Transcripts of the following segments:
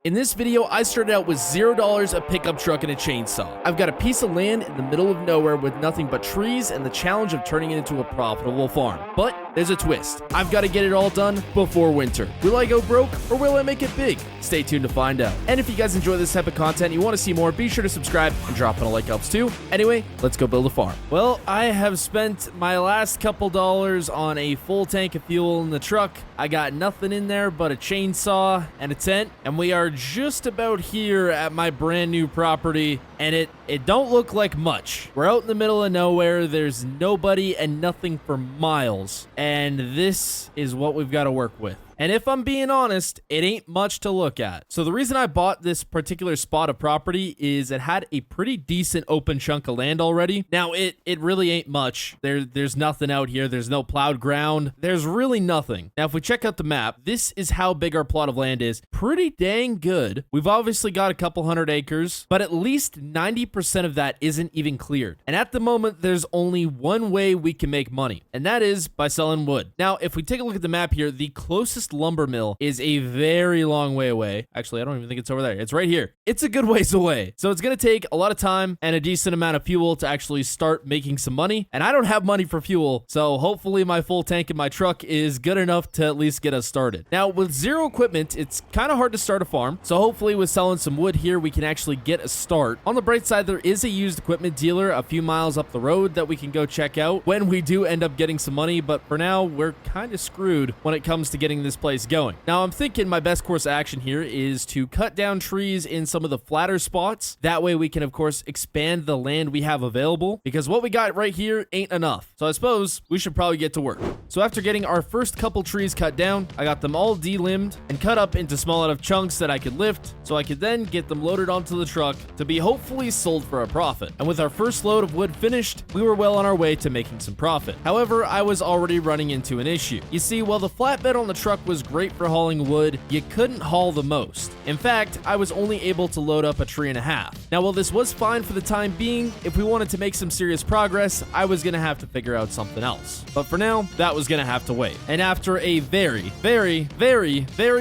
In this video, I started out with $0, a pickup truck, and a chainsaw. I've got a piece of land in the middle of nowhere with nothing but trees and the challenge of turning it into a profitable farm. But there's a twist. I've got to get it all done before winter. Will I go broke or will I make it big? Stay tuned to find out. And if you guys enjoy this type of content and you want to see more, be sure to subscribe and drop in a like helps too. Anyway, let's go build a farm. Well, I have spent my last couple dollars on a full tank of fuel in the truck. I got nothing in there but a chainsaw and a tent, and we are just about here at my brand new property, and it don't look like much. We're out in the middle of nowhere. There's nobody and nothing for miles, and this is what we've got to work with. And if I'm being honest, it ain't much to look at. So the reason I bought this particular spot of property is it had a pretty decent open chunk of land already. Now, it really ain't much. There's nothing out here. There's no plowed ground. There's really nothing. Now, if we check out the map, this is how big our plot of land is. Pretty dang good. We've obviously got a couple hundred acres, but at least 90% of that isn't even cleared. And at the moment, there's only one way we can make money, and that is by selling wood. Now, if we take a look at the map here, the closest lumber mill is a very long way away. Actually, I don't even think it's over there. It's right here. It's a good ways away. So it's going to take a lot of time and a decent amount of fuel to actually start making some money. And I don't have money for fuel, so hopefully my full tank in my truck is good enough to at least get us started. Now, with zero equipment, it's kind of hard to start a farm. So hopefully with selling some wood here, we can actually get a start. On the bright side, there is a used equipment dealer a few miles up the road that we can go check out when we do end up getting some money. But for now, we're kind of screwed when it comes to getting this place going. Now, I'm thinking my best course of action here is to cut down trees in some of the flatter spots. That way we can, of course, expand the land we have available, because what we got right here ain't enough. So I suppose we should probably get to work. So after getting our first couple trees cut down, I got them all delimbed and cut up into small enough chunks that I could lift, so I could then get them loaded onto the truck to be hopefully sold for a profit. And with our first load of wood finished, we were well on our way to making some profit. However, I was already running into an issue. You see, while the flatbed on the truck was great for hauling wood, you couldn't haul the most. In fact, I was only able to load up a tree and a half. Now, while this was fine for the time being, if we wanted to make some serious progress, I was gonna have to figure out something else. But for now, that was gonna have to wait. And after a very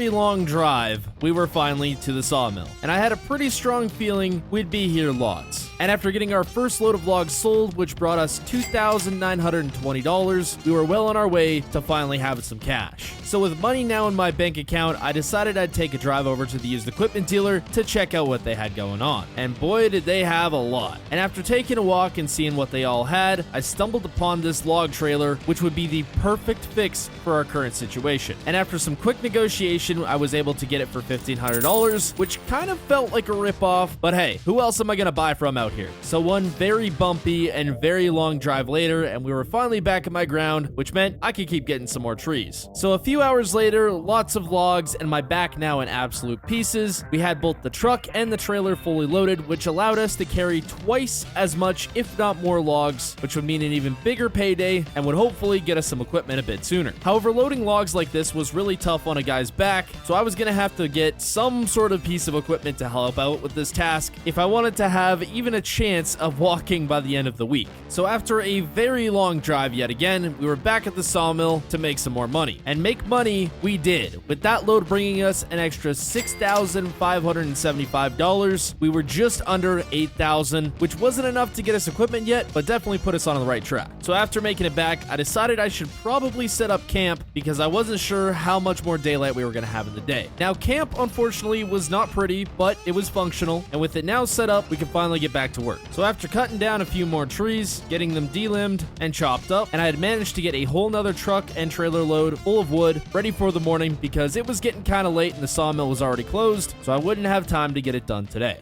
long drive, we were finally to the sawmill. And I had a pretty strong feeling we'd be here lots. And after getting our first load of logs sold, which brought us $2,920, we were well on our way to finally having some cash. So with money now in my bank account, I decided I'd take a drive over to the used equipment dealer to check out what they had going on. And boy, did they have a lot. And after taking a walk and seeing what they all had, I stumbled upon this log trailer, which would be the perfect fix for our current situation. And after some quick negotiation, I was able to get it for $1,500, which kind of felt like a ripoff, but hey, who else am I gonna buy from out here? So one very bumpy and very long drive later, and we were finally back at my ground, which meant I could keep getting some more trees. So a few hours later, lots of logs, and my back now in absolute pieces, we had both the truck and the trailer fully loaded, which allowed us to carry twice as much, if not more logs, which would mean an even bigger payday and would hopefully get us some equipment a bit sooner. However, loading logs like this was really tough on a guy's back, so I was gonna have to get some sort of piece of equipment to help out with this task if I wanted to have even a chance of walking by the end of the week. So after a very long drive yet again, we were back at the sawmill to make some more money. And make money we did, with that load bringing us an extra $6,575. We were just under $8,000, which wasn't enough to get us equipment yet, but definitely put us on the right track. So after making it back, I decided I should probably set up camp because I wasn't sure how much more daylight we were going to have in the day. Now, camp unfortunately was not pretty, but it was functional, and with it now set up, we can finally get back to work. So after cutting down a few more trees, getting them delimbed and chopped up, and I had managed to get a whole nother truck and trailer load full of wood ready for the morning because it was getting kind of late and the sawmill was already closed, so I wouldn't have time to get it done today.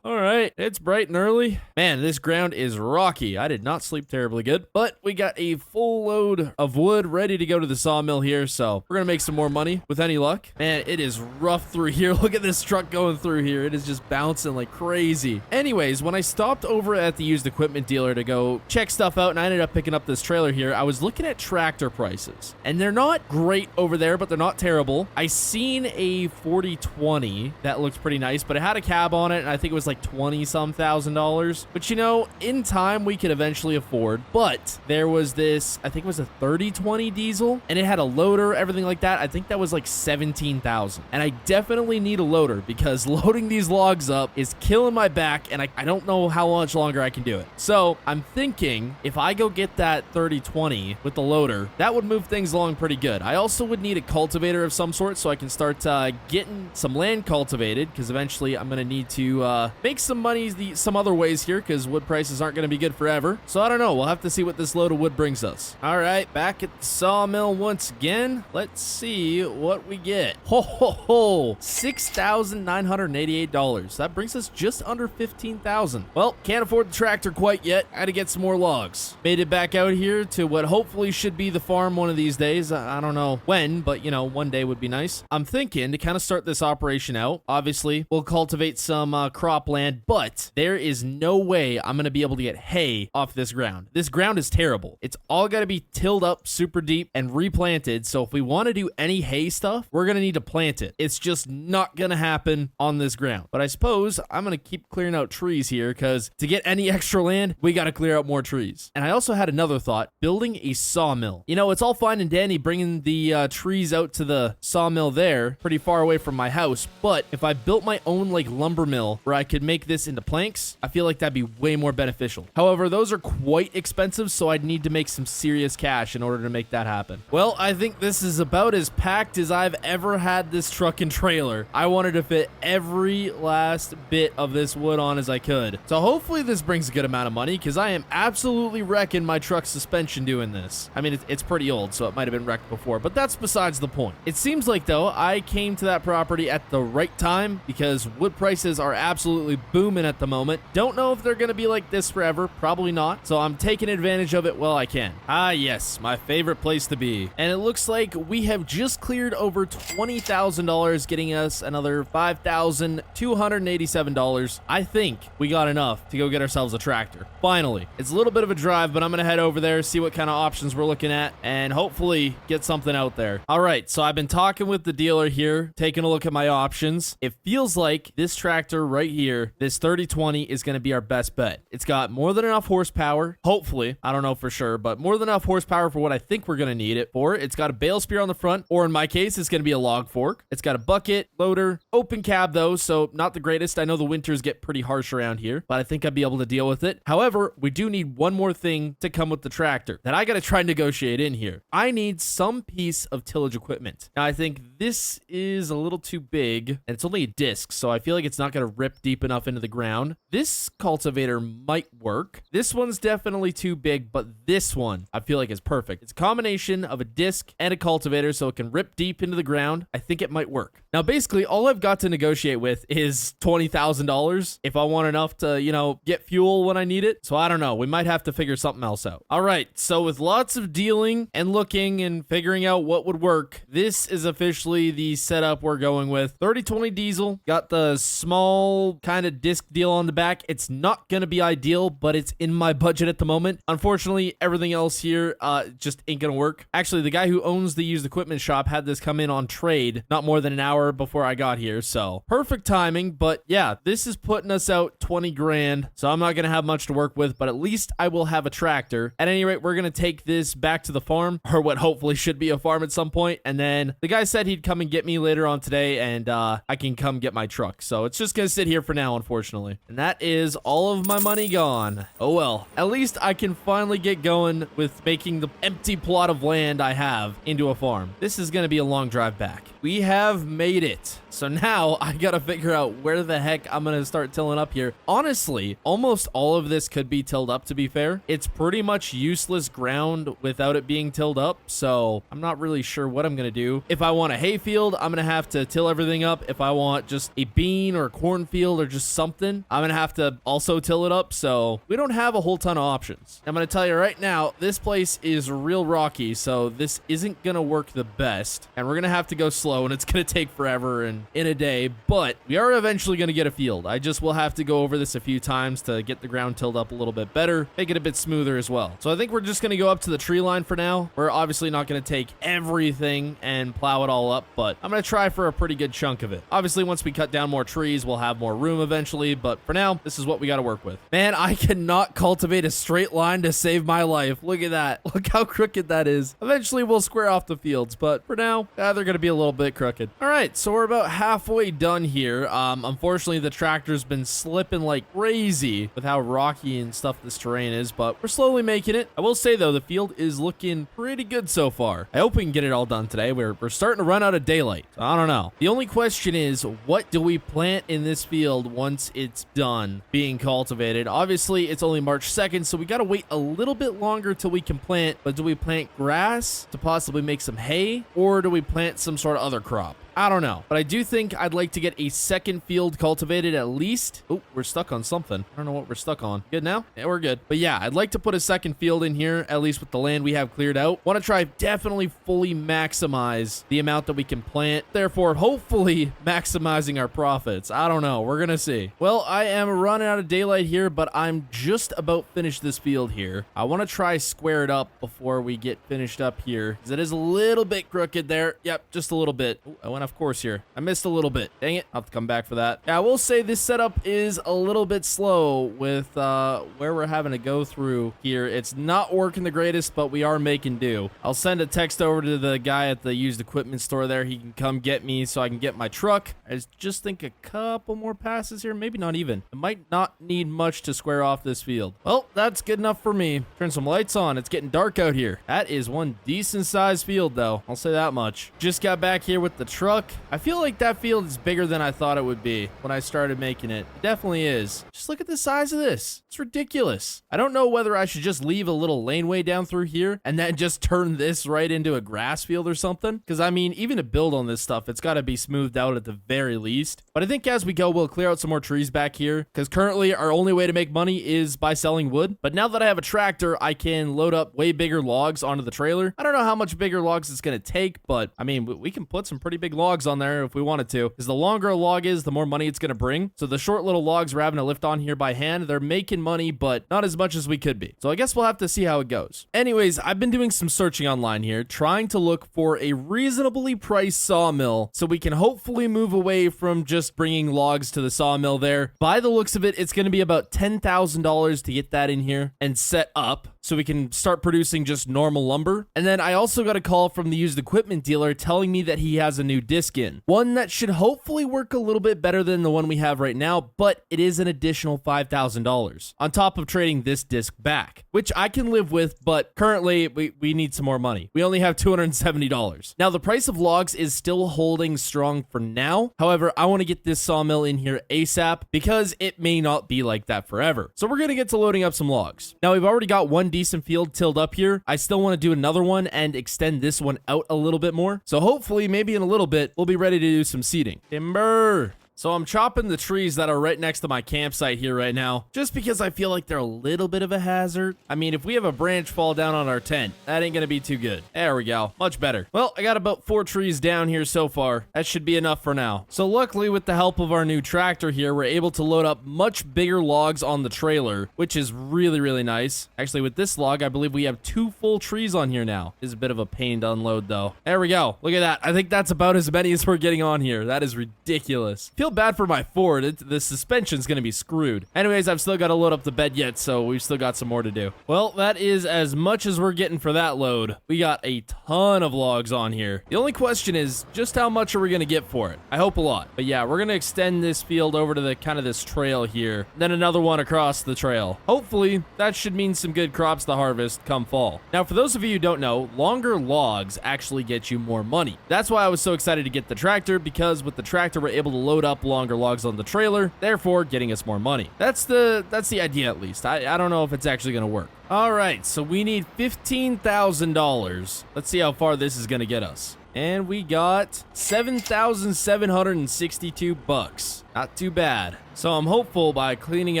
All right, it's bright and early. Man, this ground is rocky. I did not sleep terribly good, but we got a full load of wood ready to go to the sawmill here, so we're gonna make some more money with any luck. Man, it is rough through here. Look at this truck going through here. It is just bouncing like crazy. Anyways, when I stopped over at the used equipment dealer to go check stuff out and I ended up picking up this trailer here, I was looking at tractor prices, and they're not great over there, but they're not terrible. I seen a 4020 that looked pretty nice, but it had a cab on it, and I think it was like like 20-some thousand dollars, which, you know, in time we could eventually afford. But there was this, I think it was a 3020 diesel, and it had a loader, everything like that. I think that was like 17,000. And I definitely need a loader because loading these logs up is killing my back, and I don't know how much longer I can do it. So I'm thinking if I go get that 3020 with the loader, that would move things along pretty good. I also would need a cultivator of some sort so I can start getting some land cultivated, because eventually I'm going to need to make some money some other ways here, because wood prices aren't going to be good forever. So I don't know. We'll have to see what this load of wood brings us. All right, back at the sawmill once again. Let's see what we get. Ho, ho, ho. $6,988. That brings us just under 15,000. Well, can't afford the tractor quite yet. I had to get some more logs. Made it back out here to what hopefully should be the farm one of these days. I don't know when, but, you know, one day would be nice. I'm thinking to kind of start this operation out. Obviously, we'll cultivate some cropland, but there is no way I'm going to be able to get hay off this ground. This ground is terrible. It's all got to be tilled up super deep and replanted. So if we want to do any hay stuff, we're going to need to plant it. It's just not going to happen on this ground. But I suppose I'm going to keep clearing out trees here, because to get any extra land, we got to clear out more trees. And I also had another thought, building a sawmill. You know, it's all fine and dandy bringing the trees out to the sawmill there, pretty far away from my house. But if I built my own like lumber mill where I could make this into planks, I feel like that'd be way more beneficial. However, those are quite expensive, so I'd need to make some serious cash in order to make that happen. Well, I think this is about as packed as I've ever had this truck and trailer. I wanted to fit every last bit of this wood on as I could. So hopefully this brings a good amount of money, because I am absolutely wrecking my truck's suspension doing this. I mean, it's pretty old, so it might have been wrecked before, but that's besides the point. It seems like, though, I came to that property at the right time, because wood prices are absolutely booming at the moment. Don't know if they're going to be like this forever. Probably not. So I'm taking advantage of it while I can. Ah, yes, my favorite place to be. And it looks like we have just cleared over $20,000, getting us another $5,287. I think we got enough to go get ourselves a tractor. Finally. It's a little bit of a drive, but I'm going to head over there, see what kind of options we're looking at, and hopefully get something out there. All right, so I've been talking with the dealer here, taking a look at my options. It feels like this tractor right here, this 3020, is going to be our best bet. It's got more than enough horsepower, hopefully. I don't know for sure, but more than enough horsepower for what I think we're going to need it for. It's got a bale spear on the front, or in my case, it's going to be a log fork. It's got a bucket, loader, open cab though, so not the greatest. I know the winters get pretty harsh around here, but I think I'd be able to deal with it. However, we do need one more thing to come with the tractor that I got to try and negotiate in here. I need some piece of tillage equipment. Now, I think this is a little too big, and it's only a disc, so I feel like it's not going to rip deep enough into the ground. This cultivator might work. This one's definitely too big, but this one I feel like is perfect. It's a combination of a disc and a cultivator, so it can rip deep into the ground. I think it might work. Now, basically, all I've got to negotiate with is $20,000 if I want enough to, you know, get fuel when I need it. So I don't know. We might have to figure something else out. All right. So with lots of dealing and looking and figuring out what would work, this is officially the setup we're going with. 3020 diesel. Got the small kind of disc deal on the back. It's not going to be ideal, but it's in my budget at the moment. Unfortunately, everything else here just ain't going to work. Actually, the guy who owns the used equipment shop had this come in on trade not more than an hour before I got here. So perfect timing. But yeah, this is putting us out 20 grand. So I'm not going to have much to work with, but at least I will have a tractor. At any rate, we're going to take this back to the farm, or what hopefully should be a farm at some point. And then the guy said he'd come and get me later on today, and I can come get my truck. So it's just going to sit here for now, unfortunately. And that is all of my money gone. Oh well, at least I can finally get going with making the empty plot of land I have into a farm. This is going to be a long drive back. We have made it. So now I gotta figure out where the heck I'm gonna start tilling up here. Honestly, almost all of this could be tilled up, to be fair. It's pretty much useless ground without it being tilled up, so I'm not really sure what I'm gonna do. If I want a hay field, I'm gonna have to till everything up. If I want just a bean or a cornfield or just something, I'm gonna have to also till it up, so we don't have a whole ton of options. I'm gonna tell you right now, this place is real rocky, so this isn't gonna work the best, and we're gonna have to go slow, and it's gonna take forever and in a day, but we are eventually going to get a field. I just will have to go over this a few times to get the ground tilled up a little bit better, make it a bit smoother as well. So I think we're just going to go up to the tree line for now. We're obviously not going to take everything and plow it all up, but I'm going to try for a pretty good chunk of it. Obviously, once we cut down more trees, we'll have more room eventually, but for now, this is what we got to work with. Man, I cannot cultivate a straight line to save my life. Look at that. Look how crooked that is. Eventually, we'll square off the fields, but for now, they're going to be a little bit crooked. All right, so we're about halfway done here. Unfortunately, the tractor's been slipping like crazy with how rocky and stuff this terrain is, but we're slowly making it. I will say, though, the field is looking pretty good so far. I hope we can get it all done today. We're starting to run out of daylight. So I don't know. The only question is, what do we plant in this field once it's done being cultivated? Obviously, it's only March 2nd, so we got to wait a little bit longer till we can plant, but do we plant grass to possibly make some hay, or do we plant some sort of other crop? I don't know, but I do think I'd like to get a second field cultivated at least. Oh, we're stuck on something. I don't know what we're stuck on. Good now? Yeah, we're good. But yeah, I'd like to put a second field in here, at least with the land we have cleared out. Want to try definitely fully maximize the amount that we can plant, therefore hopefully maximizing our profits. I don't know. We're going to see. Well, I am running out of daylight here, but I'm just about finished this field here. I want to try square it up before we get finished up here, because it is a little bit crooked there. Yep, just a little bit. Ooh, I went off course here. I missed a little bit. Dang it. I'll have to come back for that. Yeah, I will say this setup is a little bit slow with where we're having to go through here. It's not working the greatest, but we are making do. I'll send a text over to the guy at the used equipment store there. He can come get me so I can get my truck. I just think a couple more passes here. Maybe not even. It might not need much to square off this field. Well, that's good enough for me. Turn some lights on. It's getting dark out here. That is one decent sized field though. I'll say that much. Just got back here with the truck. I feel like that field is bigger than I thought it would be when I started making it. It definitely is. Just look at the size of this. It's ridiculous. I don't know whether I should just leave a little laneway down through here and then just turn this right into a grass field or something. Because I mean, even to build on this stuff, it's got to be smoothed out at the very least. But I think as we go, we'll clear out some more trees back here, because currently our only way to make money is by selling wood. But now that I have a tractor, I can load up way bigger logs onto the trailer. I don't know how much bigger logs it's going to take, but I mean, we can put some pretty big logs on there if we wanted to, because the longer a log is, the more money it's going to bring. So the short little logs we're having to lift on here by hand, they're making money, but not as much as we could be. So I guess we'll have to see how it goes. Anyways, I've been doing some searching online here, trying to look for a reasonably priced sawmill so we can hopefully move away from just bringing logs to the sawmill there. By the looks of it, it's going to be about $10,000 to get that in here and set up, so we can start producing just normal lumber. And then I also got a call from the used equipment dealer telling me that he has a new disc in. One that should hopefully work a little bit better than the one we have right now, but it is an additional $5,000 on top of trading this disc back, which I can live with, but currently we need some more money. We only have $270. Now, the price of logs is still holding strong for now. However, I want to get this sawmill in here ASAP because it may not be like that forever. So we're going to get to loading up some logs. Now, we've already got one decent field tilled up here. I still want to do another one and extend this one out a little bit more. So hopefully, maybe in a little bit, we'll be ready to do some seeding. Timber. So I'm chopping the trees that are right next to my campsite here right now, just because I feel like they're a little bit of a hazard. I mean, if we have a branch fall down on our tent, that ain't gonna be too good. There we go. Much better. Well, I got about 4 trees down here so far. That should be enough for now. So luckily, with the help of our new tractor here, we're able to load up much bigger logs on the trailer, which is really, really nice. Actually, with this log, I believe we have 2 full trees on here now. It's a bit of a pain to unload, though. There we go. Look at that. I think that's about as many as we're getting on here. That is ridiculous. Feel bad for my Ford. The suspension's gonna be screwed. Anyways, I've still got to load up the bed yet, so we've still got some more to do. Well, that is as much as we're getting for that load. We got a ton of logs on here. The only question is, just how much are we gonna get for it? I hope a lot. But yeah, we're gonna extend this field over to the kind of this trail here, then another one across the trail. Hopefully, that should mean some good crops to harvest come fall. Now, for those of you who don't know, longer logs actually get you more money. That's why I was so excited to get the tractor, because with the tractor, we're able to load up longer logs on the trailer, therefore getting us more money. That's the idea, at least. I don't know if it's actually gonna work. All right, so we need $15,000. Let's see how far this is gonna get us. And we got $7,762. Not too bad. So I'm hopeful by cleaning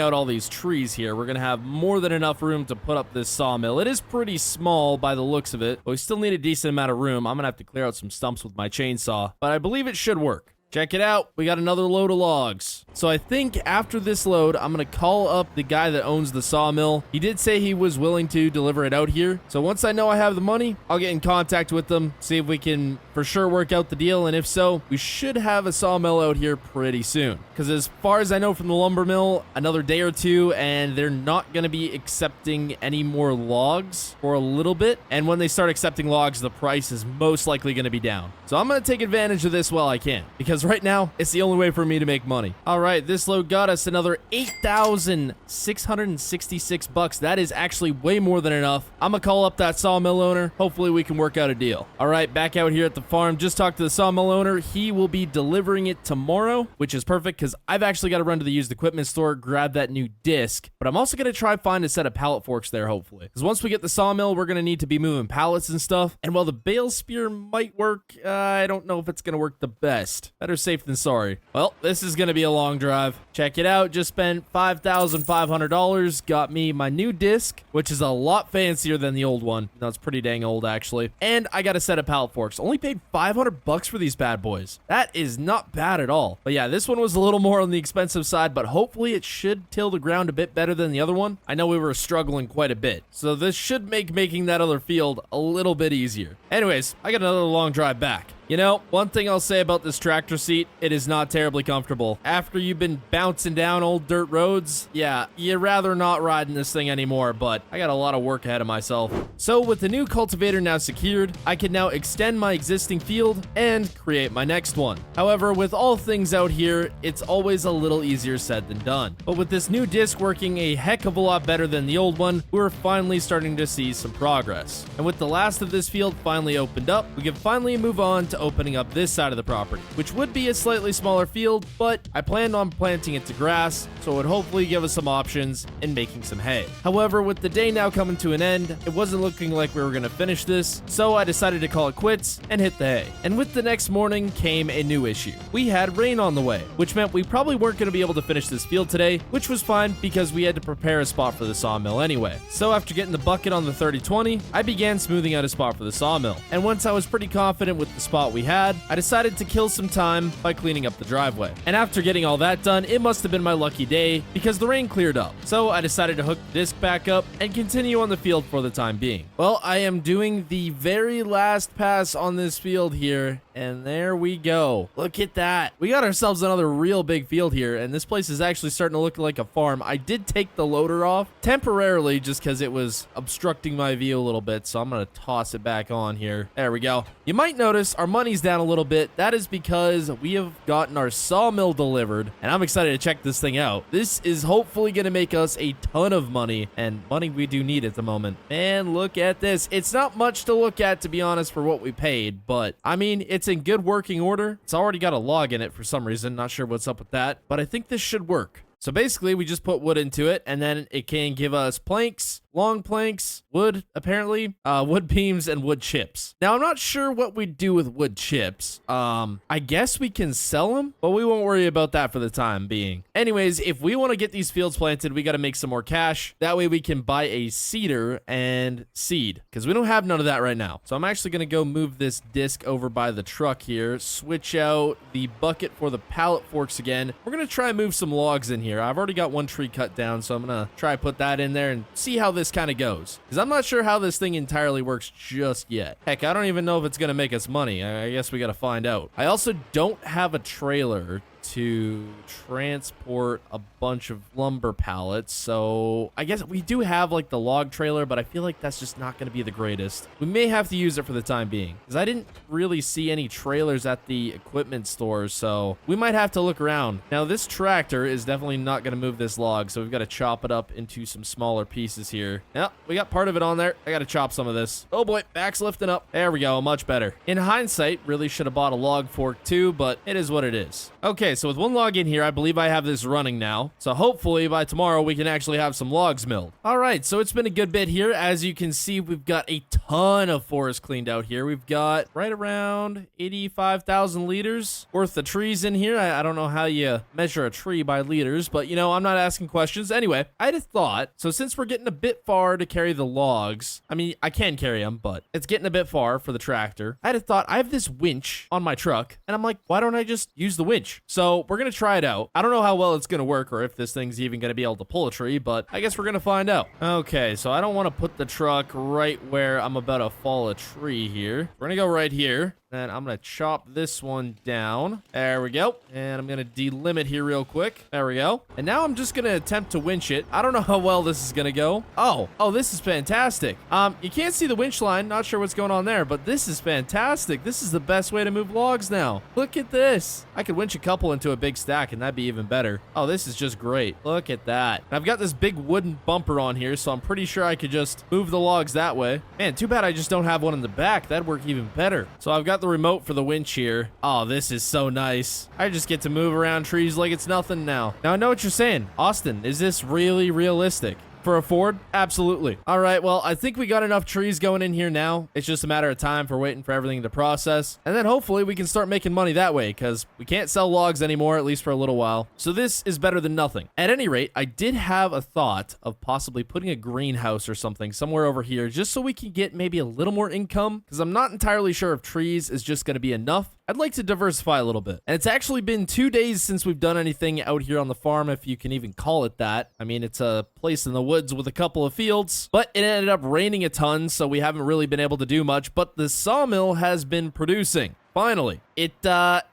out all these trees here, we're going to have more than enough room to put up this sawmill. It is pretty small by the looks of it, but we still need a decent amount of room. I'm going to have to clear out some stumps with my chainsaw, but I believe it should work. Check it out. We got another load of logs. So I think after this load, I'm going to call up the guy that owns the sawmill. He did say he was willing to deliver it out here. So once I know I have the money, I'll get in contact with them, see if we can for sure work out the deal. And if so, we should have a sawmill out here pretty soon. Because as far as I know from the lumber mill, another day or two, and they're not going to be accepting any more logs for a little bit. And when they start accepting logs, the price is most likely going to be down. So I'm going to take advantage of this while I can, because right now it's the only way for me to make money. All right, this load got us another $8,666. That is actually way more than enough. I'm going to call up that sawmill owner. Hopefully we can work out a deal. All right, back out here at the farm. Just talked to the sawmill owner. He will be delivering it tomorrow, which is perfect because I've actually got to run to the used equipment store, grab that new disc. But I'm also going to try find a set of pallet forks there, hopefully. Because once we get the sawmill, we're going to need to be moving pallets and stuff. And while the bale spear might work, I don't know if it's going to work the best. Better safe than sorry. Well, this is going to be a long drive. Check it out. Just spent $5,500. Got me my new disc, which is a lot fancier than the old one. No, it's pretty dang old, actually. And I got a set of pallet forks. Only paid $500 for these bad boys. That is not bad at all. But yeah, this one was a little more on the expensive side, but hopefully it should till the ground a bit better than the other one. I know we were struggling quite a bit, so this should make making that other field a little bit easier. Anyways, I got another long drive back. You know, one thing I'll say about this tractor seat, it is not terribly comfortable. After you've been bouncing down old dirt roads, yeah, you'd rather not riding this thing anymore, but I got a lot of work ahead of myself. So with the new cultivator now secured, I can now extend my existing field and create my next one. However, with all things out here, it's always a little easier said than done. But with this new disc working a heck of a lot better than the old one, we're finally starting to see some progress. And with the last of this field finally opened up, we can finally move on to opening up this side of the property, which would be a slightly smaller field, but I planned on planting it to grass, so it would hopefully give us some options in making some hay. However, with the day now coming to an end, it wasn't looking like we were going to finish this, so I decided to call it quits and hit the hay. And with the next morning came a new issue. We had rain on the way, which meant we probably weren't going to be able to finish this field today, which was fine because we had to prepare a spot for the sawmill anyway. So after getting the bucket on the 30-20, I began smoothing out a spot for the sawmill. And once I was pretty confident with the spot we had, I decided to kill some time by cleaning up the driveway. And after getting all that done, it must have been my lucky day because the rain cleared up. So I decided to hook the disc back up and continue on the field for the time being. Well, I am doing the very last pass on this field here, and there we go. Look at that. We got ourselves another real big field here, and this place is actually starting to look like a farm. I did take the loader off temporarily just because it was obstructing my view a little bit, so I'm going to toss it back on here. There we go. You might notice our money's down a little bit. That is because we have gotten our sawmill delivered, and I'm excited to check this thing out. This is hopefully going to make us a ton of money, and money we do need at the moment. Man, look at this. It's not much to look at, to be honest, for what we paid, but I mean, it's in good working order. It's already got a log in it for some reason. Not sure what's up with that, but I think this should work. So basically, we just put wood into it, and then it can give us planks, long planks, wood, apparently, wood beams, and wood chips. Now, I'm not sure what we do with wood chips. I guess we can sell them, but we won't worry about that for the time being. Anyways, if we want to get these fields planted, we got to make some more cash. That way we can buy a seeder and seed, because we don't have none of that right now. So I'm actually going to go move this disc over by the truck here, switch out the bucket for the pallet forks again. We're going to try and move some logs in here. I've already got one tree cut down, so I'm going to try put that in there and see how this kind of goes, because I'm not sure how this thing entirely works just yet. Heck, I don't even know if it's going to make us money. I guess we got to find out. I also don't have a trailer to transport a bunch of lumber pallets, so I guess we do have like the log trailer, but I feel like that's just not going to be the greatest. We may have to use it for the time being, because I didn't really see any trailers at the equipment stores, so we might have to look around. Now, this tractor is definitely not going to move this log, so we've got to chop it up into some smaller pieces here. Yep, we got part of it on there. I got to chop some of this. Oh boy, back's lifting up. There we go, much better. In hindsight, really should have bought a log fork too, but it is what it is. Okay, Okay, so with one log in here, I believe I have this running now. So hopefully by tomorrow, we can actually have some logs milled. All right, so it's been a good bit here. As you can see, we've got a ton of forest cleaned out here. We've got right around 85,000 liters worth of trees in here. I don't know how you measure a tree by liters, but you know, I'm not asking questions. Anyway, I had a thought. So since we're getting a bit far to carry the logs, I mean, I can carry them, but it's getting a bit far for the tractor. I had a thought. I have this winch on my truck, and I'm like, why don't I just use the winch? So we're going to try it out. I don't know how well it's going to work or if this thing's even going to be able to pull a tree, but I guess we're going to find out. Okay, so I don't want to put the truck right where I'm about to fall a tree here. We're going to go right here. And I'm going to chop this one down. There we go. And I'm going to delimit here real quick. There we go. And now I'm just going to attempt to winch it. I don't know how well this is going to go. Oh, this is fantastic. You can't see the winch line. Not sure what's going on there, but this is fantastic. This is the best way to move logs now. Look at this. I could winch a couple into a big stack and that'd be even better. Oh, this is just great. Look at that. And I've got this big wooden bumper on here, so I'm pretty sure I could just move the logs that way. Man, too bad I just don't have one in the back. That'd work even better. So I've got the remote for the winch here. Oh, this is so nice. I just get to move around trees like it's nothing now. Now I know what you're saying. Austin, is this really realistic? For a Ford? Absolutely. All right, well, I think we got enough trees going in here now. It's just a matter of time for waiting for everything to process. And then hopefully we can start making money that way because we can't sell logs anymore, at least for a little while. So this is better than nothing. At any rate, I did have a thought of possibly putting a greenhouse or something somewhere over here just so we can get maybe a little more income because I'm not entirely sure if trees is just going to be enough. I'd like to diversify a little bit. And it's actually been 2 days since we've done anything out here on the farm, if you can even call it that. I mean, it's a place in the woods with a couple of fields, but it ended up raining a ton, so we haven't really been able to do much, but the sawmill has been producing. Finally, it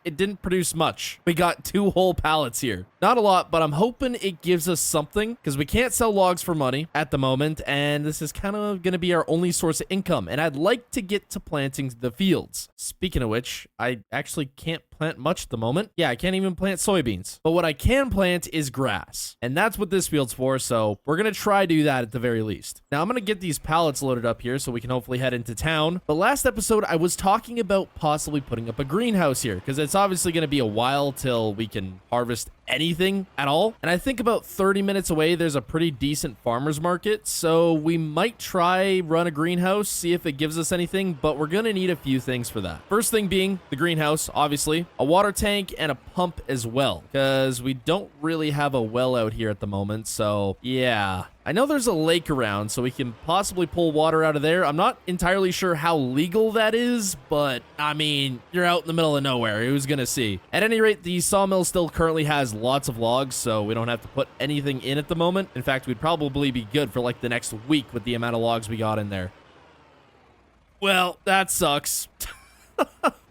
didn't produce much. We got 2 whole pallets here. Not a lot, but I'm hoping it gives us something because we can't sell logs for money at the moment, and this is kind of going to be our only source of income, and I'd like to get to planting the fields. Speaking of which, I actually can't plant much at the moment. Yeah, I can't even plant soybeans, but what I can plant is grass, and that's what this field's for, so we're going to try to do that at the very least. Now, I'm going to get these pallets loaded up here so we can hopefully head into town, but last episode, I was talking about possibly putting up a greenhouse here because it's obviously going to be a while till we can harvest anything at all. And I think about 30 minutes away, there's a pretty decent farmer's market. So we might try run a greenhouse, see if it gives us anything, but we're going to need a few things for that. First thing being the greenhouse, obviously, a water tank and a pump as well, because we don't really have a well out here at the moment. So yeah, I know there's a lake around, so we can possibly pull water out of there. I'm not entirely sure how legal that is, but I mean, you're out in the middle of nowhere. Who's gonna see? At any rate, the sawmill still currently has lots of logs, so we don't have to put anything in at the moment. In fact, we'd probably be good for like the next week with the amount of logs we got in there. Well, that sucks.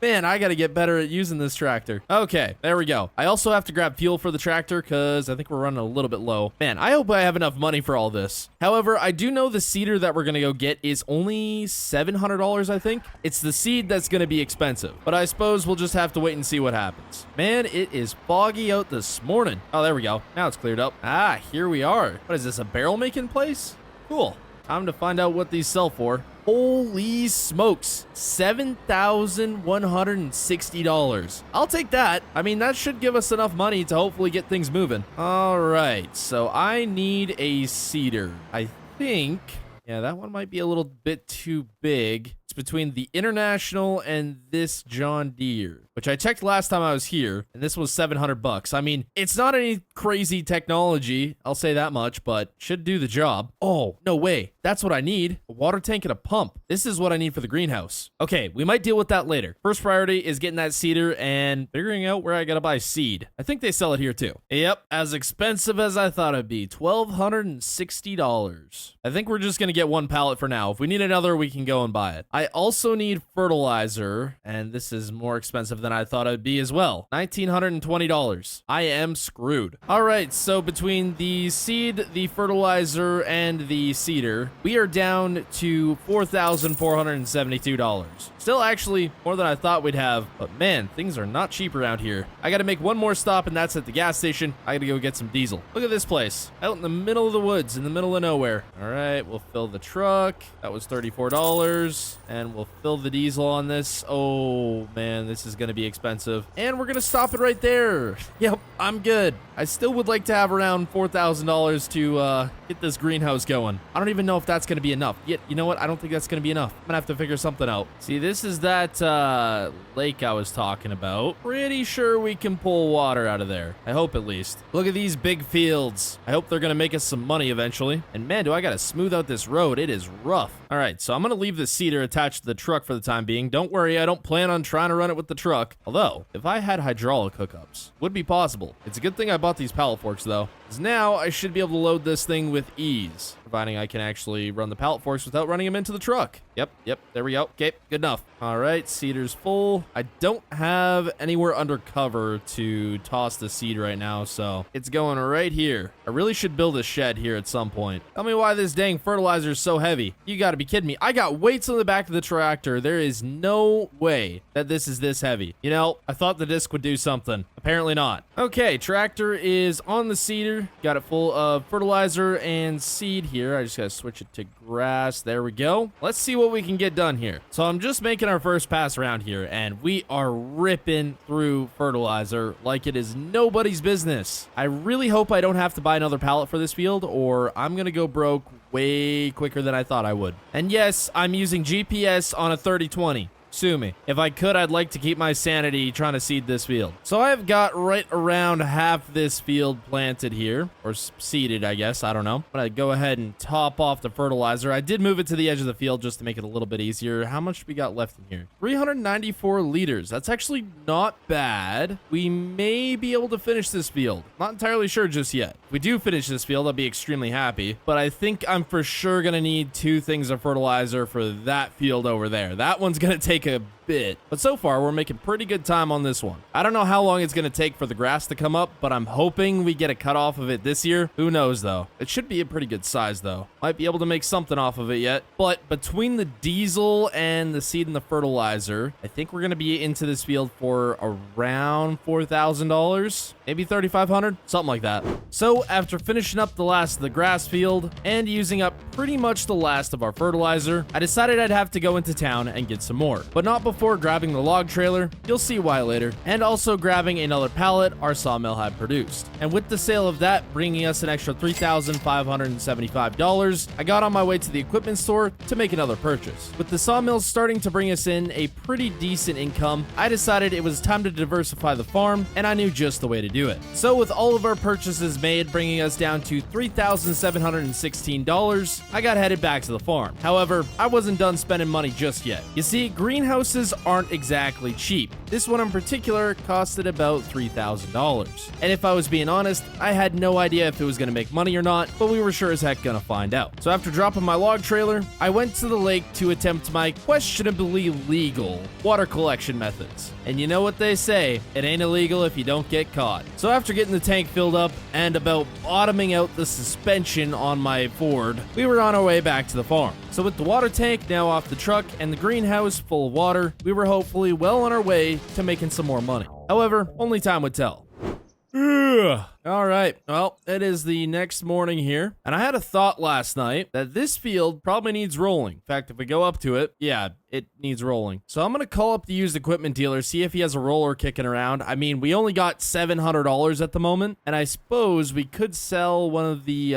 Man, I gotta get better at using this tractor. Okay, there we go. I also have to grab fuel for the tractor because I think we're running a little bit low. Man, I hope I have enough money for all this. However, I do know the seeder that we're gonna go get is only $700, I think. It's the seed that's gonna be expensive, but I suppose we'll just have to wait and see what happens. Man, it is foggy out this morning. Oh, there we go. Now it's cleared up. Ah, here we are. What is this, a barrel making place? Cool. Time to find out what these sell for. Holy smokes, $7,160. I'll take that. I mean, that should give us enough money to hopefully get things moving. All right, so I need a seeder. I think, yeah, that one might be a little bit too big. It's between the International and this John Deere, which I checked last time I was here, and this was $700. I mean, it's not any crazy technology, I'll say that much, but should do the job. Oh, no way. That's what I need. A water tank and a pump. This is what I need for the greenhouse. Okay, we might deal with that later. First priority is getting that seeder and figuring out where I gotta buy seed. I think they sell it here too. Yep, as expensive as I thought it'd be. $1,260. I think we're just gonna get one pallet for now. If we need another, we can go and buy it. I also need fertilizer, and this is more expensive than I thought it would be as well. $1,920. I am screwed. All right, so between the seed, the fertilizer, and the seeder, we are down to $4,472. Still actually more than I thought we'd have, but man, things are not cheap around here. I gotta make one more stop, and that's at the gas station. I gotta go get some diesel. Look at this place, out in the middle of the woods, in the middle of nowhere. All right, we'll fill the truck. That was $34, and we'll fill the diesel on this. Oh man, this is gonna be expensive. And we're gonna stop it right there. Yep, I'm good. I still would like to have around $4,000 to get this greenhouse going. I don't even know if that's gonna be enough. Yet, you know what? I don't think that's gonna be enough. I'm gonna have to figure something out. See, this is that lake I was talking about. Pretty sure we can pull water out of there. I hope at least. Look at these big fields. I hope they're gonna make us some money eventually. And man, do I gotta smooth out this road. It is rough. All right, so I'm gonna leave the seeder attached to the truck for the time being. Don't worry, I don't plan on trying to run it with the truck. Although, if I had hydraulic hookups, would be possible. It's a good thing I bought these pallet forks though, because now I should be able to load this thing with ease, providing I can actually run the pallet forks without running them into the truck. Yep, there we go. Okay, good enough. All right, seeder's full. I don't have anywhere under cover to toss the seed right now, so it's going right here. I really should build a shed here at some point. Tell me why this dang fertilizer is so heavy. You gotta be kidding me. I got weights on the back of the tractor. There is no way that this is this heavy. You know, I thought the disc would do something. Apparently not. Okay, tractor is on the seeder. Got it full of fertilizer and seed here. I just gotta switch it to grass. There we go. Let's see what we can get done here. So I'm just making our first pass around here, and we are ripping through fertilizer like it is nobody's business. I really hope I don't have to buy another pallet for this field, or I'm gonna go broke way quicker than I thought I would. And yes, I'm using GPS on a 3020. Sue me. If I could, I'd like to keep my sanity trying to seed this field. So I've got right around half this field planted here, or seeded, I guess. I don't know. I'm gonna go ahead and top off the fertilizer. I did move it to the edge of the field just to make it a little bit easier. How much we got left in here? 394 liters. That's actually not bad. We may be able to finish this field. Not entirely sure just yet. If we do finish this field, I'll be extremely happy, but I think I'm for sure gonna need 2 things of fertilizer for that field over there. That one's gonna take a bit, but so far we're making pretty good time on this one. I don't know how long it's going to take for the grass to come up, but I'm hoping we get a cut off of it this year. Who knows though? It should be a pretty good size though. Might be able to make something off of it yet, but between the diesel and the seed and the fertilizer, I think we're going to be into this field for around $4,000, maybe $3,500, something like that. So after finishing up the last of the grass field and using up pretty much the last of our fertilizer, I decided I'd have to go into town and get some more, but not before grabbing the log trailer. You'll see why later, and also grabbing another pallet our sawmill had produced. And with the sale of that bringing us an extra $3,575, I got on my way to the equipment store to make another purchase. With the sawmill starting to bring us in a pretty decent income, I decided it was time to diversify the farm, and I knew just the way to do it. So with all of our purchases made bringing us down to $3,716, I got headed back to the farm. However, I wasn't done spending money just yet. You see, greenhouses aren't exactly cheap. This one in particular costed about $3,000. And if I was being honest, I had no idea if it was gonna make money or not, but we were sure as heck gonna find out. So after dropping my log trailer, I went to the lake to attempt my questionably legal water collection methods. And you know what they say, it ain't illegal if you don't get caught. So after getting the tank filled up and about bottoming out the suspension on my Ford, we were on our way back to the farm. So with the water tank now off the truck and the greenhouse full of water, we were hopefully well on our way to making some more money. However, only time would tell. All right, well, it is the next morning here, and I had a thought last night that this field probably needs rolling. In fact, if we go up to it, yeah, it needs rolling. So I'm going to call up the used equipment dealer, see if he has a roller kicking around. I mean, we only got $700 at the moment, and I suppose we could sell one of the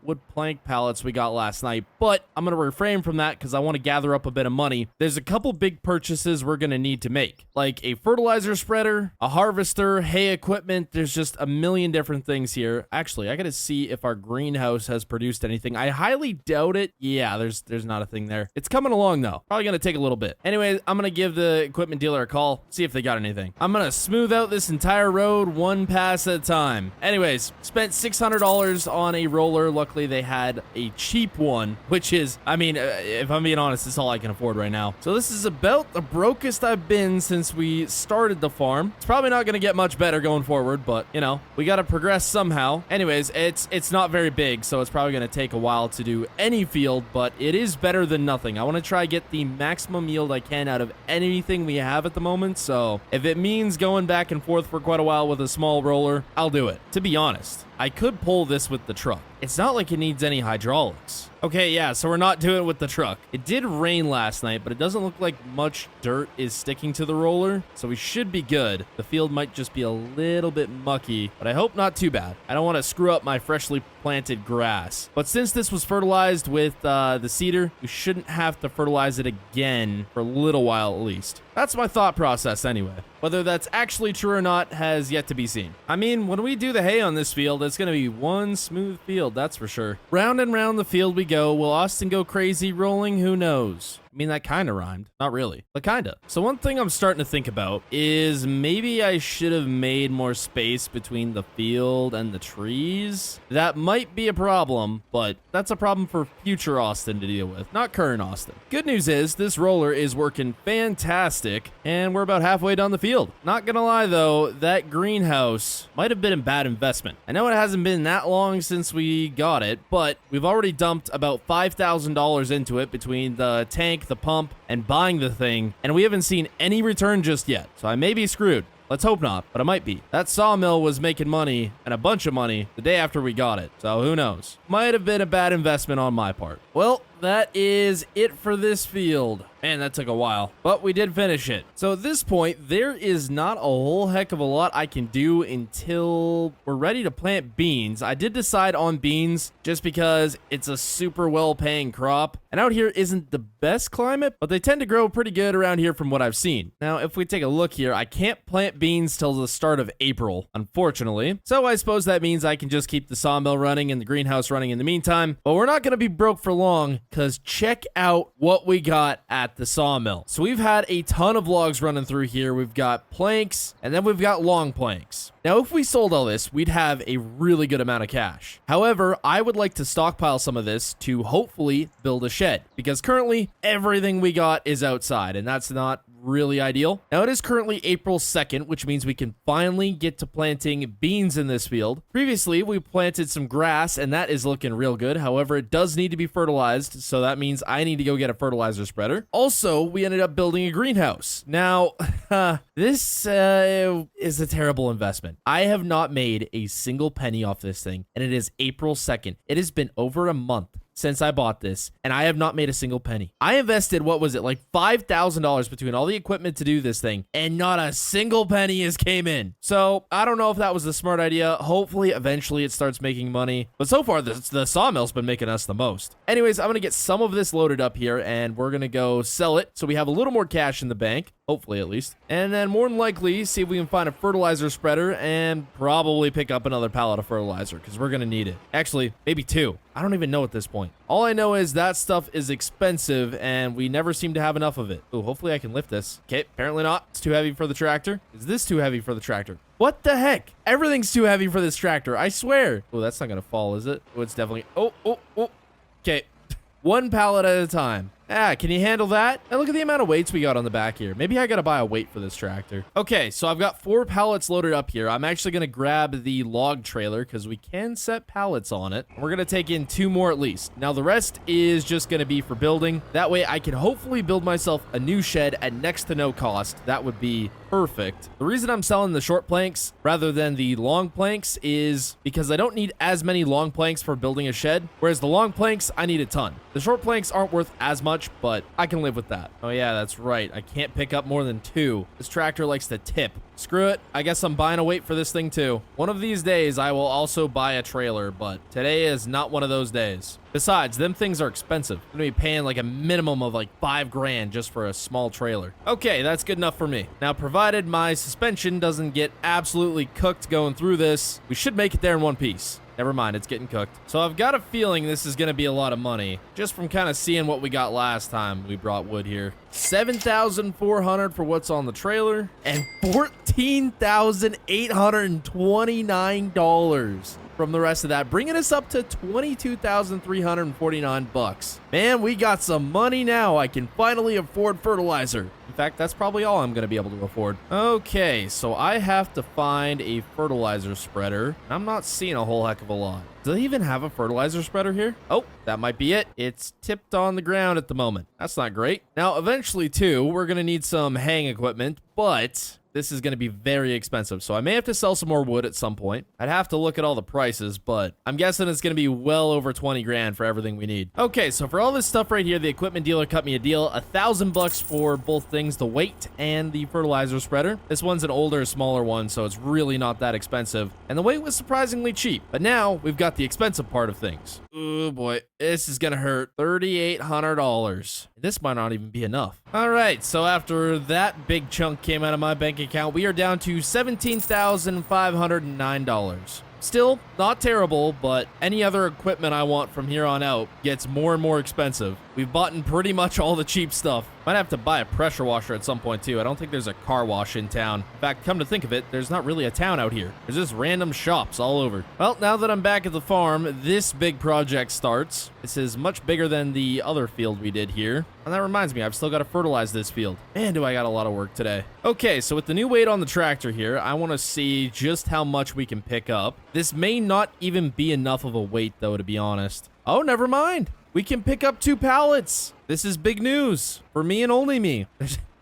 wood plank pallets we got last night, but I'm going to refrain from that because I want to gather up a bit of money. There's a couple big purchases we're going to need to make, like a fertilizer spreader, a harvester, hay equipment. There's just a million different things here. Actually, actually. I gotta see if our greenhouse has produced anything. I highly doubt it. Yeah, there's not a thing there. It's coming along, though. Probably gonna take a little bit. Anyway, I'm gonna give the equipment dealer a call, see if they got anything. I'm gonna smooth out this entire road one pass at a time. Anyways, spent $600 on a roller. Luckily, they had a cheap one, which is, I mean, if I'm being honest, it's all I can afford right now. So this is about the brokest I've been since we started the farm. It's probably not gonna get much better going forward, but, you know, we gotta progress somehow. Anyways, it's not very big, so it's probably gonna take a while to do any field, but it is better than nothing. I want to try get the maximum yield I can out of anything we have at the moment, so if it means going back and forth for quite a while with a small roller, I'll do it. To be honest, I could pull this with the truck. It's not like it needs any hydraulics. Okay, yeah, so we're not doing it with the truck. It did rain last night, but it doesn't look like much dirt is sticking to the roller, so we should be good. The field might just be a little bit mucky, but I hope not too bad. I don't want to screw up my freshly planted grass. But since this was fertilized with the cedar, we shouldn't have to fertilize it again for a little while at least. That's my thought process anyway. Whether that's actually true or not has yet to be seen. I mean, when we do the hay on this field, it's going to be one smooth field, that's for sure. Round and round the field we go. Will Austin go crazy rolling? Who knows? I mean, that kind of rhymed. Not really, but kind of. So one thing I'm starting to think about is maybe I should have made more space between the field and the trees. That might be a problem, but that's a problem for future Austin to deal with, not current Austin. Good news is this roller is working fantastic, and we're about halfway down the field. Not gonna lie though, that greenhouse might have been a bad investment. I know it hasn't been that long since we got it, but we've already dumped about $5,000 into it between the tank, the pump, and buying the thing, and we haven't seen any return just yet, so I may be screwed. Let's hope not, but I might be. That sawmill was making money, and a bunch of money, the day after we got it, so who knows. Might have been a bad investment on my part. Well, that is it for this field. Man, that took a while, but we did finish it. So at this point, there is not a whole heck of a lot I can do until we're ready to plant beans. I did decide on beans just because it's a super well-paying crop, and out here isn't the best climate, but they tend to grow pretty good around here from what I've seen. Now, if we take a look here, I can't plant beans till the start of April, unfortunately. So I suppose that means I can just keep the sawmill running and the greenhouse running in the meantime, but we're not going to be broke for long, because check out what we got at the sawmill. So we've had a ton of logs running through here. We've got planks, and then we've got long planks. Now, if we sold all this, we'd have a really good amount of cash. However, I would like to stockpile some of this to hopefully build a shed, because currently everything we got is outside, and that's not really ideal. Now, it is currently April 2nd, which means we can finally get to planting beans in this field. Previously, we planted some grass, and that is looking real good. However, it does need to be fertilized, so that means I need to go get a fertilizer spreader. Also, we ended up building a greenhouse. Now, this is a terrible investment. I have not made a single penny off this thing, and it is April 2nd. It has been over a month since I bought this, and I have not made a single penny. I invested, what was it, like $5,000 between all the equipment to do this thing, and not a single penny has came in. So I don't know if that was a smart idea. Hopefully, eventually it starts making money. But so far, the sawmill's been making us the most. Anyways, I'm going to get some of this loaded up here, and we're going to go sell it so we have a little more cash in the bank. Hopefully, at least. And then more than likely, see if we can find a fertilizer spreader and probably pick up another pallet of fertilizer because we're going to need it. Actually, maybe two. I don't even know at this point. All I know is that stuff is expensive and we never seem to have enough of it. Oh, hopefully I can lift this. Okay, apparently not. It's too heavy for the tractor. Is this too heavy for the tractor? What the heck? Everything's too heavy for this tractor. I swear. Oh, that's not going to fall, is it? Oh, it's definitely... Oh. Okay. One pallet at a time. Ah, can you handle that? And look at the amount of weights we got on the back here. Maybe I gotta buy a weight for this tractor. Okay, so I've got 4 pallets loaded up here. I'm actually gonna grab the log trailer because we can set pallets on it. We're gonna take in 2 more at least. Now the rest is just gonna be for building. That way I can hopefully build myself a new shed at next to no cost. That would be perfect. The reason I'm selling the short planks rather than the long planks is because I don't need as many long planks for building a shed, whereas the long planks, I need a ton. The short planks aren't worth as much, but I can live with that. Oh yeah, that's right. I can't pick up more than 2. This tractor likes to tip. Screw it. I guess I'm buying a weight for this thing too. One of these days, I will also buy a trailer, but today is not one of those days. Besides, them things are expensive. I'm gonna be paying like a minimum of like 5 grand just for a small trailer. Okay, that's good enough for me. Now, provided my suspension doesn't get absolutely cooked going through this, we should make it there in one piece. Never mind, it's getting cooked. So I've got a feeling this is gonna be a lot of money, just from kind of seeing what we got last time we brought wood here. 7,400 for what's on the trailer, and $14,829 from the rest of that, bringing us up to 22,349 bucks. Man, we got some money now. I can finally afford fertilizer. In fact, that's probably all I'm going to be able to afford. Okay, so I have to find a fertilizer spreader. I'm not seeing a whole heck of a lot. Do they even have a fertilizer spreader here? Oh, that might be it. It's tipped on the ground at the moment. That's not great. Now, eventually, too, we're going to need some haying equipment, but this is going to be very expensive, so I may have to sell some more wood at some point. I'd have to look at all the prices, but I'm guessing it's going to be well over 20 grand for everything we need. Okay, so for all this stuff right here, the equipment dealer cut me a deal, $1,000 for both things, the weight and the fertilizer spreader. This one's an older, smaller one, so it's really not that expensive, and the weight was surprisingly cheap. But now we've got the expensive part of things. Oh boy, this is going to hurt. $3,800. This might not even be enough. All right, so after that big chunk came out of my bank account, we are down to $17,509. Still not terrible, but any other equipment I want from here on out gets more and more expensive. We've bought in pretty much all the cheap stuff. Might have to buy a pressure washer at some point too. I don't think there's a car wash in town. In fact, come to think of it, there's not really a town out here. There's just random shops all over. Well, now that I'm back at the farm, this big project starts. This is much bigger than the other field we did here. And that reminds me, I've still got to fertilize this field. Man, do I got a lot of work today. Okay, so with the new weight on the tractor here, I want to see just how much we can pick up. This may not even be enough of a weight, though, to be honest. Oh, never mind. We can pick up 2 pallets. This is big news for me and only me.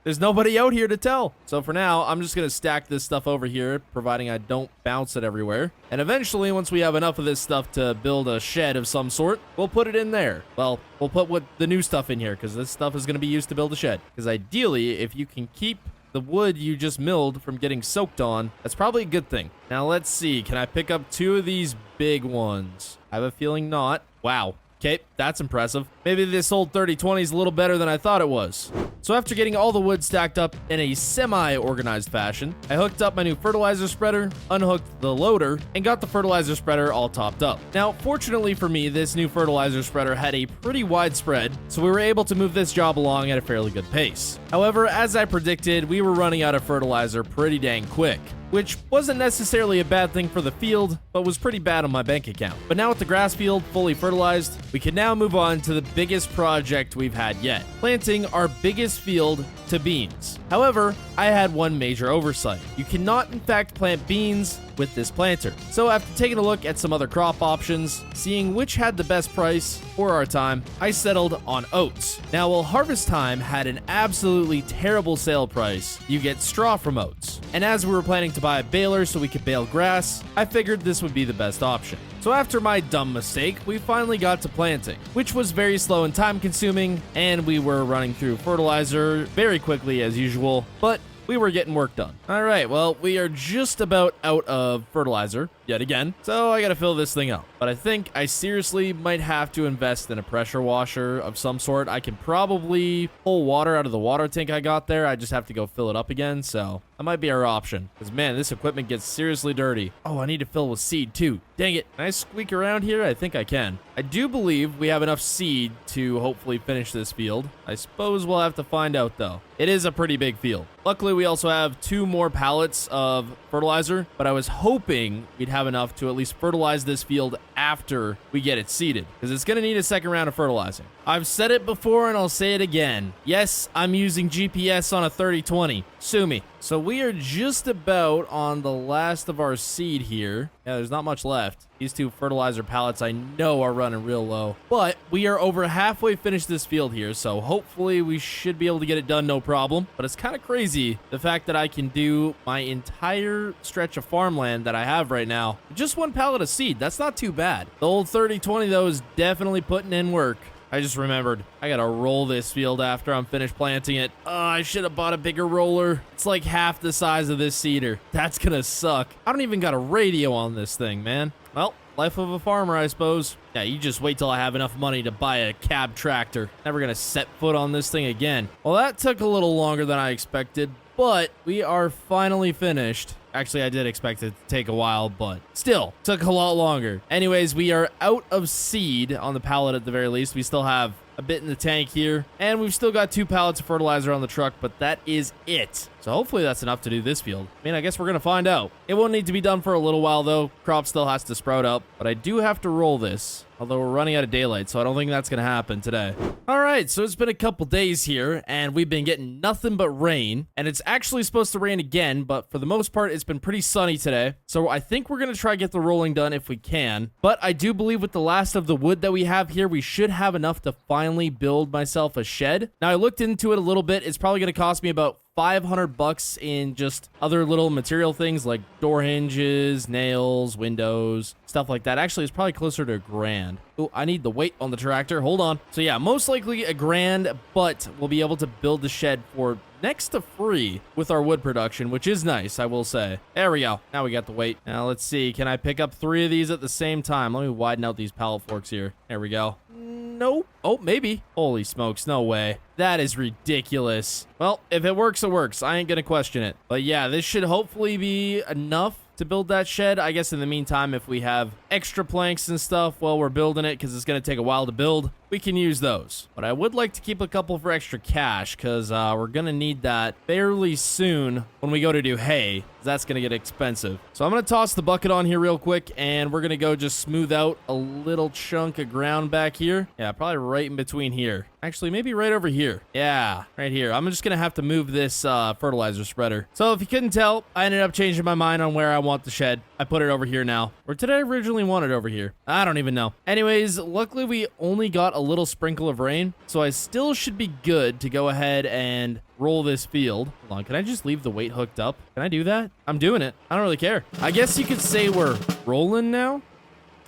There's nobody out here to tell. So for now, I'm just going to stack this stuff over here, providing I don't bounce it everywhere. And eventually, once we have enough of this stuff to build a shed of some sort, we'll put it in there. Well, we'll put the new stuff in here because this stuff is going to be used to build a shed. Because ideally, if you can keep the wood you just milled from getting soaked on, that's probably a good thing. Now, let's see. Can I pick up 2 of these big ones? I have a feeling not. Wow. Okay, that's impressive. Maybe this old 30-20 is a little better than I thought it was. So after getting all the wood stacked up in a semi-organized fashion, I hooked up my new fertilizer spreader, unhooked the loader, and got the fertilizer spreader all topped up. Now, fortunately for me, this new fertilizer spreader had a pretty wide spread, so we were able to move this job along at a fairly good pace. However, as I predicted, we were running out of fertilizer pretty dang quick, which wasn't necessarily a bad thing for the field, but was pretty bad on my bank account. But now with the grass field fully fertilized, we can now move on to the biggest project we've had yet, planting our biggest field to beans. However, I had one major oversight. You cannot in fact plant beans with this planter. So after taking a look at some other crop options, seeing which had the best price for our time, I settled on oats. Now, while harvest time had an absolutely terrible sale price, you get straw from oats. And as we were planning to buy a baler so we could bale grass, I figured this would be the best option. So after my dumb mistake, we finally got to planting, which was very slow and time consuming, and we were running through fertilizer very quickly as usual, but we were getting work done. All right, well, we are just about out of fertilizer yet again, so I gotta fill this thing up. But I think I seriously might have to invest in a pressure washer of some sort. I can probably pull water out of the water tank I got there. I just have to go fill it up again, so that might be our option. Because, man, this equipment gets seriously dirty. Oh, I need to fill with seed, too. Dang it. Can I squeak around here? I think I can. I do believe we have enough seed to hopefully finish this field. I suppose we'll have to find out, though. It is a pretty big field. Luckily, we also have 2 more pallets of fertilizer, but I was hoping we'd have enough to at least fertilize this field after we get it seeded, because it's going to need a second round of fertilizing. I've said it before and I'll say it again. Yes, I'm using GPS on a 30-20. Sue me. So we are just about on the last of our seed here. Yeah, there's not much left. These 2 fertilizer pallets I know are running real low, but we are over halfway finished this field here, so hopefully we should be able to get it done no problem. But it's kind of crazy the fact that I can do my entire stretch of farmland that I have right now with just 1 pallet of seed. That's not too bad. The old 30-20 though is definitely putting in work. I just remembered. I gotta roll this field after I'm finished planting it. I should have bought a bigger roller. It's like half the size of this seeder. That's gonna suck. I don't even got a radio on this thing, man. Well, life of a farmer, I suppose. Yeah, you just wait till I have enough money to buy a cab tractor. Never gonna set foot on this thing again. Well, that took a little longer than I expected, but we are finally finished. Actually, I did expect it to take a while, but still, took a lot longer. Anyways, we are out of seed on the pallet at the very least. We still have a bit in the tank here, and we've still got 2 pallets of fertilizer on the truck, but that is it. So hopefully that's enough to do this field. I mean, I guess we're gonna find out. It won't need to be done for a little while though. Crop still has to sprout up, but I do have to roll this. Although we're running out of daylight, so I don't think that's gonna happen today. All right, so it's been a couple days here, and we've been getting nothing but rain. And it's actually supposed to rain again, but for the most part, it's been pretty sunny today. So I think we're gonna try to get the rolling done if we can. But I do believe with the last of the wood that we have here, we should have enough to finally build myself a shed. Now, I looked into it a little bit. It's probably gonna cost me about $500 in just other little material things like door hinges, nails, windows, stuff like that. Actually, it's probably closer to $1,000. Oh, I need the weight on the tractor. Hold on. So yeah, most likely $1,000, but we'll be able to build the shed for next to free with our wood production, which is nice, I will say. There we go. Now we got the weight. Now let's see. Can I pick up 3 of these at the same time? Let me widen out these pallet forks here. There we go. Nope. Oh, maybe. Holy smokes, no way. That is ridiculous. Well, if it works, it works. I ain't gonna question it. But yeah, this should hopefully be enough to build that shed. I guess in the meantime, if we have extra planks and stuff while we're building it, because it's going to take a while to build, we can use those. But I would like to keep a couple for extra cash, because we're going to need that fairly soon when we go to do hay. That's going to get expensive. So I'm going to toss the bucket on here real quick, and we're going to go just smooth out a little chunk of ground back here. Yeah, probably right in between here. Actually, maybe right over here. Yeah, right here. I'm just going to have to move this fertilizer spreader. So if you couldn't tell, I ended up changing my mind on where I want the shed. I put it over here now. Or did I originally want it over here? I don't even know. Anyways, luckily we only got a little sprinkle of rain, so I still should be good to go ahead and roll this field. Hold on, can I just leave the weight hooked up? Can I do that? I'm doing it. I don't really care. I guess you could say we're rolling now.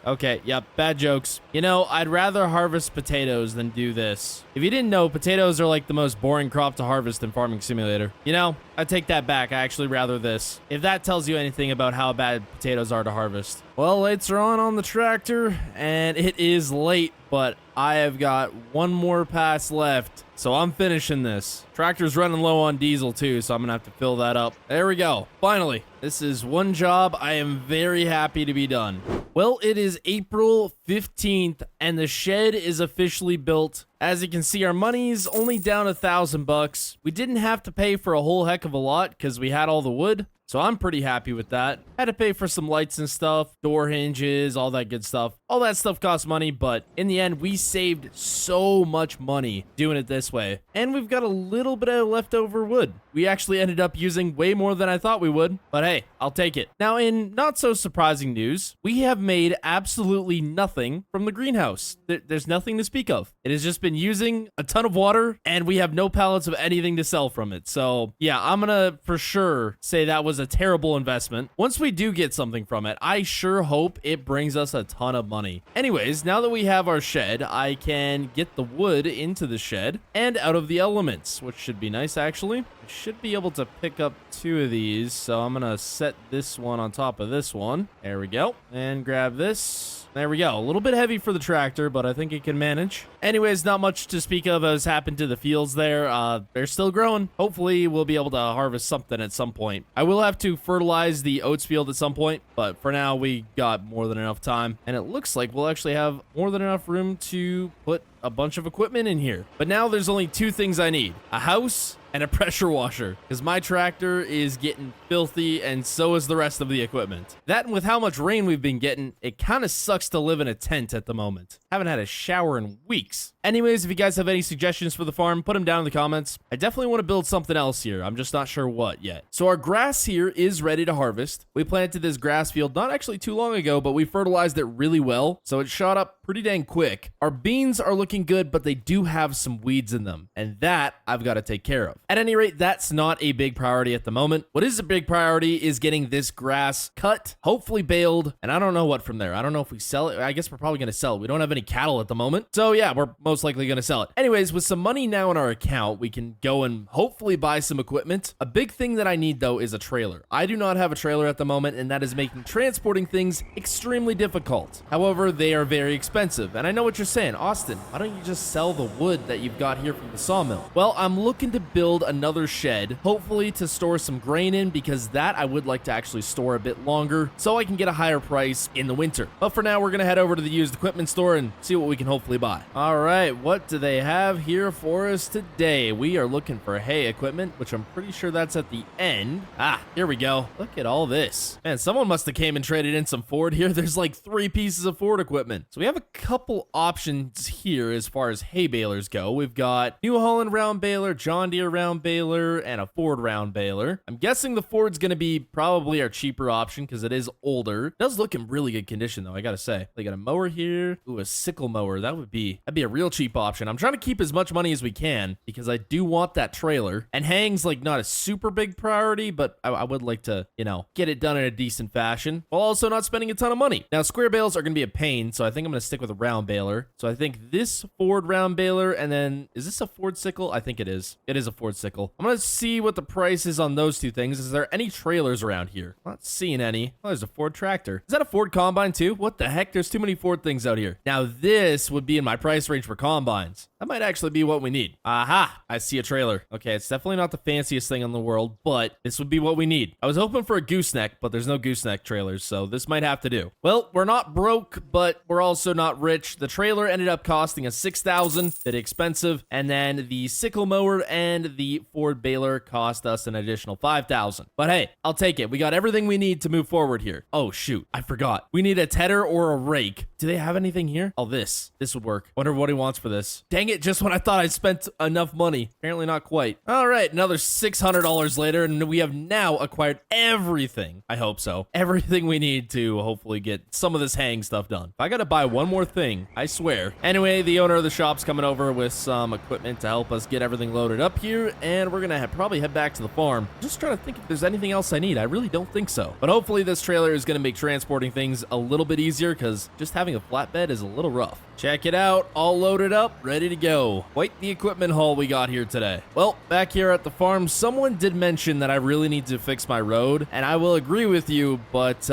Okay, yep, bad jokes. You know, I'd rather harvest potatoes than do this. If you didn't know, potatoes are like the most boring crop to harvest in Farming Simulator. You know, I take that back. I actually rather this. If that tells you anything about how bad potatoes are to harvest. Well, lights are on the tractor, and it is late, but I have got one more pass left, so I'm finishing this. Tractor's running low on diesel too, so I'm gonna have to fill that up. There we go. Finally, this is one job I am very happy to be done. Well, it is April 15th, and the shed is officially built. As you can see, our money's only down $1,000. We didn't have to pay for a whole heck of a lot because we had all the wood. So I'm pretty happy with that. Had to pay for some lights and stuff, door hinges, all that good stuff. All that stuff costs money, but in the end, we saved so much money doing it this way. And we've got a little bit of leftover wood. We actually ended up using way more than I thought we would, but hey, I'll take it. Now, in not so surprising news, we have made absolutely nothing from the greenhouse. There's nothing to speak of. It has just been using a ton of water, and we have no pallets of anything to sell from it. So yeah, I'm gonna for sure say that was a terrible investment. Once we do get something from it, I sure hope it brings us a ton of money. Anyways, now that we have our shed, I can get the wood into the shed and out of the elements, which should be nice actually. I should be able to pick up 2 of these, so I'm gonna set this one on top of this one. There we go. And grab this. There we go. A little bit heavy for the tractor, but I think it can manage. Anyways, not much to speak of has happened to the fields there. They're still growing. Hopefully, we'll be able to harvest something at some point. I will have to fertilize the oats field at some point, but for now, we got more than enough time. And it looks like we'll actually have more than enough room to put a bunch of equipment in here. But now there's only 2 things I need. A house and a pressure washer, because my tractor is getting filthy and so is the rest of the equipment. That, and with how much rain we've been getting, it kind of sucks to live in a tent at the moment. Haven't had a shower in weeks. Anyways, if you guys have any suggestions for the farm, put them down in the comments. I definitely want to build something else here. I'm just not sure what yet. So our grass here is ready to harvest. We planted this grass field not actually too long ago, but we fertilized it really well, so it shot up pretty dang quick. Our beans are looking good, but they do have some weeds in them, and that I've got to take care of. At any rate, that's not a big priority at the moment. What is a big priority is getting this grass cut, hopefully baled, and I don't know what from there. I don't know if we sell it. I guess we're probably going to sell it. We don't have any cattle at the moment. So yeah, we're most likely going to sell it. Anyways, with some money now in our account, we can go and hopefully buy some equipment. A big thing that I need though is a trailer. I do not have a trailer at the moment, and that is making transporting things extremely difficult. However, they are very expensive. And I know what you're saying, Austin, why don't you just sell the wood that you've got here from the sawmill? Well, I'm looking to build another shed, hopefully to store some grain in, because that I would like to actually store a bit longer so I can get a higher price in the winter. But for now, we're going to head over to the used equipment store and see what we can hopefully buy. All right, what do they have here for us today? We are looking for hay equipment, which I'm pretty sure that's at the end. Ah, here we go. Look at all this. Man, someone must have came and traded in some Ford here. There's like 3 pieces of Ford equipment. So we have a couple options here as far as hay balers go. We've got New Holland round baler, John Deere round baler, and a Ford round baler. I'm guessing the Ford's going to be probably our cheaper option because it is older. It does look in really good condition though, I gotta say. They got a mower here. Ooh, a sickle mower. That'd be a real cheap option. I'm trying to keep as much money as we can because I do want that trailer. And haying's like not a super big priority, but I would like to, you know, get it done in a decent fashion while also not spending a ton of money. Now, square bales are going to be a pain, so I think I'm going to stick with a round baler. So I think this Ford round baler, and then is this a Ford sickle? I think it is. It is a Ford sickle. I'm going to see what the price is on those 2 things. Is there any trailers around here? Not seeing any. Oh, there's a Ford tractor. Is that a Ford combine too? What the heck? There's too many Ford things out here. Now, this would be in my price range for combines. That might actually be what we need. Aha! I see a trailer. Okay, it's definitely not the fanciest thing in the world, but this would be what we need. I was hoping for a gooseneck, but there's no gooseneck trailers, so this might have to do. Well, we're not broke, but we're also not rich. The trailer ended up costing us $6,000, bit expensive, and then the sickle mower and the Ford baler cost us an additional $5,000. But hey, I'll take it. We got everything we need to move forward here. Oh shoot, I forgot. We need a tedder or a rake. Do they have anything here? Oh, this would work. Wonder what he wants for this. Dang it, just when I thought I'd spent enough money. Apparently not quite. All right, another $600 later, and we have now acquired everything. I hope so. Everything we need to hopefully get some of this hang stuff done. If I gotta buy one more thing, I swear. Anyway, the owner of the shop's coming over with some equipment to help us get everything loaded up here, and we're gonna probably head back to the farm. Just trying to think if there's anything else I need. I really don't think so. But hopefully this trailer is gonna make transporting things a little bit easier, because just having a flatbed is a little rough. Check it out, all loaded up, ready to go. Quite the equipment haul we got here today. Well, back here at the farm, someone did mention that I really need to fix my road, and I will agree with you, but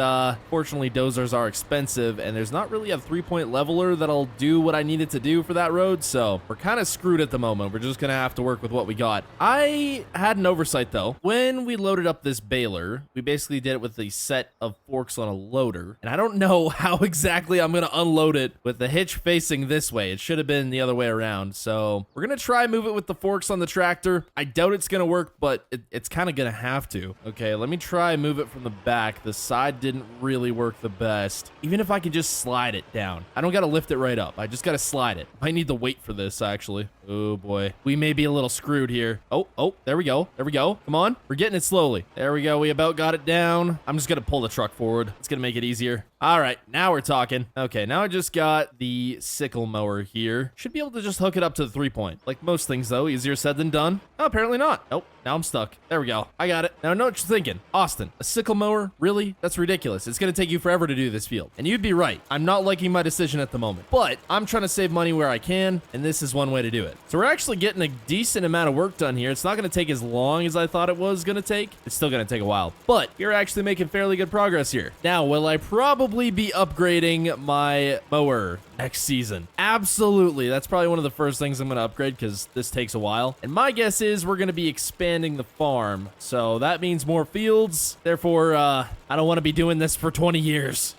fortunately dozers are expensive, and there's not really a 3-point leveler that'll do what I needed to do for that road, so we're kind of screwed at the moment. We're just gonna have to work with what we got. I had an oversight though. When we loaded up this baler, we basically did it with a set of forks on a loader, and I don't know how exactly I'm gonna unload it with the hitch facing this way. It should have been the other way around. So we're gonna try move it with the forks on the tractor. I doubt it's gonna work, but it's kind of gonna have to. Okay, let me try move it from the back. The side didn't really work the best. Even if I could just slide it down. I don't gotta lift it right up. I just gotta slide it. I need to wait for this actually. Oh boy, we may be a little screwed here. Oh, there we go. There we go. Come on, we're getting it slowly. There we go. We about got it down. I'm just gonna pull the truck forward. It's gonna make it easier. All right, now we're talking. Okay, now I just got the sickle mower here. Should be able to just hook it up to the 3-point. Like most things though, easier said than done. Oh, apparently not. Nope, now I'm stuck. There we go. I got it. Now I know what you're thinking. Austin, a sickle mower? Really? That's ridiculous. It's gonna take you forever to do this field. And you'd be right. I'm not liking my decision at the moment, but I'm trying to save money where I can, and this is one way to do it. So we're actually getting a decent amount of work done here. It's not gonna take as long as I thought it was gonna take. It's still gonna take a while, but you're actually making fairly good progress here. Now, will I probably be upgrading my mower next season? Absolutely. That's probably one of the first things I'm going to upgrade because this takes a while. And my guess is we're going to be expanding the farm. So that means more fields. Therefore, I don't want to be doing this for 20 years.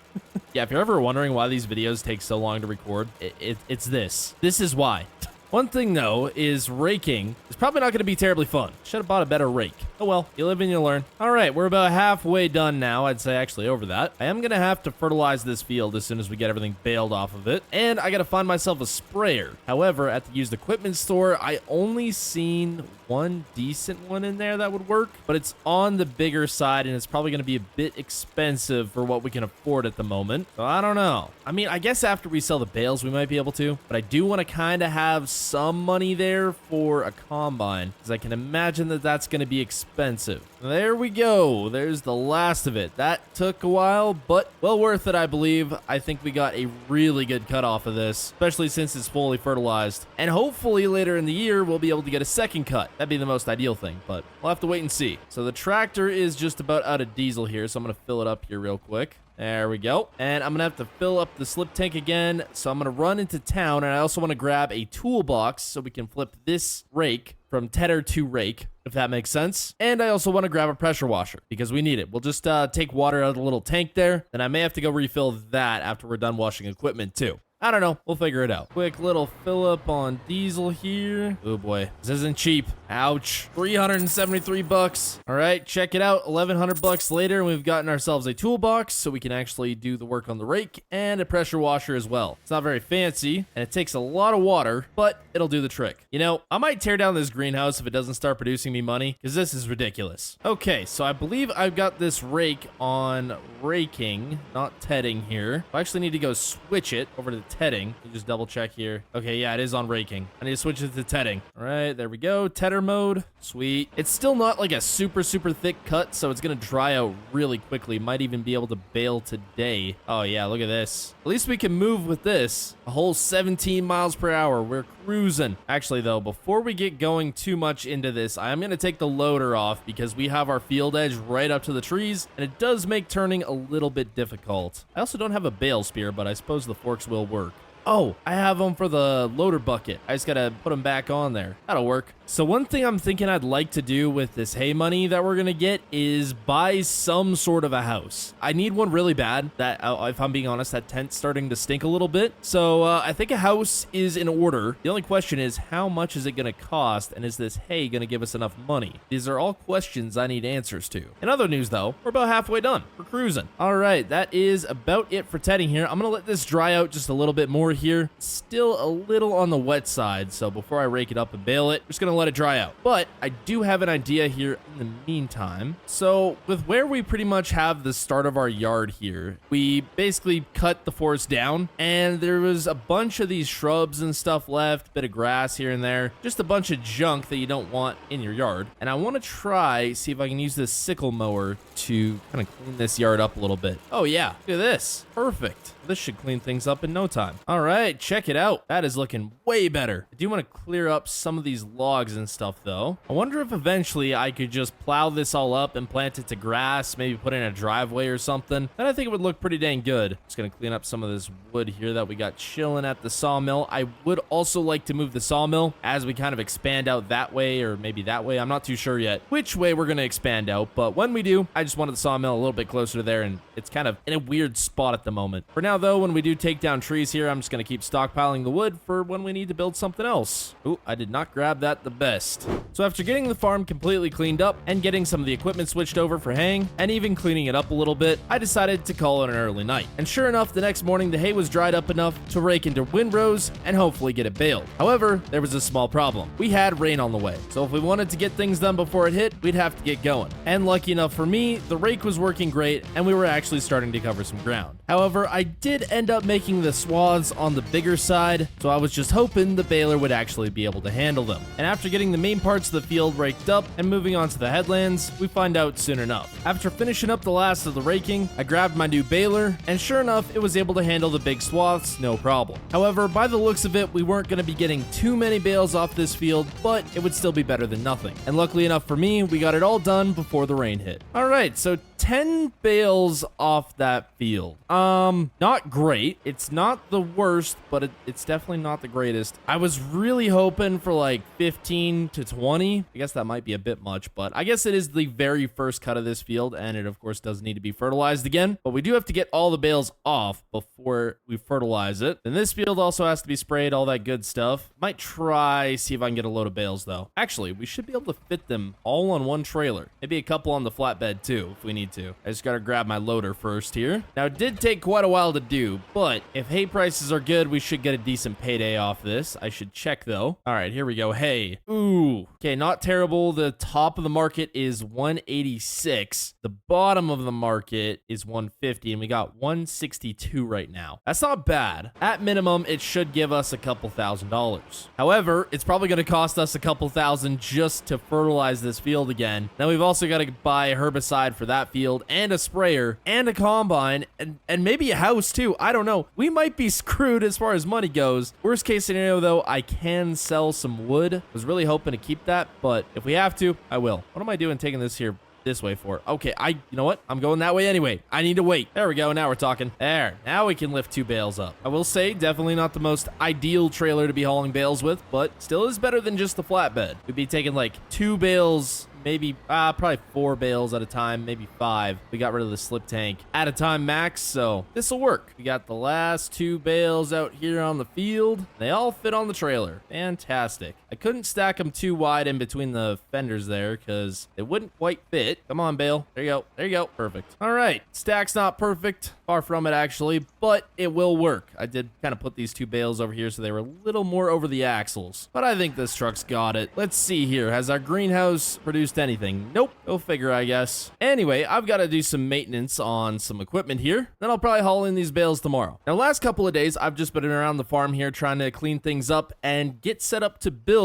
Yeah, if you're ever wondering why these videos take so long to record, it's this. This is why. One thing, though, is raking is probably not going to be terribly fun. Should have bought a better rake. Oh well, you live and you learn. All right, we're about halfway done now. I'd say actually over that. I am going to have to fertilize this field as soon as we get everything baled off of it. And I got to find myself a sprayer. However, at the used equipment store, I only seen one decent one in there that would work, but it's on the bigger side and it's probably going to be a bit expensive for what we can afford at the moment. So I don't know. I mean, I guess after we sell the bales, we might be able to, but I do want to kind of have some money there for a combine, because I can imagine that that's going to be expensive. There we go. There's the last of it. That took a while, but well worth it, I believe. I think we got a really good cut off of this, especially since it's fully fertilized. And hopefully later in the year, we'll be able to get a second cut. That'd be the most ideal thing, but we'll have to wait and see. So the tractor is just about out of diesel here, so I'm going to fill it up here real quick. There we go. And I'm going to have to fill up the slip tank again. So I'm going to run into town, and I also want to grab a toolbox so we can flip this rake from tedder to rake, if that makes sense. And I also want to grab a pressure washer because we need it. We'll just take water out of the little tank there. Then I may have to go refill that after we're done washing equipment too. I don't know. We'll figure it out. Quick little fill up on diesel here. Oh boy, this isn't cheap. Ouch. 373 bucks. All right, check it out. 1,100 bucks later, and we've gotten ourselves a toolbox so we can actually do the work on the rake and a pressure washer as well. It's not very fancy, and it takes a lot of water, but it'll do the trick. You know, I might tear down this greenhouse if it doesn't start producing me money, because this is ridiculous. Okay, so I believe I've got this rake on raking, not tedding here. I actually need to go switch it over to tedding. You just double check here. Okay, yeah, it is on raking. I need to switch it to tedding. All right, there we go. Tedder mode. Sweet. It's still not like a super thick cut, so it's gonna dry out really quickly. Might even be able to bale today. Oh yeah, look at this. At least we can move with this. A whole 17 miles per hour. We're cruising. Actually though, before we get going too much into this, I am gonna take the loader off because we have our field edge right up to the trees, and it does make turning a little bit difficult. I also don't have a bale spear, but I suppose the forks will work. Oh, I have them for the loader bucket. I just gotta put them back on there. That'll work. So one thing I'm thinking I'd like to do with this hay money that we're gonna get is buy some sort of a house. I need one really bad. That, if I'm being honest, that tent's starting to stink a little bit. So I think a house is in order. The only question is, how much is it gonna cost, and is this hay gonna give us enough money? These are all questions I need answers to. In other news though, we're about halfway done. We're cruising. All right, that is about it for tedding here. I'm gonna let this dry out just a little bit more here. Still a little on the wet side, so before I rake it up and bale it, I'm just gonna let it dry out. But I do have an idea here in the meantime. So with where we pretty much have the start of our yard here, we basically cut the forest down, and there was a bunch of these shrubs and stuff left, bit of grass here and there, just a bunch of junk that you don't want in your yard. And I want to see if I can use this sickle mower to kind of clean this yard up a little bit. Oh yeah, look at this. Perfect. This should clean things up in no time. All right, check it out. That is looking way better. I do want to clear up some of these logs and stuff though. I wonder if eventually I could just plow this all up and plant it to grass, maybe put in a driveway or something. Then I think it would look pretty dang good. Just gonna clean up some of this wood here that we got chilling at the sawmill. I would also like to move the sawmill as we kind of expand out that way, or maybe that way. I'm not too sure yet which way we're gonna expand out, but when we do, I just wanted the sawmill a little bit closer to there, and it's kind of in a weird spot at the moment. For now though, when we do take down trees here, I'm just gonna keep stockpiling the wood for when we need to build something else. Ooh, I did not grab that the best. So after getting the farm completely cleaned up and getting some of the equipment switched over for haying and even cleaning it up a little bit, I decided to call it an early night. And sure enough, the next morning the hay was dried up enough to rake into windrows and hopefully get it baled. However, there was a small problem. We had rain on the way, so if we wanted to get things done before it hit, we'd have to get going. And lucky enough for me, the rake was working great and we were actually starting to cover some ground. However, I did end up making the swaths on the bigger side, so I was just hoping the baler would actually be able to handle them. And after getting the main parts of the field raked up and moving on to the headlands, we find out soon enough. After finishing up the last of the raking, I grabbed my new baler, and sure enough, it was able to handle the big swaths, no problem. However, by the looks of it, we weren't going to be getting too many bales off this field, but it would still be better than nothing. And luckily enough for me, we got it all done before the rain hit. Alright, so 10 bales off that field. Not great. It's not the worst, but it's definitely not the greatest. I was really hoping for like 15 to 20. I guess that might be a bit much, but I guess it is the very first cut of this field, and it of course does need to be fertilized again, but we do have to get all the bales off before we fertilize it. And this field also has to be sprayed, all that good stuff. Might try, see if I can get a load of bales though. Actually, we should be able to fit them all on one trailer. Maybe a couple on the flatbed too, if we need to. I just gotta grab my loader first here. Now, it did take quite a while to do, but if hay prices are are good. We should get a decent payday off this. I should check, though. All right, here we go. Hey. Ooh. Okay, not terrible. The top of the market is 186. The bottom of the market is 150, and we got 162 right now. That's not bad. At minimum, it should give us a couple $1,000s. However, it's probably going to cost us a couple thousand just to fertilize this field again. Now, we've also got to buy a herbicide for that field, and a sprayer, and a combine, and maybe a house, too. I don't know. We might be screwed as far as money goes. Worst case scenario, though, I can sell some wood. Was really hoping to keep that, but if we have to, I will. What am I doing taking this here this way for? Okay, you know what? I'm going that way anyway. I need to wait. There we go. Now we're talking. There. Now we can lift 2 bales up. I will say, definitely not the most ideal trailer to be hauling bales with, but still is better than just the flatbed. We'd be taking like 2 bales, maybe probably 4 bales at a time, maybe 5. We got rid of the slip tank at a time max, so this will work. We got the last 2 bales out here on the field. They all fit on the trailer. Fantastic. I couldn't stack them too wide in between the fenders there because it wouldn't quite fit. Come on, bale. There you go. There you go. Perfect. All right. Stack's not perfect. Far from it, actually, but it will work. I did kind of put these 2 bales over here so they were a little more over the axles, but I think this truck's got it. Let's see here. Has our greenhouse produced anything? Nope. Go figure, I guess. Anyway, I've got to do some maintenance on some equipment here. Then I'll probably haul in these bales tomorrow. Now, last couple of days, I've just been around the farm here trying to clean things up and get set up to build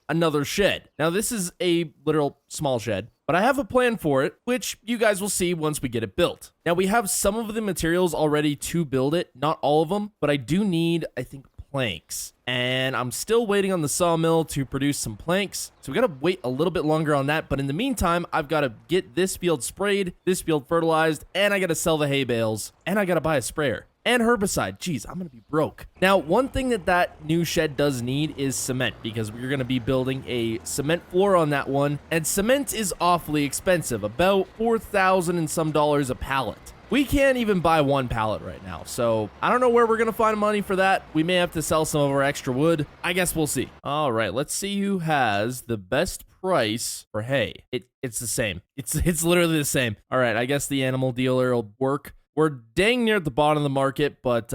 another shed. Now, this is a literal small shed, but I have a plan for it, which you guys will see once we get it built. Now, we have some of the materials already to build it, not all of them, but I do need, I think, planks. And I'm still waiting on the sawmill to produce some planks, so we gotta wait a little bit longer on that. But in the meantime, I've got to get this field sprayed, this field fertilized, and I gotta sell the hay bales, and I gotta buy a sprayer and herbicide. Jeez, I'm gonna be broke. Now, one thing that new shed does need is cement, because we're gonna be building a cement floor on that one, and cement is awfully expensive, about $4,000 and some dollars a pallet. We can't even buy 1 pallet right now, so I don't know where we're gonna find money for that. We may have to sell some of our extra wood. I guess we'll see. All right, let's see who has the best price for hay. It's the same. It's literally the same. All right, I guess the animal dealer will work. We're dang near at the bottom of the market, but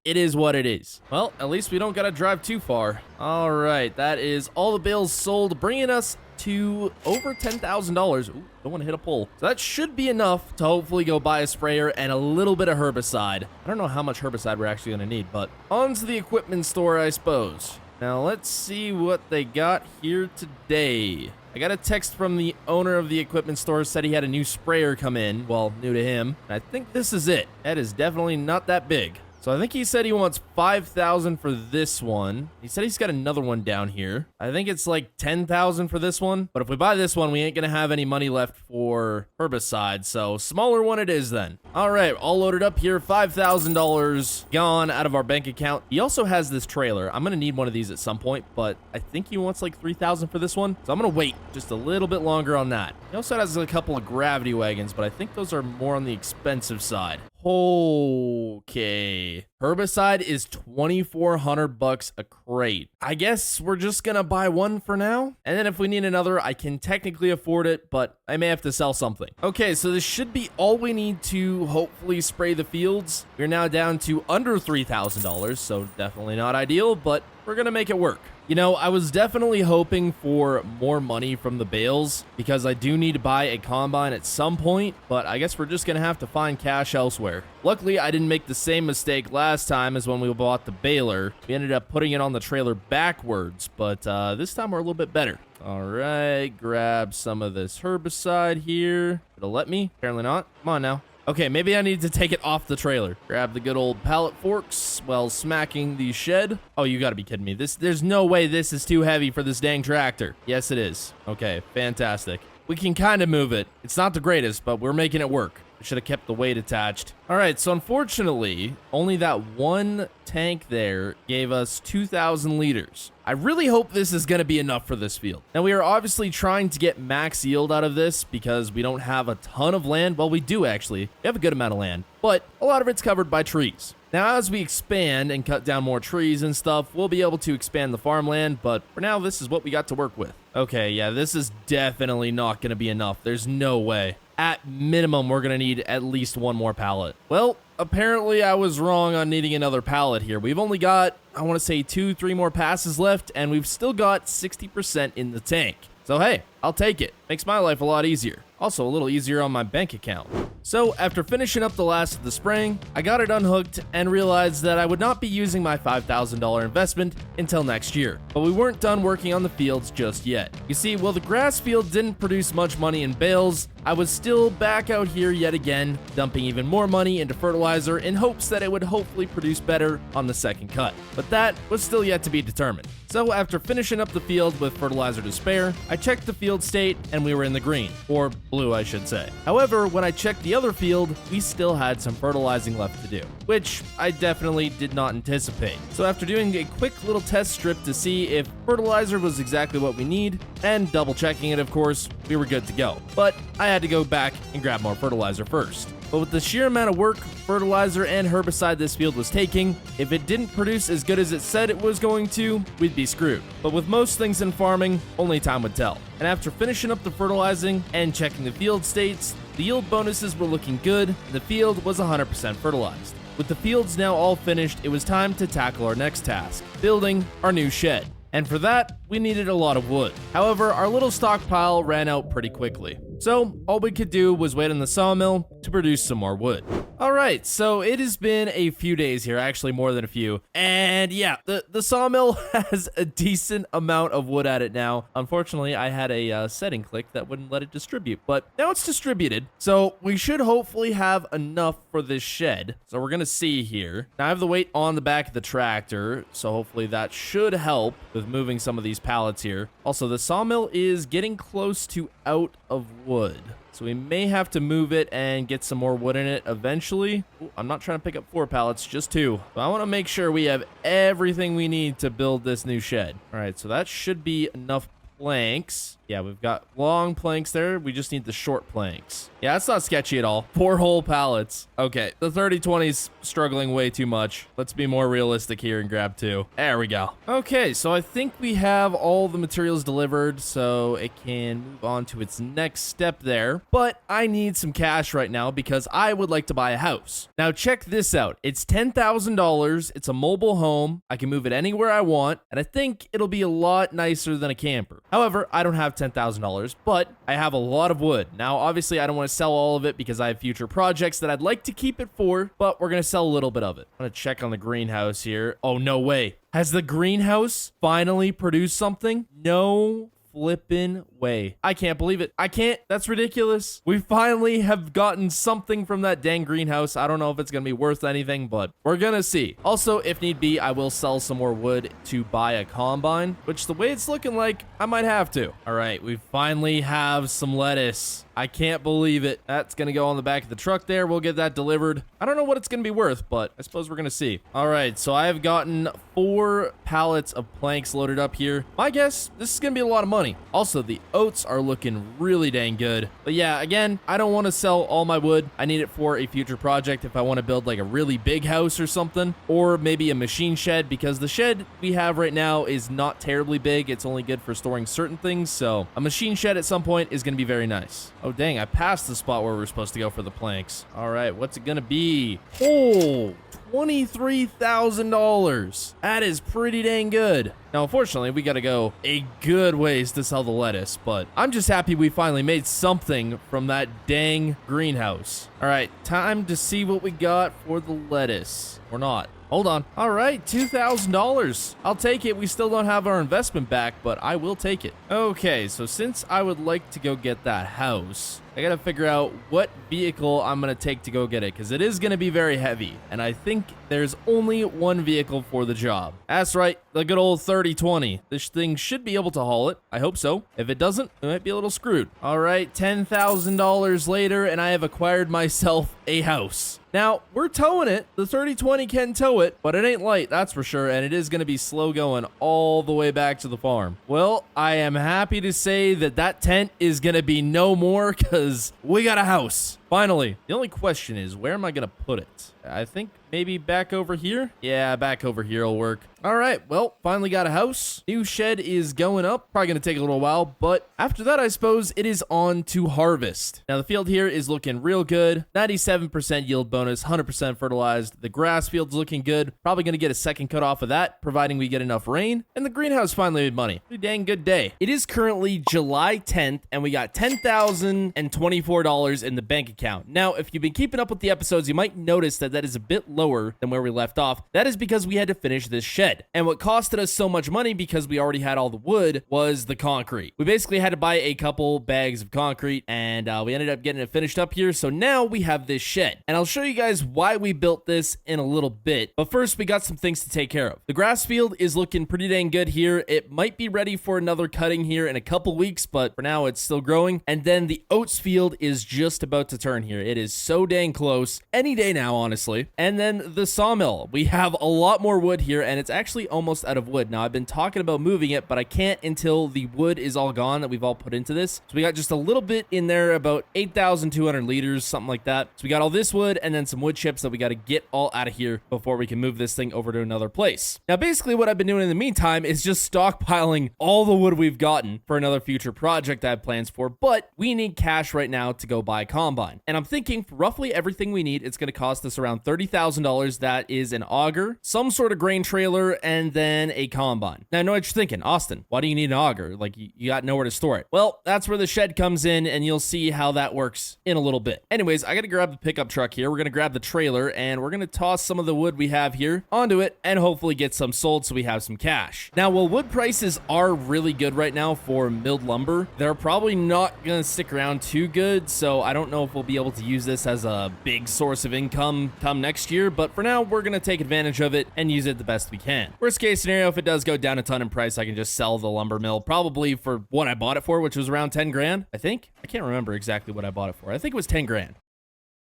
it is what it is. Well, at least we don't gotta drive too far. All right, that is all the bales sold, bringing us to over $10,000. Ooh, don't want to hit a pole. So that should be enough to hopefully go buy a sprayer and a little bit of herbicide. I don't know how much herbicide we're actually going to need, but on to the equipment store, I suppose. Now, let's see what they got here today. I got a text from the owner of the equipment store, said he had a new sprayer come in. Well, new to him. And I think this is it. That is definitely not that big. So I think he said he wants $5,000 for this one. He said he's got another one down here. I think it's like $10,000 for this one. But if we buy this one, we ain't gonna have any money left for herbicide. So smaller one it is then. All right, all loaded up here. $5,000 gone out of our bank account. He also has this trailer. I'm gonna need one of these at some point, but I think he wants like $3,000 for this one. So I'm gonna wait just a little bit longer on that. He also has a couple of gravity wagons, but I think those are more on the expensive side. Okay. Herbicide is $2,400 a crate. I guess we're just gonna buy one for now. And then if we need another, I can technically afford it, but I may have to sell something. Okay, so this should be all we need to hopefully spray the fields. We're now down to under $3,000, so definitely not ideal, but we're gonna make it work. You know, I was definitely hoping for more money from the bales because I do need to buy a combine at some point, but I guess we're just going to have to find cash elsewhere. Luckily, I didn't make the same mistake last time as when we bought the baler. We ended up putting it on the trailer backwards, but this time we're a little bit better. All right, grab some of this herbicide here. It'll let me? Apparently not. Come on now. Okay, maybe I need to take it off the trailer. Grab the good old pallet forks while smacking the shed. Oh, you gotta be kidding me. There's no way this is too heavy for this dang tractor. Yes, it is. Okay, fantastic. We can kind of move it. It's not the greatest, but we're making it work. I should have kept the weight attached. All right, so unfortunately, only that one tank there gave us 2,000 liters. I really hope this is going to be enough for this field. Now, we are obviously trying to get max yield out of this because we don't have a ton of land. Well, we do actually. We have a good amount of land, but a lot of it's covered by trees. Now, as we expand and cut down more trees and stuff, we'll be able to expand the farmland, but for now, this is what we got to work with. Okay, yeah, this is definitely not going to be enough. There's no way. At minimum, we're going to need at least one more pallet. Well, apparently I was wrong on needing another pallet here. We've only got, I want to say 2-3 more passes left, and we've still got 60% in the tank. So hey, I'll take it. Makes my life a lot easier. Also a little easier on my bank account. So after finishing up the last of the spraying, I got it unhooked and realized that I would not be using my $5,000 investment until next year. But we weren't done working on the fields just yet. You see, while the grass field didn't produce much money in bales, I was still back out here yet again, dumping even more money into fertilizer in hopes that it would hopefully produce better on the second cut. But that was still yet to be determined. So after finishing up the field with fertilizer to spare, I checked the field state and we were in the green, or blue I should say. However, when I checked the other field, we still had some fertilizing left to do, which I definitely did not anticipate. So after doing a quick little test strip to see if fertilizer was exactly what we need, and double checking it of course, we were good to go. But I had to go back and grab more fertilizer first. But with the sheer amount of work, fertilizer, and herbicide this field was taking, if it didn't produce as good as it said it was going to, we'd be screwed. But with most things in farming, only time would tell. And after finishing up the fertilizing and checking the field states, the yield bonuses were looking good, and the field was 100% fertilized. With the fields now all finished, it was time to tackle our next task, building our new shed. And for that, we needed a lot of wood. However, our little stockpile ran out pretty quickly. So all we could do was wait in the sawmill to produce some more wood. All right, so it has been a few days here, actually more than a few. And yeah, the sawmill has a decent amount of wood at it now. Unfortunately, I had a setting click that wouldn't let it distribute, but now it's distributed. So we should hopefully have enough for this shed. So we're gonna see here. Now I have the weight on the back of the tractor, so hopefully that should help with moving some of these pallets here. Also, the sawmill is getting close to out of wood. So we may have to move it and get some more wood in it eventually. Ooh, I'm not trying to pick up 4 pallets, just 2. So I want to make sure we have everything we need to build this new shed. All right, so that should be enough planks. Yeah, we've got long planks there. We just need the short planks. Yeah, that's not sketchy at all. 4 whole pallets. Okay, the 30-20's struggling way too much. Let's be more realistic here and grab 2. There we go. Okay, so I think we have all the materials delivered, so it can move on to its next step there. But I need some cash right now because I would like to buy a house. Now check this out. It's $10,000. It's a mobile home. I can move it anywhere I want, and I think it'll be a lot nicer than a camper. However, I don't have $10,000, but I have a lot of wood. Now, obviously, I don't want to sell all of it because I have future projects that I'd like to keep it for, but we're going to sell a little bit of it. I'm going to check on the greenhouse here. Oh, no way. Has the greenhouse finally produced something? No flippin' way. I can't believe it. I can't. That's ridiculous. We finally have gotten something from that dang greenhouse. I don't know if it's gonna be worth anything, but we're gonna see. Also, if need be, I will sell some more wood to buy a combine, which the way it's looking like, I might have to. All right, we finally have some lettuce. I can't believe it. That's gonna go on the back of the truck there. We'll get that delivered. I don't know what it's gonna be worth, but I suppose we're gonna see. All right, so I have gotten 4 pallets of planks loaded up here. My guess, this is gonna be a lot of money. Also, the oats are looking really dang good. But yeah, again, I don't want to sell all my wood. I need it for a future project if I want to build like a really big house or something, or maybe a machine shed, because the shed we have right now is not terribly big. It's only good for storing certain things, so a machine shed at some point is going to be very nice. Oh dang, I passed the spot where we're supposed to go for the planks. All right, what's it gonna be? Oh, $23,000. That is pretty dang good. Now, unfortunately, we gotta go a good ways to sell the lettuce, but I'm just happy we finally made something from that dang greenhouse. All right, time to see what we got for the lettuce. Or not. Hold on. All right, $2,000. I'll take it. We still don't have our investment back, but I will take it. Okay, so since I would like to go get that house, I gotta figure out what vehicle I'm gonna take to go get it, because it is gonna be very heavy, and I think there's only one vehicle for the job. That's right, the good old 30-20. This thing should be able to haul it. I hope so. If it doesn't, we might be a little screwed. All right, $10,000 later, and I have acquired myself a house. Now, we're towing it. The 30-20 can tow it, but it ain't light, that's for sure, and it is going to be slow going all the way back to the farm. Well, I am happy to say that that tent is going to be no more, because we got a house. Finally. The only question is, where am I going to put it? I think maybe back over here? Yeah, back over here will work. All right, well, finally got a house. New shed is going up. Probably gonna take a little while, but after that, I suppose it is on to harvest. Now, the field here is looking real good. 97% yield bonus, 100% fertilized. The grass field's looking good. Probably gonna get a second cut off of that, providing we get enough rain. And the greenhouse finally made money. Pretty dang good day. It is currently July 10th, and we got $10,024 in the bank account. Now, if you've been keeping up with the episodes, you might notice that that is a bit lower than where we left off. That is because we had to finish this shed. And what costed us so much money, because we already had all the wood, was the concrete. We basically had to buy a couple bags of concrete, and we ended up getting it finished up here. So now we have this shed, and I'll show you guys why we built this in a little bit. But first, we got some things to take care of. The grass field is looking pretty dang good here. It might be ready for another cutting here in a couple weeks, but for now, it's still growing. And then the oats field is just about to turn here. It is so dang close. Any day now, honestly. And then the sawmill. We have a lot more wood here, and it's actually almost out of wood. Now, I've been talking about moving it, but I can't until the wood is all gone that we've all put into this. So we got just a little bit in there, about 8,200 liters, something like that. So we got all this wood and then some wood chips that we got to get all out of here before we can move this thing over to another place. Now, basically what I've been doing in the meantime is just stockpiling all the wood we've gotten for another future project I have plans for, but we need cash right now to go buy a combine. And I'm thinking for roughly everything we need, it's going to cost us around $30,000. That is an auger, some sort of grain trailer, and then a combine. Now, I know what you're thinking, Austin, why do you need an auger? Like, you got nowhere to store it. Well, that's where the shed comes in, and you'll see how that works in a little bit. Anyways, I got to grab the pickup truck here. We're going to grab the trailer, and we're going to toss some of the wood we have here onto it, and hopefully get some sold so we have some cash. Now, while wood prices are really good right now for milled lumber, they're probably not going to stick around too good, so I don't know if we'll be able to use this as a big source of income come next year, but for now, we're going to take advantage of it and use it the best we can. Worst case scenario, if it does go down a ton in price, I can just sell the lumber mill probably for what I bought it for, which was around 10 grand, I think. I can't remember exactly what I bought it for. I think it was 10 grand.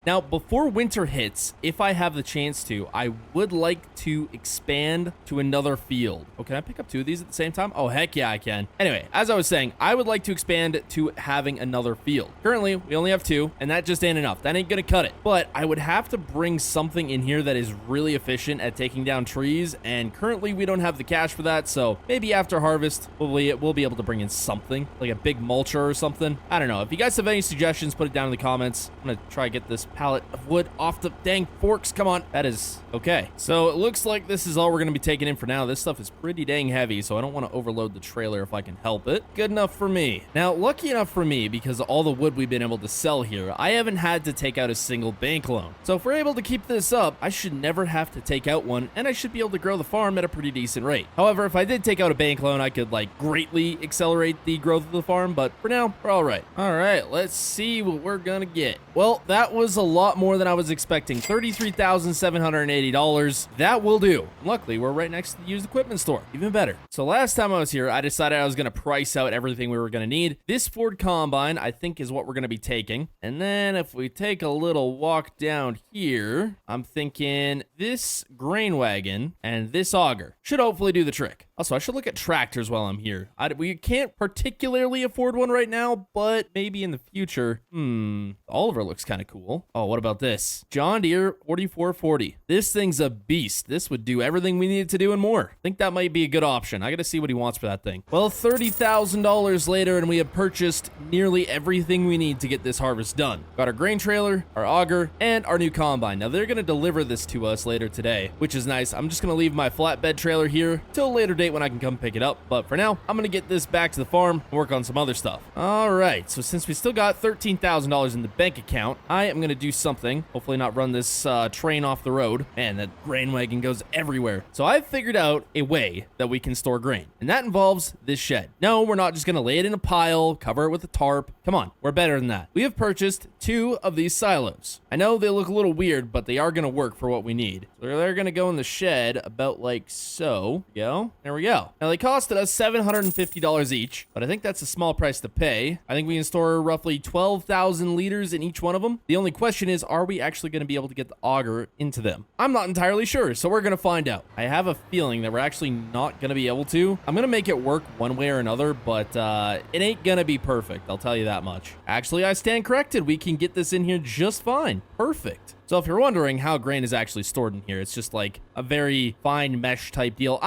Now, before winter hits, if I have the chance to, I would like to expand to another field. Oh, can I pick up two of these at the same time? Oh, heck yeah, I can. Anyway, as I was saying, I would like to expand to having another field. Currently, we only have two, and that just ain't enough. That ain't gonna cut it. But I would have to bring something in here that is really efficient at taking down trees, and currently we don't have the cash for that, so maybe after harvest, we'll be able to bring in something, like a big mulcher or something. I don't know. If you guys have any suggestions, put it down in the comments. I'm gonna try to get this pallet of wood off the dang forks. Come on. That is okay. So it looks like this is all we're going to be taking in for now. This stuff is pretty dang heavy, so I don't want to overload the trailer if I can help it. Good enough for me. Now, lucky enough for me, because of all the wood we've been able to sell here, I haven't had to take out a single bank loan. So if we're able to keep this up, I should never have to take out one, and I should be able to grow the farm at a pretty decent rate. However, if I did take out a bank loan, I could like greatly accelerate the growth of the farm, but for now, we're all right. All right, let's see what we're gonna get. Well, that was a lot more than I was expecting. $33,780. That will do. Luckily, we're right next to the used equipment store. Even better. So last time I was here, I decided I was going to price out everything we were going to need. This Ford Combine, I think, is what we're going to be taking. And then if we take a little walk down here, I'm thinking this grain wagon and this auger should hopefully do the trick. Also, I should look at tractors while I'm here. We can't particularly afford one right now, but maybe in the future. Oliver looks kind of cool. Oh, what about this? John Deere 4440. This thing's a beast. This would do everything we needed to do and more. I think that might be a good option. I got to see what he wants for that thing. Well, $30,000 later, and we have purchased nearly everything we need to get this harvest done. Got our grain trailer, our auger, and our new combine. Now, they're going to deliver this to us later today, which is nice. I'm just going to leave my flatbed trailer here till a later date when I can come pick it up. But for now, I'm going to get this back to the farm and work on some other stuff. All right. So since we still got $13,000 in the bank account, I am going to do something. Hopefully not run this train off the road. Man, that grain wagon goes everywhere. So I've figured out a way that we can store grain, and that involves this shed. No, we're not just going to lay it in a pile, cover it with a tarp. Come on, we're better than that. We have purchased 2 of these silos. I know they look a little weird, but they are going to work for what we need. So they're going to go in the shed about like so. There we go. Now they costed us $750 each, but I think that's a small price to pay. I think we can store roughly 12,000 liters in each one of them. The only question is, are we actually going to be able to get the auger into them? I'm not entirely sure, so we're going to find out. I have a feeling that we're actually not going to be able to. I'm going to make it work one way or another, but it ain't going to be perfect. I'll tell you that much. Actually, I stand corrected. We can get this in here just fine. Perfect. So if you're wondering how grain is actually stored in here, it's just like a very fine mesh type deal.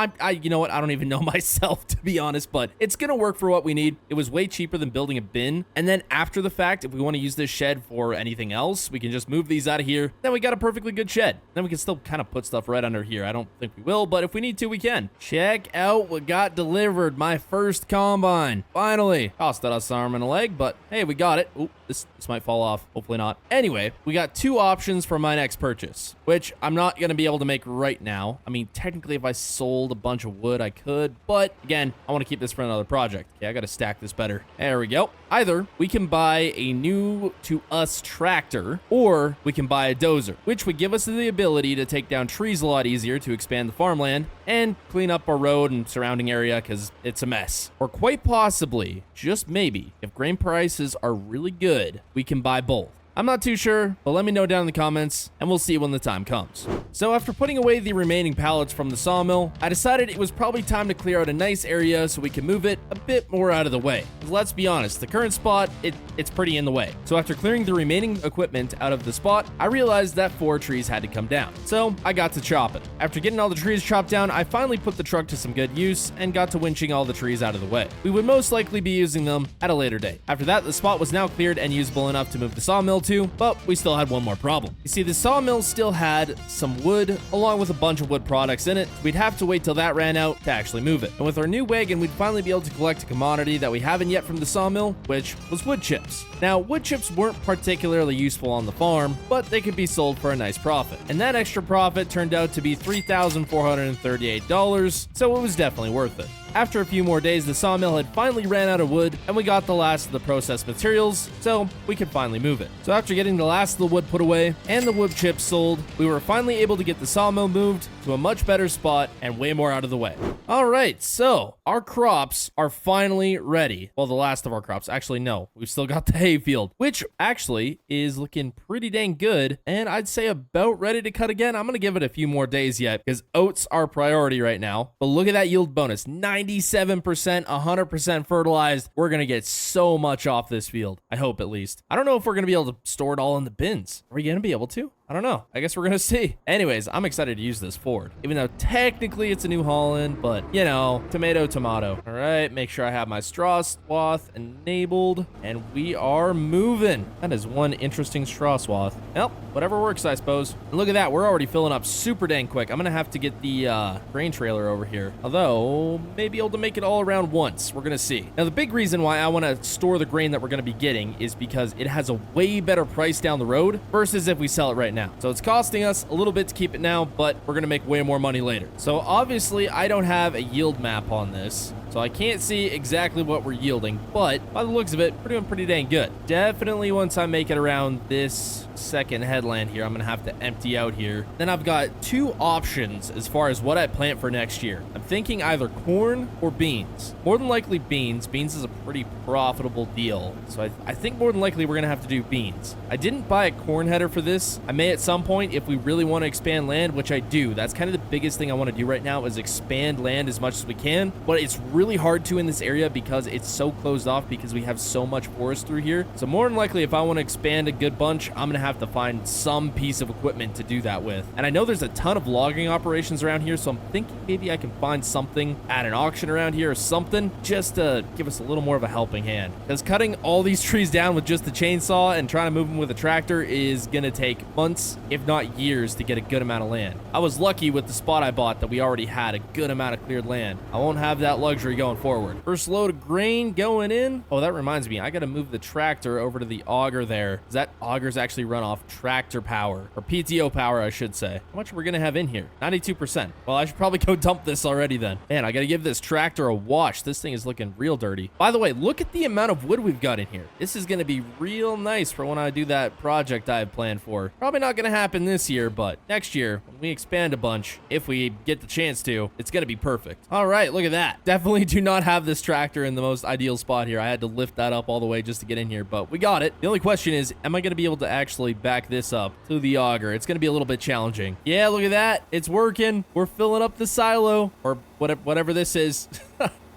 You know what? I don't even know myself, to be honest, but it's gonna work for what we need. It was way cheaper than building a bin. And then after the fact, if we want to use this shed for anything else, we can just move these out of here. Then we got a perfectly good shed. Then we can still kind of put stuff right under here. I don't think we will, but if we need to, we can. Check out what got delivered. My first combine. Finally. Costed us an arm and a leg, but hey, we got it. Oop, this might fall off. Hopefully not. Anyway, we got two options for my next purchase, which I'm not going to be able to make right now. I mean, technically, if I sold a bunch of wood, I could, but again, I want to keep this for another project. Okay, I got to stack this better. There we go. Either we can buy a new to us tractor, or we can buy a dozer, which would give us the ability to take down trees a lot easier to expand the farmland and clean up our road and surrounding area because it's a mess. Or quite possibly, just maybe, if grain prices are really good, we can buy both. I'm not too sure, but let me know down in the comments, and we'll see when the time comes. So after putting away the remaining pallets from the sawmill, I decided it was probably time to clear out a nice area so we can move it a bit more out of the way. Let's be honest, the current spot, it's pretty in the way. So after clearing the remaining equipment out of the spot, I realized that 4 trees had to come down. So I got to chopping. After getting all the trees chopped down, I finally put the truck to some good use and got to winching all the trees out of the way. We would most likely be using them at a later date. After that, the spot was now cleared and usable enough to move the sawmill to, but we still had one more problem. You see, the sawmill still had some wood along with a bunch of wood products in it. We'd have to wait till that ran out to actually move it. And with our new wagon, we'd finally be able to collect a commodity that we haven't yet from the sawmill, which was wood chips. Now, wood chips weren't particularly useful on the farm, but they could be sold for a nice profit. And that extra profit turned out to be $3,438, so it was definitely worth it. After a few more days, the sawmill had finally ran out of wood, and we got the last of the processed materials, so we could finally move it. So after getting the last of the wood put away and the wood chips sold, we were finally able to get the sawmill moved to a much better spot and way more out of the way. All right, so our crops are finally ready. Well, the last of our crops. Actually, no, we've still got the hay field, which actually is looking pretty dang good, and I'd say about ready to cut again. I'm going to give it a few more days yet because oats are priority right now, but look at that yield bonus. 97%, 100% fertilized. We're going to get so much off this field. I hope, at least. I don't know if we're going to be able to store it all in the bins. Are we going to be able to? I don't know. I guess we're going to see. Anyways, I'm excited to use this Ford. Even though technically it's a New Holland, but, you know, tomato, tomato. All right, make sure I have my straw swath enabled, and we are moving. That is one interesting straw swath. Well, whatever works, I suppose. And look at that. We're already filling up super dang quick. I'm going to have to get the grain trailer over here. Although, maybe able to make it all around once. We're going to see. Now, the big reason why I want to store the grain that we're going to be getting is because it has a way better price down the road versus if we sell it right now. So it's costing us a little bit to keep it now, but we're going to make way more money later. So obviously I don't have a yield map on this, so I can't see exactly what we're yielding, but by the looks of it, we're doing pretty dang good. Definitely once I make it around this second headland here, I'm gonna have to empty out here. Then I've got 2 options as far as what I plant for next year. I'm thinking either corn or beans. More than likely beans. Beans is a pretty profitable deal, so I think more than likely we're gonna have to do beans. I didn't buy a corn header for this. I may at some point if we really want to expand land, which I do. That's kind of the biggest thing I want to do right now is expand land as much as we can, but it's really hard to in this area because it's so closed off because we have so much forest through here. So more than likely if I want to expand a good bunch, I'm gonna have to find some piece of equipment to do that with. And I know there's a ton of logging operations around here, so I'm thinking maybe I can find something at an auction around here or something just to give us a little more of a helping hand, because cutting all these trees down with just the chainsaw and trying to move them with a tractor is gonna take months if not years to get a good amount of land. I was lucky with the spot I bought that we already had a good amount of cleared land. I won't have that luxury going forward. First load of grain going in. Oh, that reminds me, I gotta move the tractor over to the auger there. That augers actually run off tractor power, or PTO power, I should say. How much are we gonna have in here? 92%. Well, I should probably go dump this already then. Man, I gotta give this tractor a wash. This thing is looking real dirty. By the way, look at the amount of wood we've got in here. This is gonna be real nice for when I do that project I have planned for. Probably not gonna happen this year, but next year, when we expand a bunch, if we get the chance to, it's gonna be perfect. All right, look at that. Definitely do not have this tractor in the most ideal spot here. I had to lift that up all the way just to get in here, but we got it. The only question is, am I gonna be able to actually back this up to the auger? It's gonna be a little bit challenging. Yeah, look at that. It's working. We're filling up the silo, or whatever this is.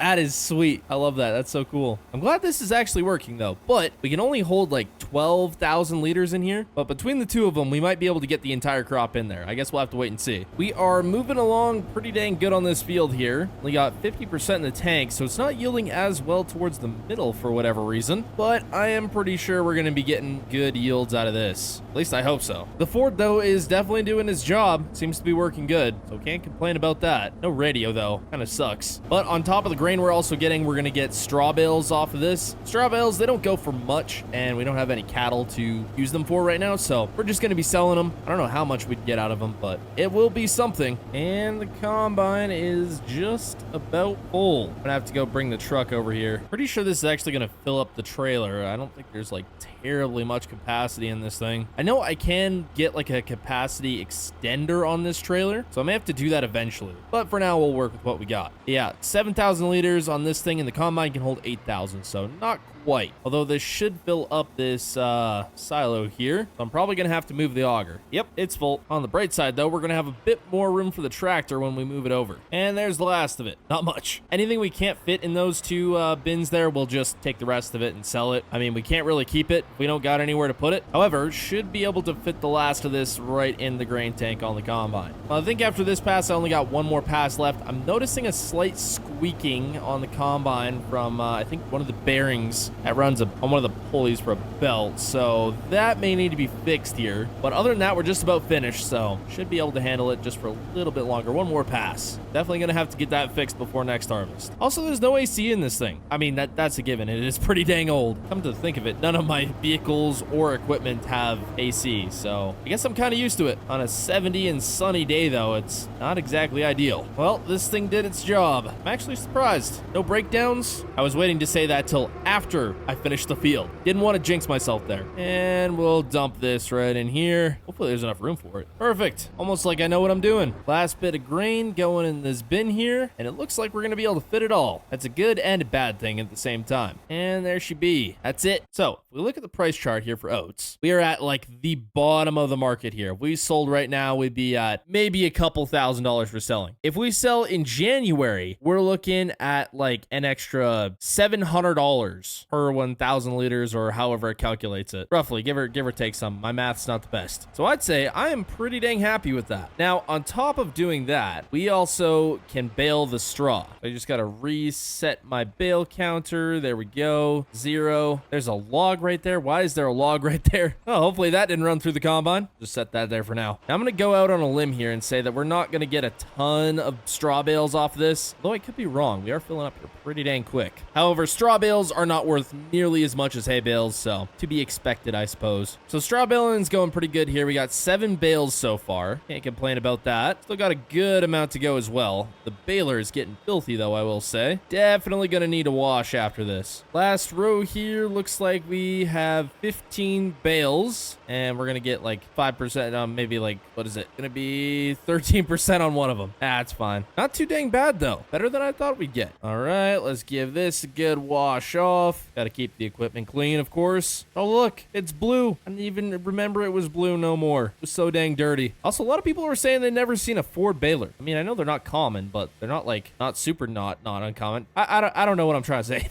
That is sweet. I love that. That's so cool. I'm glad this is actually working though, but we can only hold like 12,000 liters in here. But between the two of them, we might be able to get the entire crop in there. I guess we'll have to wait and see. We are moving along pretty dang good on this field here. We got 50% in the tank, so it's not yielding as well towards the middle for whatever reason, but I am pretty sure we're going to be getting good yields out of this. At least I hope so. The Ford though is definitely doing its job. Seems to be working good, so can't complain about that. No radio though. Kind of sucks. But on top of the grain we're also getting, we're going to get straw bales off of this. Straw bales, they don't go for much, and we don't have any cattle to use them for right now, so we're just going to be selling them. I don't know how much we'd get out of them, but it will be something. And the combine is just about full. I'm going to have to go bring the truck over here. Pretty sure this is actually going to fill up the trailer. I don't think there's like terribly much capacity in this thing. I know I can get like a capacity extender on this trailer, so I may have to do that eventually, but for now we'll work with what we got. Yeah, 7,000 liters on this thing, and the combine can hold 8,000, so not quite. Although this should fill up this silo here, so I'm probably gonna have to move the auger. Yep, it's full. On the bright side though, we're gonna have a bit more room for the tractor when we move it over. And there's the last of it. Not much. Anything we can't fit in those two bins there, we'll just take the rest of it and sell it. I mean, we can't really keep it if we don't got anywhere to put it. However, should be able to fit the last of this right in the grain tank on the combine. Well, I think after this pass, I only got one more pass left. I'm noticing a slight squeaking on the combine from I think one of the bearings that runs on one of the pulleys for a belt, so that may need to be fixed here. But other than that, we're just about finished, so should be able to handle it just for a little bit longer. One more pass. Definitely gonna have to get that fixed before next harvest. Also, there's no AC in this thing. I mean, that's a given. It is pretty dang old. Come to think of it, none of my vehicles or equipment have AC, so I guess I'm kind of used to it. On a 70 and sunny day though, it's not exactly ideal. Well, this thing did its job. I'm actually surprised. No breakdowns. I was waiting to say that till after I finished the field. Didn't want to jinx myself there. And we'll dump this right in here. Hopefully there's enough room for it. Perfect. Almost like I know what I'm doing. Last bit of grain going in this bin here, and it looks like we're going to be able to fit it all. That's a good and a bad thing at the same time. And there she be. That's it. So if we look at the price chart here for oats, we are at like the bottom of the market here. If we sold right now, we'd be at maybe a couple $1,000s for selling. If we sell in January, we're looking at like an extra $700 per 1,000 liters, or however it calculates it. Roughly, give or take some. My math's not the best. So I'd say I am pretty dang happy with that. Now, on top of doing that, we also can bale the straw. I just got to reset my bale counter. There we go. 0. There's a log right there. Why is there a log right there? Oh, hopefully that didn't run through the combine. Just set that there for now. Now I'm going to go out on a limb here and say that we're not going to get a ton of straw bales off this. Though I could be wrong. We are filling up here pretty dang quick. However, straw bales are not worth nearly as much as hay bales, so to be expected, I suppose. So straw baling's going pretty good here. We got 7 bales so far. Can't complain about that. Still got a good amount to go as well. The baler is getting filthy though, I will say. Definitely gonna need a wash after this. Last row here looks like we have 15 bales, and we're gonna get like 5%, maybe like, what is it? Gonna be 13% on one of them. That's fine. Not too dang bad though. Better than I thought we'd get. All right, let's give this a good wash off. Gotta keep the equipment clean, of course. Oh, look, it's blue. I didn't even remember it was blue no more. It was so dang dirty. Also, a lot of people were saying they'd never seen a Ford baler. I mean, I know they're not common, but they're not like, not super not uncommon. I don't know what I'm trying to say.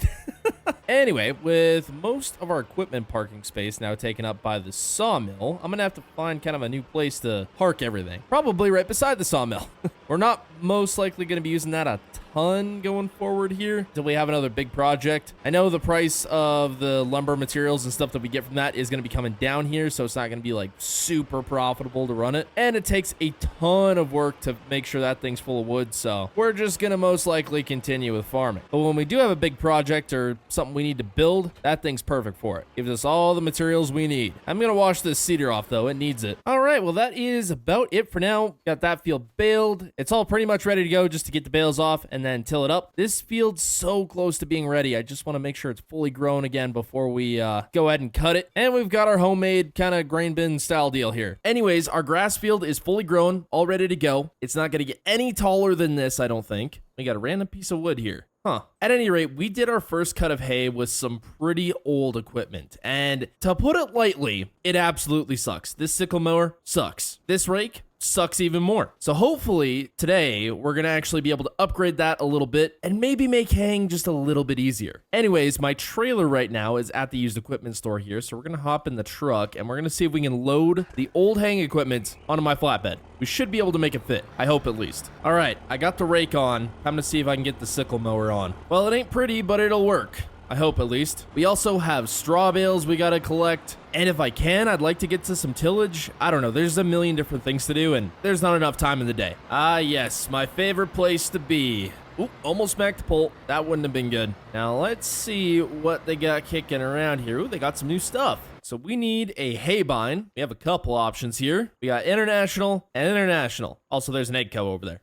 Anyway, with most of our equipment parking space now taken up by the sawmill, I'm gonna have to find kind of a new place to park everything. Probably right beside the sawmill. We're not most likely gonna be using that a ton going forward here until we have another big project. I know the price of the lumber materials and stuff that we get from that is going to be coming down here, so it's not going to be like super profitable to run it, and it takes a ton of work to make sure that thing's full of wood, so we're just going to most likely continue with farming. But when we do have a big project or something we need to build, that thing's perfect for it. Gives us all the materials we need. I'm going to wash this cedar off though. It needs it. All right, well that is about it for now. Got that field baled. It's all pretty much ready to go just to get the bales off and then till it up. This field's so close to being ready. I just want to make sure it's fully grown again before we go ahead and cut it. And we've got our homemade kind of grain bin style deal here. Anyways, our grass field is fully grown, all ready to go. It's not going to get any taller than this, I don't think. We got a random piece of wood here. Huh. At any rate, we did our first cut of hay with some pretty old equipment. And to put it lightly, it absolutely sucks. This sickle mower sucks. This rake sucks even more. So hopefully today we're gonna actually be able to upgrade that a little bit and maybe make haying just a little bit easier. Anyways, my trailer right now is at the used equipment store here, so we're gonna hop in the truck and we're gonna see if we can load the old haying equipment onto my flatbed. We should be able to make it fit. I hope at least. All right, I got the rake on. Time to see if I can get the sickle mower on. Well, it ain't pretty, but it'll work. I hope at least. We also have straw bales we gotta collect. And if I can, I'd like to get to some tillage. I don't know, there's a million different things to do and there's not enough time in the day. Ah, yes, my favorite place to be. Oop, almost smacked the pole. That wouldn't have been good. Now let's see what they got kicking around here. Ooh, they got some new stuff. So we need a hay bind. We have a couple options here. We got international and international. Also, there's an egg co over there.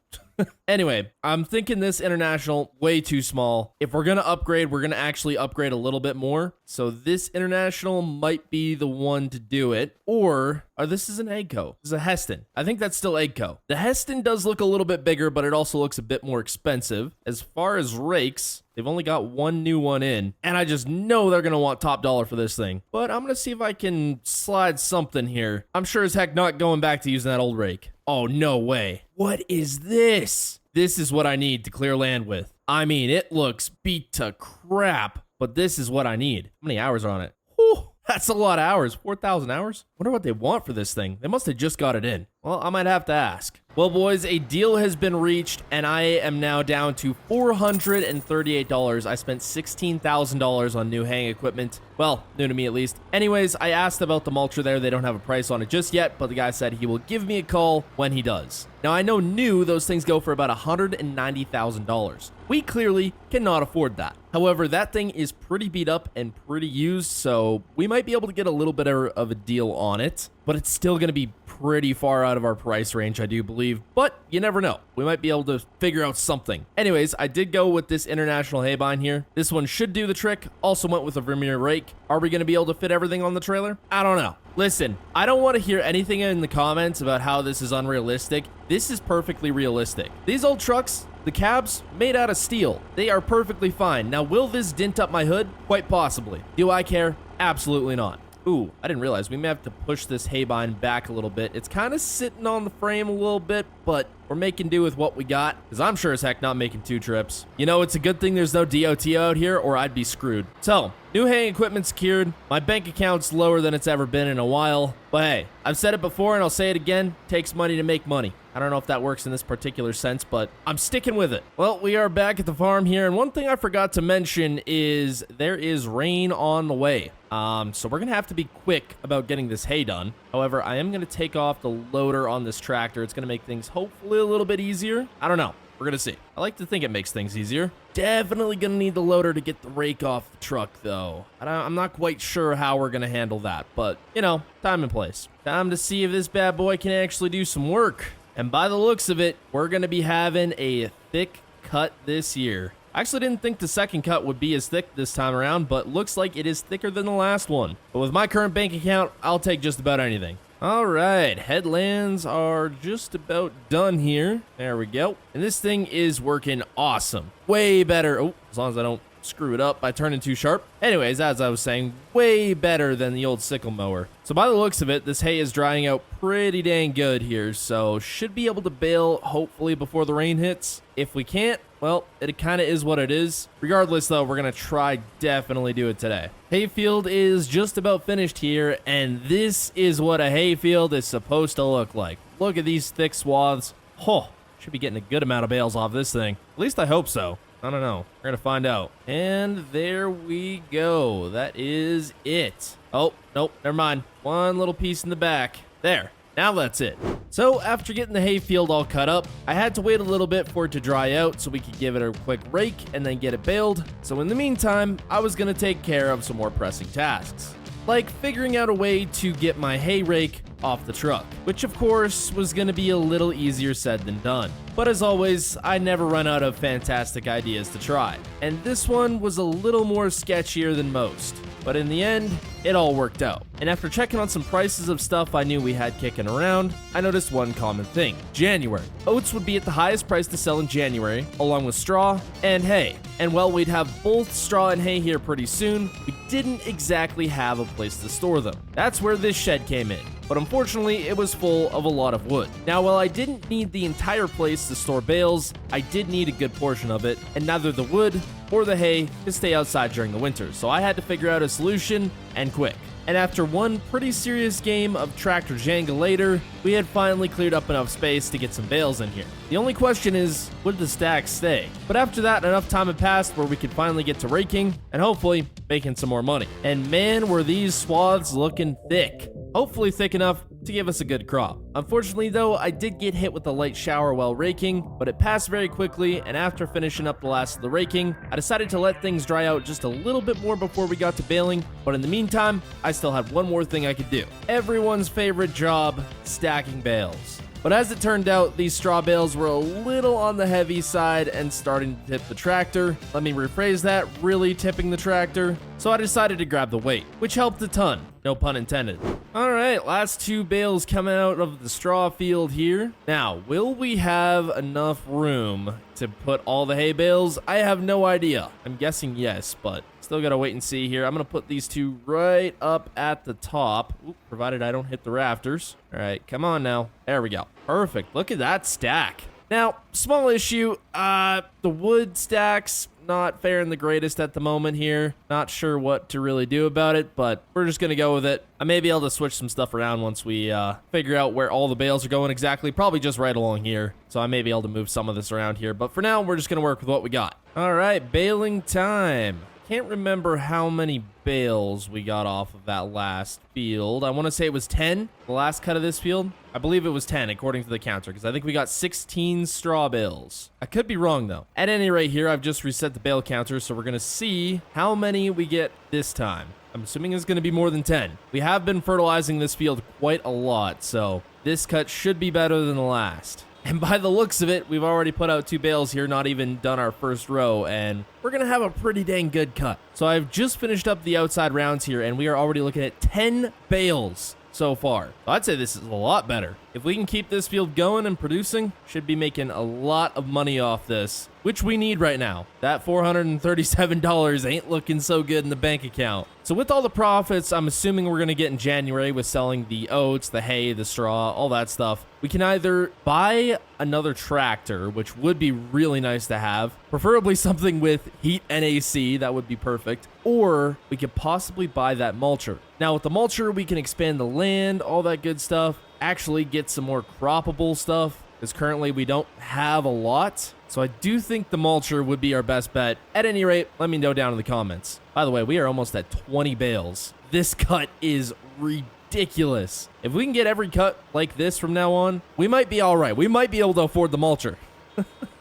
Anyway, I'm thinking this international way too small. If we're gonna upgrade, we're gonna actually upgrade a little bit more. So this international might be the one to do it. Or this is an Egco. This is a Heston. I think that's still Egco. The Heston does look a little bit bigger, but it also looks a bit more expensive. As far as rakes, they've only got one new one in, and I just know they're gonna want top dollar for this thing. But I'm gonna see if I can slide something here. I'm sure as heck not going back to using that old rake. Oh, no way. What is this? This is what I need to clear land with. I mean, it looks beat to crap, but this is what I need. How many hours are on it? Whew, that's a lot of hours. 4,000 hours? Wonder what they want for this thing. They must have just got it in. Well, I might have to ask. Well, boys, a deal has been reached, and I am now down to $438. I spent $16,000 on new haying equipment. Well, new to me at least. Anyways, I asked about the mulcher there. They don't have a price on it just yet, but the guy said he will give me a call when he does. Now, I know new, those things go for about $190,000. We clearly cannot afford that. However, that thing is pretty beat up and pretty used, so we might be able to get a little bit of a deal on it, but it's still going to be pretty far out of our price range, I do believe, but you never know. We might be able to figure out something. Anyways, I did go with this international hay bind here. This one should do the trick. Also went with a Vermeer rake. Are we going to be able to fit everything on the trailer? I don't know. Listen, I don't want to hear anything in the comments about how this is unrealistic. This is perfectly realistic. These old trucks, the cabs, made out of steel. They are perfectly fine. Now, will this dent up my hood? Quite possibly. Do I care? Absolutely not. Ooh, I didn't realize we may have to push this hay bind back a little bit. It's kind of sitting on the frame a little bit, but we're making do with what we got, because I'm sure as heck not making 2 trips. You know, it's a good thing there's no DOT out here, or I'd be screwed. So, new haying equipment secured. My bank account's lower than it's ever been in a while. But hey, I've said it before and I'll say it again. Takes money to make money. I don't know if that works in this particular sense, but I'm sticking with it. Well, we are back at the farm here, and one thing I forgot to mention is there is rain on the way. So we're gonna have to be quick about getting this hay done. However, I am gonna take off the loader on this tractor. It's gonna make things hopefully a little bit easier. I don't know. We're gonna see. I like to think it makes things easier. Definitely gonna need the loader to get the rake off the truck, though. I'm not quite sure how we're gonna handle that, but, you know, time and place. Time to see if this bad boy can actually do some work. And by the looks of it, we're gonna be having a thick cut this year. I actually didn't think the second cut would be as thick this time around, but looks like it is thicker than the last one. But with my current bank account, I'll take just about anything. All right, headlands are just about done here. There we go. And this thing is working awesome. Way better. Oh, as long as I don't screw it up by turning too sharp. Anyways, as I was saying, way better than the old sickle mower. So by the looks of it, this hay is drying out pretty dang good here, so should be able to bale hopefully before the rain hits. If we can't, well, it kind of is what it is. Regardless though, we're gonna try definitely do it today. Hayfield is just about finished here, and this is what a hayfield is supposed to look like. Look at these thick swaths. Oh, should be getting a good amount of bales off this thing. At least I hope so. I don't know. We're gonna find out. And there we go. That is it. Oh, nope, never mind. One little piece in the back. There. Now that's it. So after getting the hayfield all cut up, I had to wait a little bit for it to dry out so we could give it a quick rake and then get it baled. So in the meantime, I was gonna take care of some more pressing tasks, like figuring out a way to get my hay rake off the truck, which of course was gonna be a little easier said than done. But as always, I never run out of fantastic ideas to try. And this one was a little more sketchier than most. But in the end, it all worked out. And after checking on some prices of stuff I knew we had kicking around, I noticed one common thing. January. Oats would be at the highest price to sell in January, along with straw and hay. And while we'd have both straw and hay here pretty soon, we didn't exactly have a place to store them. That's where this shed came in. but unfortunately it was full of a lot of wood. Now, while I didn't need the entire place to store bales, I did need a good portion of it, and neither the wood or the hay could stay outside during the winter, so I had to figure out a solution, and quick. And after one pretty serious game of Tractor Jenga later, we had finally cleared up enough space to get some bales in here. The only question is, would the stacks stay? But after that, enough time had passed where we could finally get to raking and hopefully making some more money. And man, were these swaths looking thick. Hopefully thick enough to give us a good crop. Unfortunately though, I did get hit with a light shower while raking, but it passed very quickly, and after finishing up the last of the raking, I decided to let things dry out just a little bit more before we got to baling, but in the meantime, I still had one more thing I could do. Everyone's favorite job, stacking bales. But as it turned out, these straw bales were a little on the heavy side and starting to tip the tractor. Let me rephrase that, really tipping the tractor. So I decided to grab the weight, which helped a ton. No pun intended. All right, last 2 bales coming out of the straw field here. Now, will we have enough room to put all the hay bales? I have no idea. I'm guessing yes, but still gotta wait and see here. I'm gonna put these 2 right up at the top, provided I don't hit the rafters. All right, come on now. There we go. Perfect. Look at that stack. Now, small issue, the wood stacks, not faring the greatest at the moment here. Not sure what to really do about it, but we're just gonna go with it. I may be able to switch some stuff around once we figure out where all the bales are going exactly. Probably just right along here, so I may be able to move some of this around here. But for now, we're just gonna work with what we got. All right, baling time. Can't remember how many bales we got off of that last field. I want to say it was 10, the last cut of this field. I believe it was 10 according to the counter, because I think we got 16 straw bales. I could be wrong though. At any rate here, I've just reset the bale counter, so we're going to see how many we get this time. I'm assuming it's going to be more than 10. We have been fertilizing this field quite a lot, so this cut should be better than the last. And by the looks of it, we've already put out 2 bales here, not even done our first row, and we're going to have a pretty dang good cut. So I've just finished up the outside rounds here, and we are already looking at 10 bales so far. So I'd say this is a lot better. If we can keep this field going and producing, should be making a lot of money off this, which we need right now. That $437 ain't looking so good in the bank account. So with all the profits I'm assuming we're going to get in January with selling the oats, the hay, the straw, all that stuff, we can either buy another tractor, which would be really nice to have, preferably something with heat and AC, that would be perfect, or we could possibly buy that mulcher. Now with the mulcher, we can expand the land, all that good stuff, actually get some more croppable stuff, because currently we don't have a lot. So I do think the mulcher would be our best bet. At any rate, let me know down in the comments. By the way, we are almost at 20 bales. This cut is ridiculous. If we can get every cut like this from now on, we might be all right. We might be able to afford the mulcher.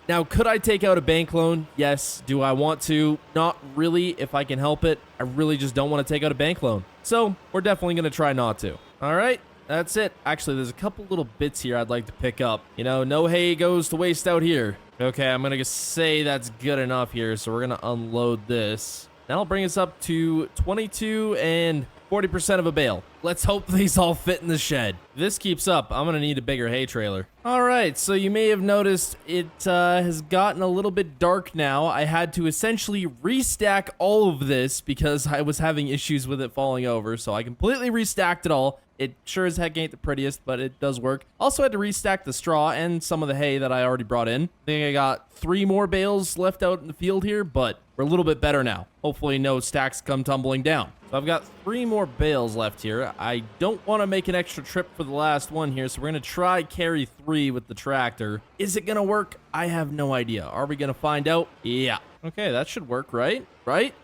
Now, could I take out a bank loan? Yes. Do I want to? Not really, if I can help it. I really just don't want to take out a bank loan. So we're definitely going to try not to. All right. That's it. Actually, there's a couple little bits here I'd like to pick up. You know, no hay goes to waste out here. Okay, I'm going to say that's good enough here, so we're going to unload this. That'll bring us up to 22 and 40% of a bale. Let's hope these all fit in the shed. If this keeps up, I'm going to need a bigger hay trailer. All right, so you may have noticed it has gotten a little bit dark now. I had to essentially restack all of this because I was having issues with it falling over, so I completely restacked it all. It sure as heck ain't the prettiest, but it does work. Also had to restack the straw and some of the hay that I already brought in. I think I got 3 more bales left out in the field here, but we're a little bit better now. Hopefully no stacks come tumbling down. So I've got 3 more bales left here. I don't want to make an extra trip for the last one here, so we're going to try carry 3 with the tractor. Is it going to work? I have no idea. Are we going to find out? Yeah. Okay, that should work, right? Right?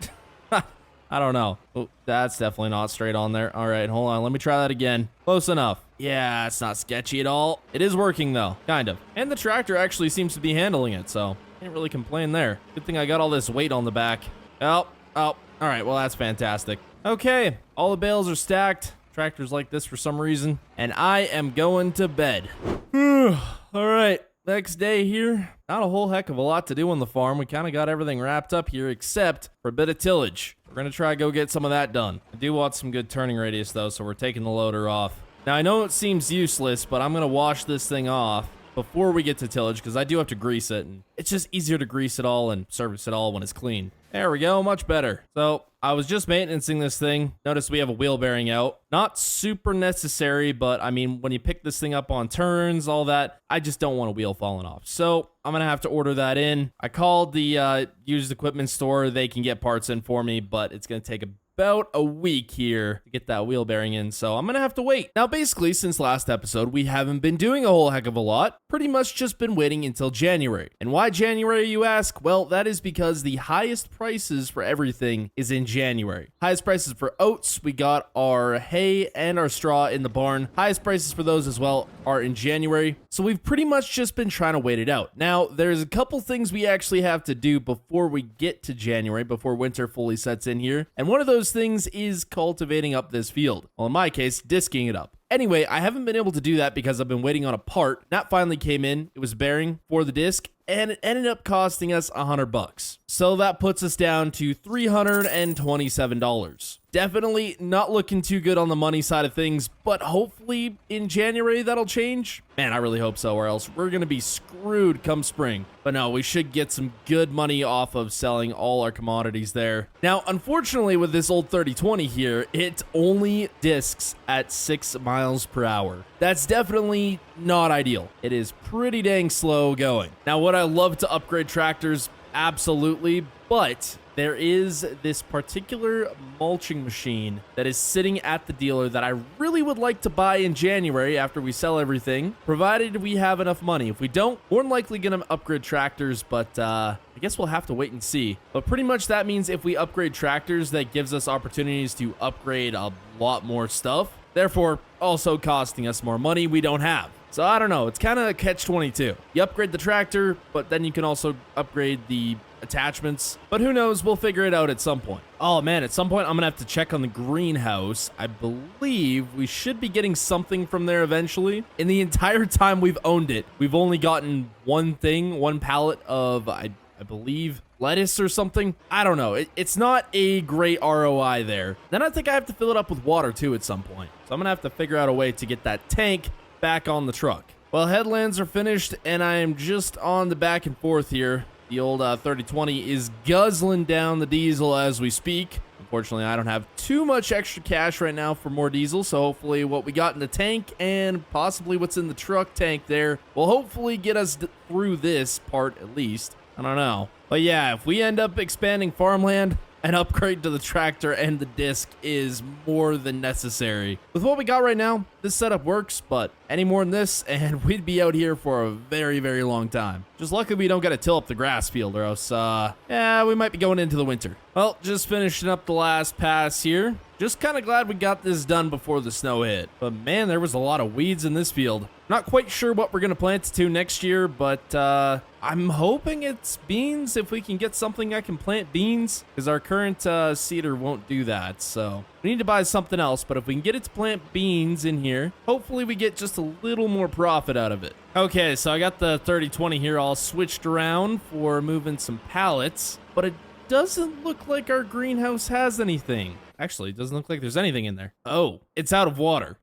I don't know. Oh, that's definitely not straight on there. All right, hold on. Let me try that again. Close enough. Yeah, it's not sketchy at all. It is working, though. Kind of. And the tractor actually seems to be handling it, so can't really complain there. Good thing I got all this weight on the back. Oh. All right, well, that's fantastic. Okay, all the bales are stacked. Tractor's like this for some reason. And I am going to bed. All right. Next day here, not a whole heck of a lot to do on the farm. We kind of got everything wrapped up here except for a bit of tillage. We're going to try to go get some of that done. I do want some good turning radius though, so we're taking the loader off. Now I know it seems useless, but I'm going to wash this thing off before we get to tillage, because I do have to grease it, and it's just easier to grease it all and service it all when it's clean. There we go, much better. So I was just maintaining this thing. Notice we have a wheel bearing out. Not super necessary, but I mean, when you pick this thing up on turns, all that, I just don't want a wheel falling off. So I'm gonna have to order that in. I called the used equipment store. They can get parts in for me, but it's gonna take about a week here to get that wheel bearing in, so I'm gonna have to wait. Now, basically, since last episode, we haven't been doing a whole heck of a lot. Pretty much just been waiting until January. And why January, you ask? Well, that is because the highest prices for everything is in January. Highest prices for oats, we got our hay and our straw in the barn. Highest prices for those as well are in January. So we've pretty much just been trying to wait it out. Now, there's a couple things we actually have to do before we get to January, before winter fully sets in here. And one of those things is cultivating up this field. Well, in my case, disking it up. Anyway, I haven't been able to do that because I've been waiting on a part. That finally came in. It was bearing for the disc, and it ended up costing us $100. So that puts us down to $327. Definitely not looking too good on the money side of things, but hopefully in January that'll change. Man, I really hope so, or else we're going to be screwed come spring. But no, we should get some good money off of selling all our commodities there. Now, unfortunately, with this old 3020 here, it only discs at 6 miles per hour. That's definitely not ideal. It is pretty dang slow going. Now, would I love to upgrade tractors? Absolutely, but there is this particular mulching machine that is sitting at the dealer that I really would like to buy in January after we sell everything, provided we have enough money. If we don't, more than likely going to upgrade tractors, but I guess we'll have to wait and see. But pretty much that means if we upgrade tractors, that gives us opportunities to upgrade a lot more stuff, therefore also costing us more money we don't have. So I don't know, it's kind of a catch-22. You upgrade the tractor, but then you can also upgrade the attachments. But who knows, we'll figure it out at some point. Oh man, at some point I'm gonna have to check on the greenhouse. I believe we should be getting something from there eventually. In the entire time we've owned it, we've only gotten one thing, one pallet of, I believe, lettuce or something. I don't know. It's not a great ROI there. Then I think I have to fill it up with water too at some point. So I'm gonna have to figure out a way to get that tank back on the truck. Well, headlands are finished and I am just on the back and forth here. The old 3020 is guzzling down the diesel as we speak. Unfortunately, I don't have too much extra cash right now for more diesel, so hopefully what we got in the tank and possibly what's in the truck tank there will hopefully get us through this part at least. I don't know. But yeah, if we end up expanding farmland, an upgrade to the tractor and the disc is more than necessary. With what we got right now, this setup works, but any more than this, and we'd be out here for a very, very long time. Just lucky we don't got to till up the grass field, or else, yeah, we might be going into the winter. Well, just finishing up the last pass here. Just kind of glad we got this done before the snow hit. But man, there was a lot of weeds in this field. Not quite sure what we're going to plant to next year, but I'm hoping it's beans. If we can get something I can plant beans, because our current seeder won't do that. So we need to buy something else, but if we can get it to plant beans in here, hopefully we get just a little more profit out of it. Okay, so I got the 3020 here all switched around for moving some pallets, but it doesn't look like our greenhouse has anything. Actually, it doesn't look like there's anything in there. Oh, it's out of water.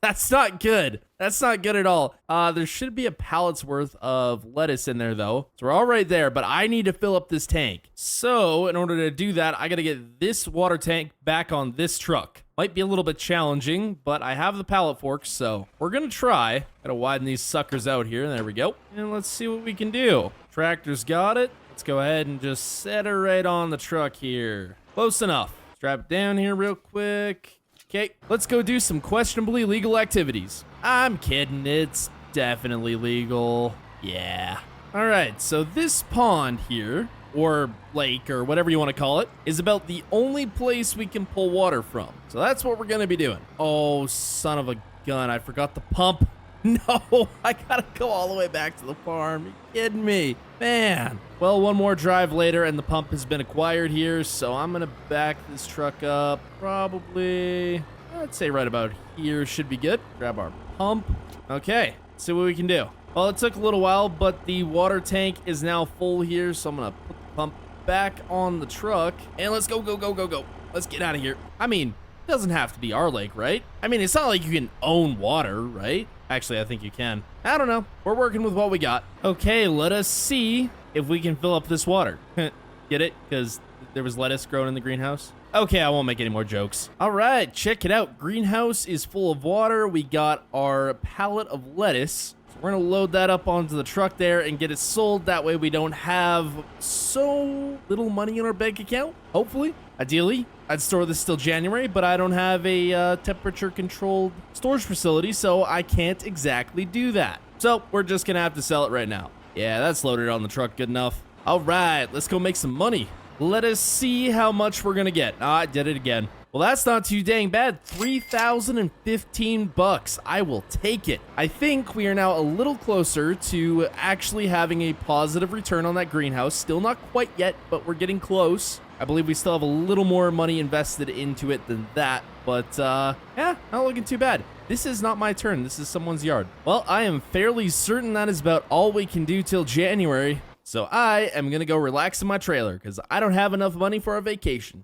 That's not good. That's not good at all. There should be a pallet's worth of lettuce in there, though. So we're all right there, but I need to fill up this tank. So in order to do that, I got to get this water tank back on this truck. Might be a little bit challenging, but I have the pallet forks, so we're going to try. Got to widen these suckers out here. There we go. And let's see what we can do. Tractor's got it. Let's go ahead and just set her right on the truck here. Close enough. Strap it down here real quick. Okay, let's go do some questionably legal activities. I'm kidding, it's definitely legal. Yeah. All right, so this pond here, or lake, or whatever you want to call it, is about the only place we can pull water from. So that's what we're going to be doing. Oh, son of a gun, I forgot the pump. No, I gotta go all the way back to the farm. Are you kidding me? Man. Well, one more drive later and the pump has been acquired here, so I'm gonna back this truck up probably, I'd say right about here should be good. Grab our pump. Okay, see what we can do. Well, it took a little while, but the water tank is now full here, so I'm gonna put the pump back on the truck and let's go, go, go, go, go. Let's get out of here. I mean, it doesn't have to be our lake, right? I mean, it's not like you can own water, right? Actually, I think you can. I don't know. We're working with what we got. Okay, let us see if we can fill up this water. Get it? Because there was lettuce growing in the greenhouse. Okay, I won't make any more jokes. All right, check it out. Greenhouse is full of water. We got our pallet of lettuce. So we're gonna load that up onto the truck there and get it sold. That way we don't have so little money in our bank account, hopefully. Ideally, I'd store this till January, but I don't have a temperature-controlled storage facility, so I can't exactly do that. So we're just gonna have to sell it right now. Yeah, that's loaded on the truck good enough. All right, let's go make some money. Let us see how much we're gonna get. Ah, I did it again. Well, that's not too dang bad. 3,015 bucks. I will take it. I think we are now a little closer to actually having a positive return on that greenhouse. Still not quite yet, but we're getting close. I believe we still have a little more money invested into it than that, but yeah, not looking too bad. This is not my turn. This is someone's yard. Well, I am fairly certain that is about all we can do till January. So I am going to go relax in my trailer because I don't have enough money for a vacation.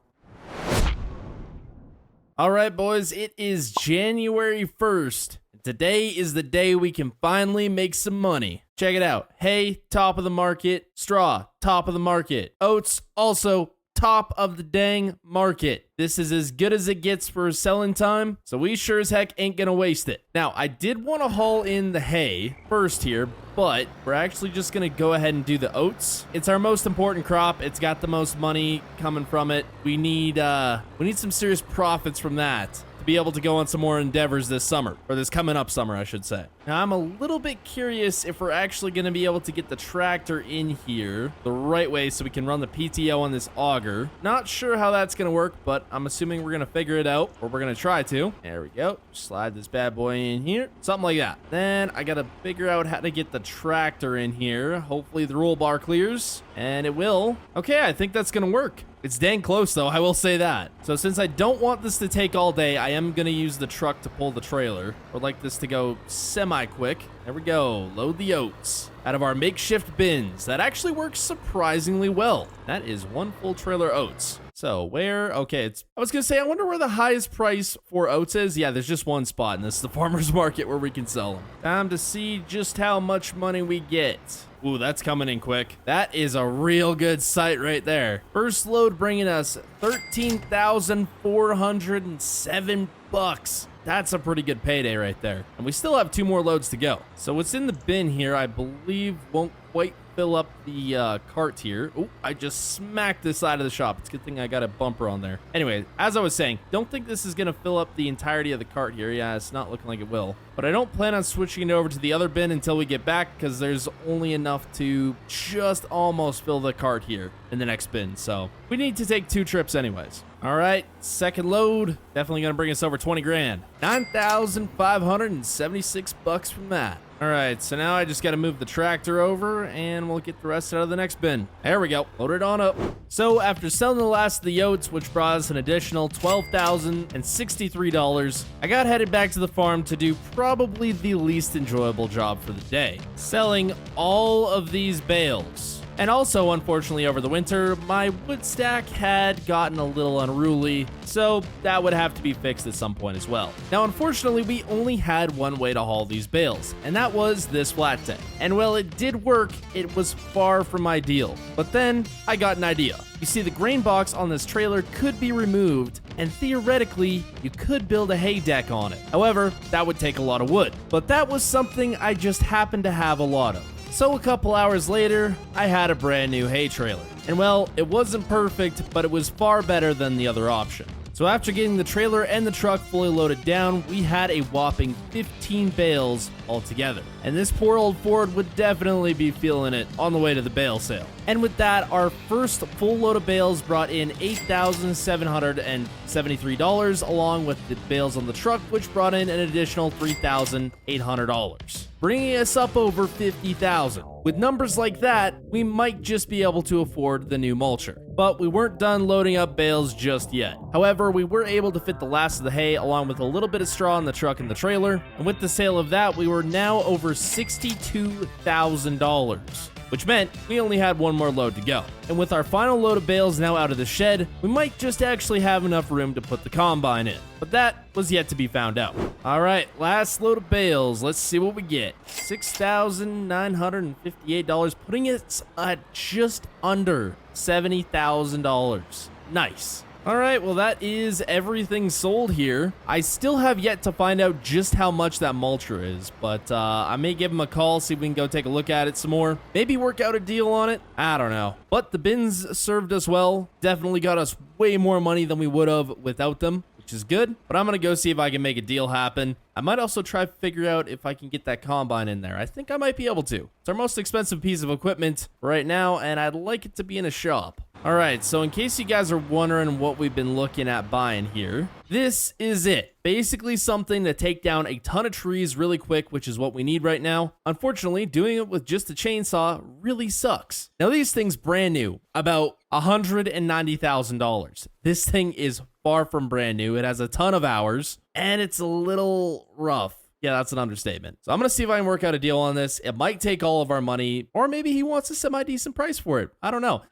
All right, boys, it is January 1st. Today is the day we can finally make some money. Check it out. Hay, top of the market. Straw, top of the market. Oats, also top of the dang market. This is as good as it gets for selling time, so we sure as heck ain't gonna waste it. Now, I did want to haul in the hay first here, but we're actually just gonna go ahead and do the oats. It's our most important crop. It's got the most money coming from it. We need some serious profits from that to be able to go on some more endeavors this summer, or this coming up summer, I should say. Now, I'm a little bit curious if we're actually going to be able to get the tractor in here the right way so we can run the PTO on this auger. Not sure how that's going to work, but I'm assuming we're going to figure it out, or we're going to try to. There we go. Slide this bad boy in here. Something like that. Then I got to figure out how to get the tractor in here. Hopefully the roll bar clears, and it will. Okay, I think that's going to work. It's dang close, though, I will say that. So since I don't want this to take all day, I am going to use the truck to pull the trailer. I'd like this to go semi-quick. There we go. Load the oats out of our makeshift bins. That actually works surprisingly well. That is one full trailer oats. So where? Okay, I was going to say, I wonder where the highest price for oats is. Yeah, there's just one spot, and this is the farmer's market where we can sell them. Time to see just how much money we get. Ooh, that's coming in quick. That is a real good sight right there. First load bringing us 13,407 bucks. That's a pretty good payday right there. And we still have 2 more loads to go. So what's in the bin here, I believe, won't quite fill up the cart here. Oh, I just smacked the side of the shop. It's a good thing I got a bumper on there. Anyway, as I was saying, don't think this is going to fill up the entirety of the cart here. Yeah, it's not looking like it will. But I don't plan on switching it over to the other bin until we get back because there's only enough to just almost fill the cart here in the next bin. So we need to take 2 trips anyways. All right, second load. Definitely going to bring us over 20 grand. 9,576 bucks from that. All right, so now I just got to move the tractor over and we'll get the rest out of the next bin. There we go. Load it on up. So after selling the last of the oats, which brought us an additional $12,063, I got headed back to the farm to do probably the least enjoyable job for the day. Selling all of these bales. And also, unfortunately, over the winter, my wood stack had gotten a little unruly, so that would have to be fixed at some point as well. Now, unfortunately, we only had one way to haul these bales, and that was this flat tank. And while it did work, it was far from ideal. But then, I got an idea. You see, the grain box on this trailer could be removed, and theoretically, you could build a hay deck on it. However, that would take a lot of wood. But that was something I just happened to have a lot of. So a couple hours later, I had a brand new hay trailer. And well, it wasn't perfect, but it was far better than the other option. So after getting the trailer and the truck fully loaded down, we had a whopping 15 bales altogether. And this poor old Ford would definitely be feeling it on the way to the bale sale. And with that, our first full load of bales brought in $8,773, along with the bales on the truck, which brought in an additional $3,800. Bringing us up over $50,000. With numbers like that, we might just be able to afford the new mulcher. But we weren't done loading up bales just yet. However, we were able to fit the last of the hay along with a little bit of straw in the truck and the trailer. And with the sale of that, we were were now over $62,000, which meant we only had one more load to go. And with our final load of bales now out of the shed, we might just actually have enough room to put the combine in. But that was yet to be found out. All right, last load of bales. Let's see what we get. $6,958, putting it at just under $70,000. Nice. All right, well, that is everything sold here. I still have yet to find out just how much that mulcher is, but I may give him a call, see if we can go take a look at it some more. Maybe work out a deal on it. I don't know. But the bins served us well. Definitely got us way more money than we would have without them, which is good. But I'm going to go see if I can make a deal happen. I might also try to figure out if I can get that combine in there. I think I might be able to. It's our most expensive piece of equipment right now, and I'd like it to be in a shop. All right, so in case you guys are wondering what we've been looking at buying here, this is it. Basically something to take down a ton of trees really quick, which is what we need right now. Unfortunately, doing it with just a chainsaw really sucks. Now, these things brand new, about $190,000. This thing is far from brand new. It has a ton of hours, and it's a little rough. Yeah, that's an understatement. So I'm going to see if I can work out a deal on this. It might take all of our money, or maybe he wants a semi-decent price for it. I don't know.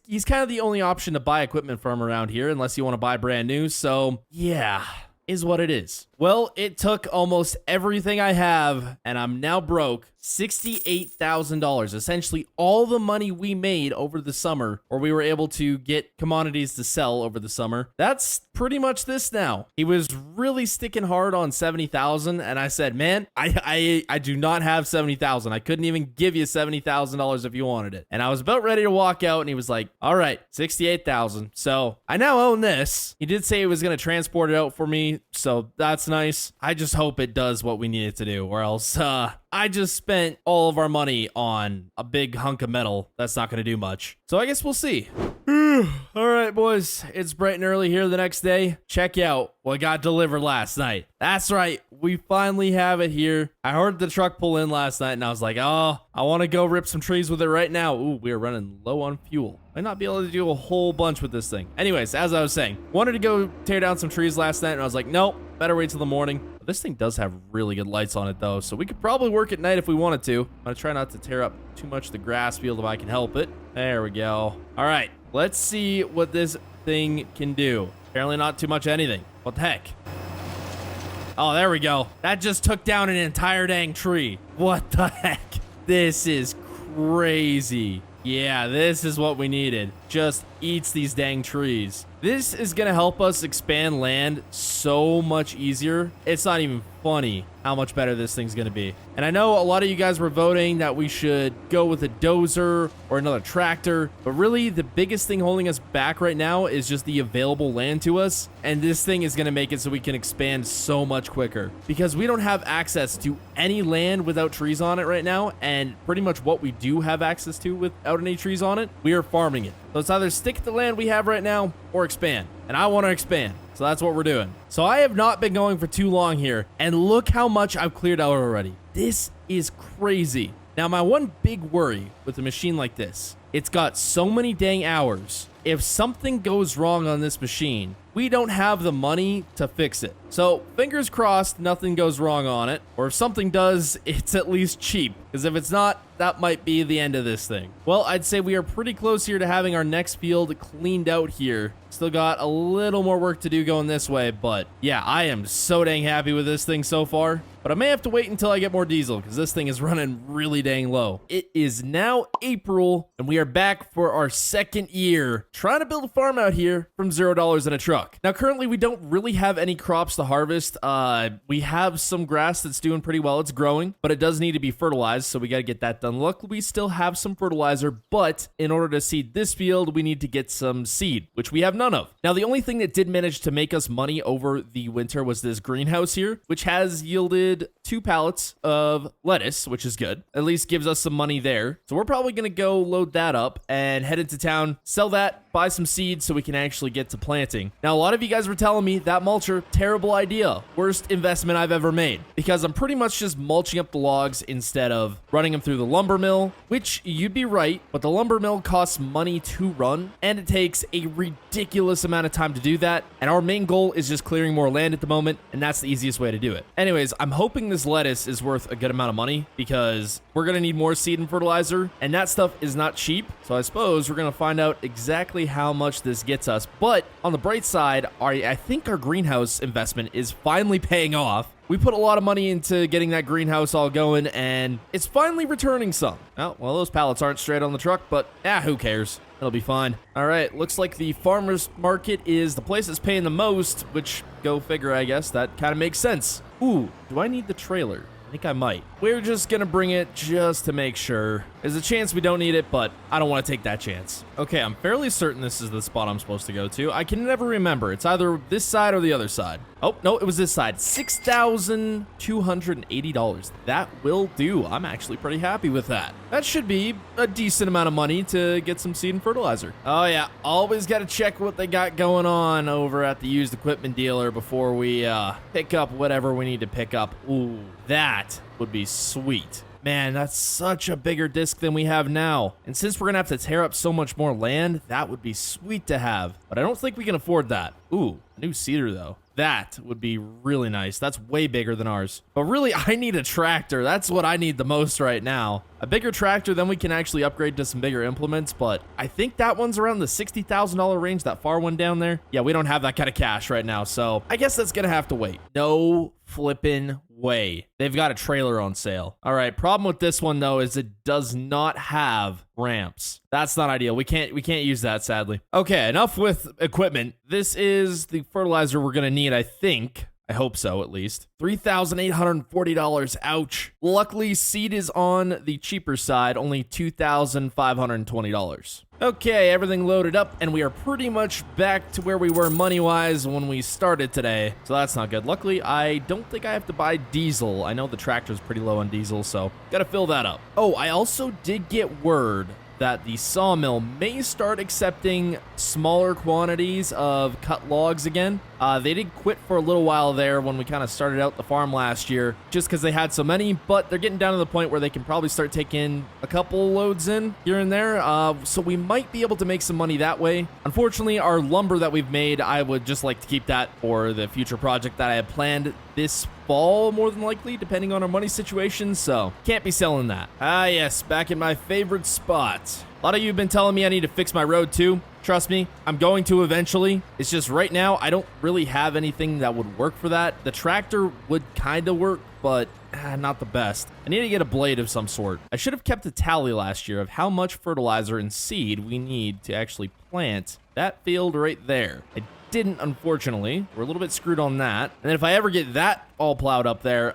He's kind of the only option to buy equipment from around here, unless you want to buy brand new. So yeah, is what it is. Well, it took almost everything I have, and I'm now broke. $68,000, essentially all the money we made over the summer, or we were able to get commodities to sell over the summer. That's pretty much this now. He was really sticking hard on 70,000, and I said, man, I do not have 70,000. I couldn't even give you $70,000 if you wanted it. And I was about ready to walk out, and he was like, all right, 68,000. So I now own this. He did say he was going to transport it out for me, so that's nice. I just hope it does what we need it to do, or else I just spent all of our money on a big hunk of metal. That's not going to do much. So I guess we'll see. All right, boys. It's bright and early here the next day. Check out what got delivered last night. That's right. We finally have it here. I heard the truck pull in last night, and I was like, oh, I want to go rip some trees with it right now. Ooh, we are running low on fuel. Might not be able to do a whole bunch with this thing. Anyways, as I was saying, wanted to go tear down some trees last night, and I was like, nope, better wait till the morning. This thing does have really good lights on it, though, so we could probably work at night if we wanted to. I'm going to try not to tear up too much of the grass field if I can help it. There we go. All right, let's see what this thing can do. Apparently not too much anything. What the heck? Oh, there we go. That just took down an entire dang tree. What the heck? This is crazy. Yeah, this is what we needed. Just eats these dang trees. This is going to help us expand land so much easier. It's not even funny how much better this thing's going to be. And I know a lot of you guys were voting that we should go with a dozer or another tractor, but really the biggest thing holding us back right now is just the available land to us. And this thing is going to make it so we can expand so much quicker because we don't have access to any land without trees on it right now. And pretty much what we do have access to without any trees on it, we are farming it. So it's either stick to the land we have right now or expand. And I want to expand. So that's what we're doing. So I have not been going for too long here. And look how much I've cleared out already. This is crazy. Now, my one big worry with a machine like this, it's got so many dang hours. If something goes wrong on this machine, we don't have the money to fix it. So fingers crossed nothing goes wrong on it. Or if something does, it's at least cheap. Because if it's not, that might be the end of this thing. Well, I'd say we are pretty close here to having our next field cleaned out here. Still got a little more work to do going this way, but yeah, I am so dang happy with this thing so far. But I may have to wait until I get more diesel because this thing is running really dang low. It is now April, and we are back for our second year trying to build a farm out here from $0 in a truck. Now, currently, we don't really have any crops to harvest. We have some grass that's doing pretty well. It's growing, but it does need to be fertilized, so we got to get that done. Luckily, we still have some fertilizer, but in order to seed this field, we need to get some seed, which we have none of. Now, the only thing that did manage to make us money over the winter was this greenhouse here, which has yielded 2 pallets of lettuce, which is good. At least gives us some money there. So we're probably going to go load that up and head into town, sell that, buy some seeds so we can actually get to planting. Now, Now, a lot of you guys were telling me that mulcher, terrible idea. Worst investment I've ever made. Because I'm pretty much just mulching up the logs instead of running them through the lumber mill, which you'd be right, but the lumber mill costs money to run, and it takes a ridiculous amount of time to do that. And our main goal is just clearing more land at the moment, and that's the easiest way to do it. Anyways, I'm hoping this lettuce is worth a good amount of money because we're going to need more seed and fertilizer, and that stuff is not cheap. So I suppose we're going to find out exactly how much this gets us. But on the bright side, I think our greenhouse investment is finally paying off. We put a lot of money into getting that greenhouse all going, and it's finally returning some. Oh, well, those pallets aren't straight on the truck, but who cares? It'll be fine. All right, looks like the farmer's market is the place that's paying the most, which, go figure, I guess. That kind of makes sense. Ooh, do I need the trailer? I think I might. We're just gonna bring it just to make sure. There's a chance we don't need it, but I don't want to take that chance. Okay, I'm fairly certain this is the spot I'm supposed to go to. I can never remember. It's either this side or the other side. Oh, no, it was this side. $6,280. That will do. I'm actually pretty happy with that. That should be a decent amount of money to get some seed and fertilizer. Oh, yeah. Always got to check what they got going on over at the used equipment dealer before we pick up whatever we need to pick up. Ooh, that would be sweet. Man, that's such a bigger disc than we have now. And since we're going to have to tear up so much more land, that would be sweet to have. But I don't think we can afford that. Ooh, a new seeder, though. That would be really nice. That's way bigger than ours. But really, I need a tractor. That's what I need the most right now. A bigger tractor, then we can actually upgrade to some bigger implements. But I think that one's around the $60,000 range, that far one down there. Yeah, we don't have that kind of cash right now. So I guess that's going to have to wait. No flippin' way. They've got a trailer on sale. All right, problem with this one, though, is it does not have ramps. That's not ideal. We can't use that, sadly. Okay, enough with equipment. This is the fertilizer we're going to need, I think. I hope so, at least. $3,840. Ouch. Luckily, seed is on the cheaper side, only $2,520. Okay, everything loaded up, and we are pretty much back to where we were money-wise when we started today. So that's not good. Luckily, I don't think I have to buy diesel. I know the tractor's pretty low on diesel, so gotta fill that up. Oh, I also did get word that the sawmill may start accepting smaller quantities of cut logs again. They did quit for a little while there when we kind of started out the farm last year, just because they had so many, but they're getting down to the point where they can probably start taking a couple loads in here and there. So we might be able to make some money that way. Unfortunately, our lumber that we've made, I would just like to keep that for the future project that I had planned this fall, more than likely, depending on our money situation, so can't be selling that. Ah, yes, back in my favorite spot. A lot of you have been telling me I need to fix my road too. Trust me, I'm going to eventually. It's just right now, I don't really have anything that would work for that. The tractor would kind of work, but not the best. I need to get a blade of some sort. I should have kept a tally last year of how much fertilizer and seed we need to actually plant that field right there. I didn't, unfortunately. We're a little bit screwed on that. And then if I ever get that all plowed up there,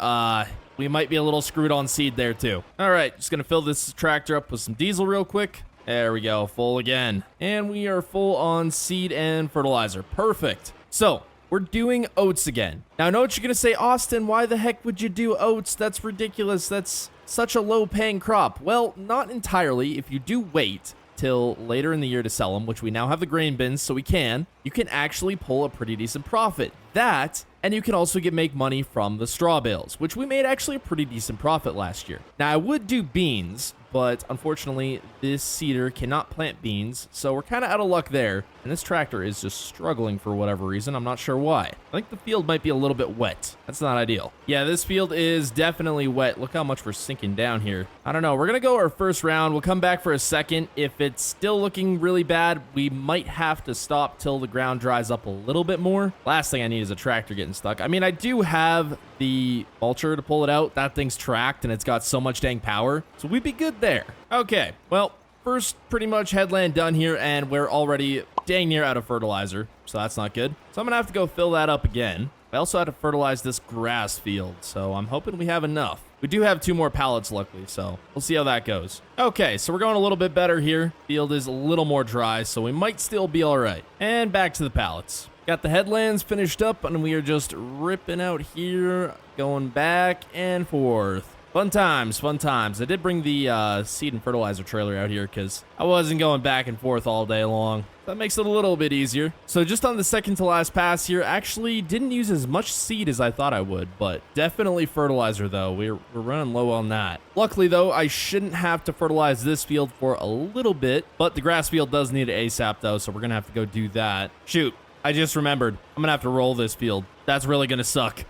we might be a little screwed on seed there too. All right, just gonna fill this tractor up with some diesel real quick. There we go, full again. And we are full on seed and fertilizer. Perfect. So, we're doing oats again. Now, I know what you're going to say, Austin, why the heck would you do oats? That's ridiculous. That's such a low-paying crop. Well, not entirely. If you do wait till later in the year to sell them, which we now have the grain bins, so you can actually pull a pretty decent profit. That, and you can also make money from the straw bales, which we made actually a pretty decent profit last year. Now, I would do beans, but unfortunately, this seeder cannot plant beans, so we're kind of out of luck there. And this tractor is just struggling for whatever reason. I'm not sure why. I think the field might be a little bit wet. That's not ideal. Yeah, this field is definitely wet. Look how much we're sinking down here. I don't know. We're going to go our first round. We'll come back for a second. If it's still looking really bad, we might have to stop till the ground dries up a little bit more. Last thing I need is a tractor getting stuck. I mean, I do have the mulcher to pull it out. That thing's tracked and it's got so much dang power. So we'd be good there. Okay, well, first pretty much headland done here, and we're already dang near out of fertilizer, so that's not good. So I'm gonna have to go fill that up again. I also had to fertilize this grass field, so I'm hoping we have enough. We do have 2 more pallets, luckily, so we'll see how that goes. Okay, so we're going a little bit better here. Field is a little more dry, so we might still be all right. And back to the pallets. Got the headlands finished up, and we are just ripping out here, going back and forth. Fun times, fun times. I did bring the seed and fertilizer trailer out here because I wasn't going back and forth all day long. That makes it a little bit easier. So just on the second to last pass here, actually didn't use as much seed as I thought I would, but definitely fertilizer though. We're running low on that. Luckily though, I shouldn't have to fertilize this field for a little bit, but the grass field does need it ASAP though, so we're gonna have to go do that. Shoot, I just remembered. I'm gonna have to roll this field. That's really gonna suck.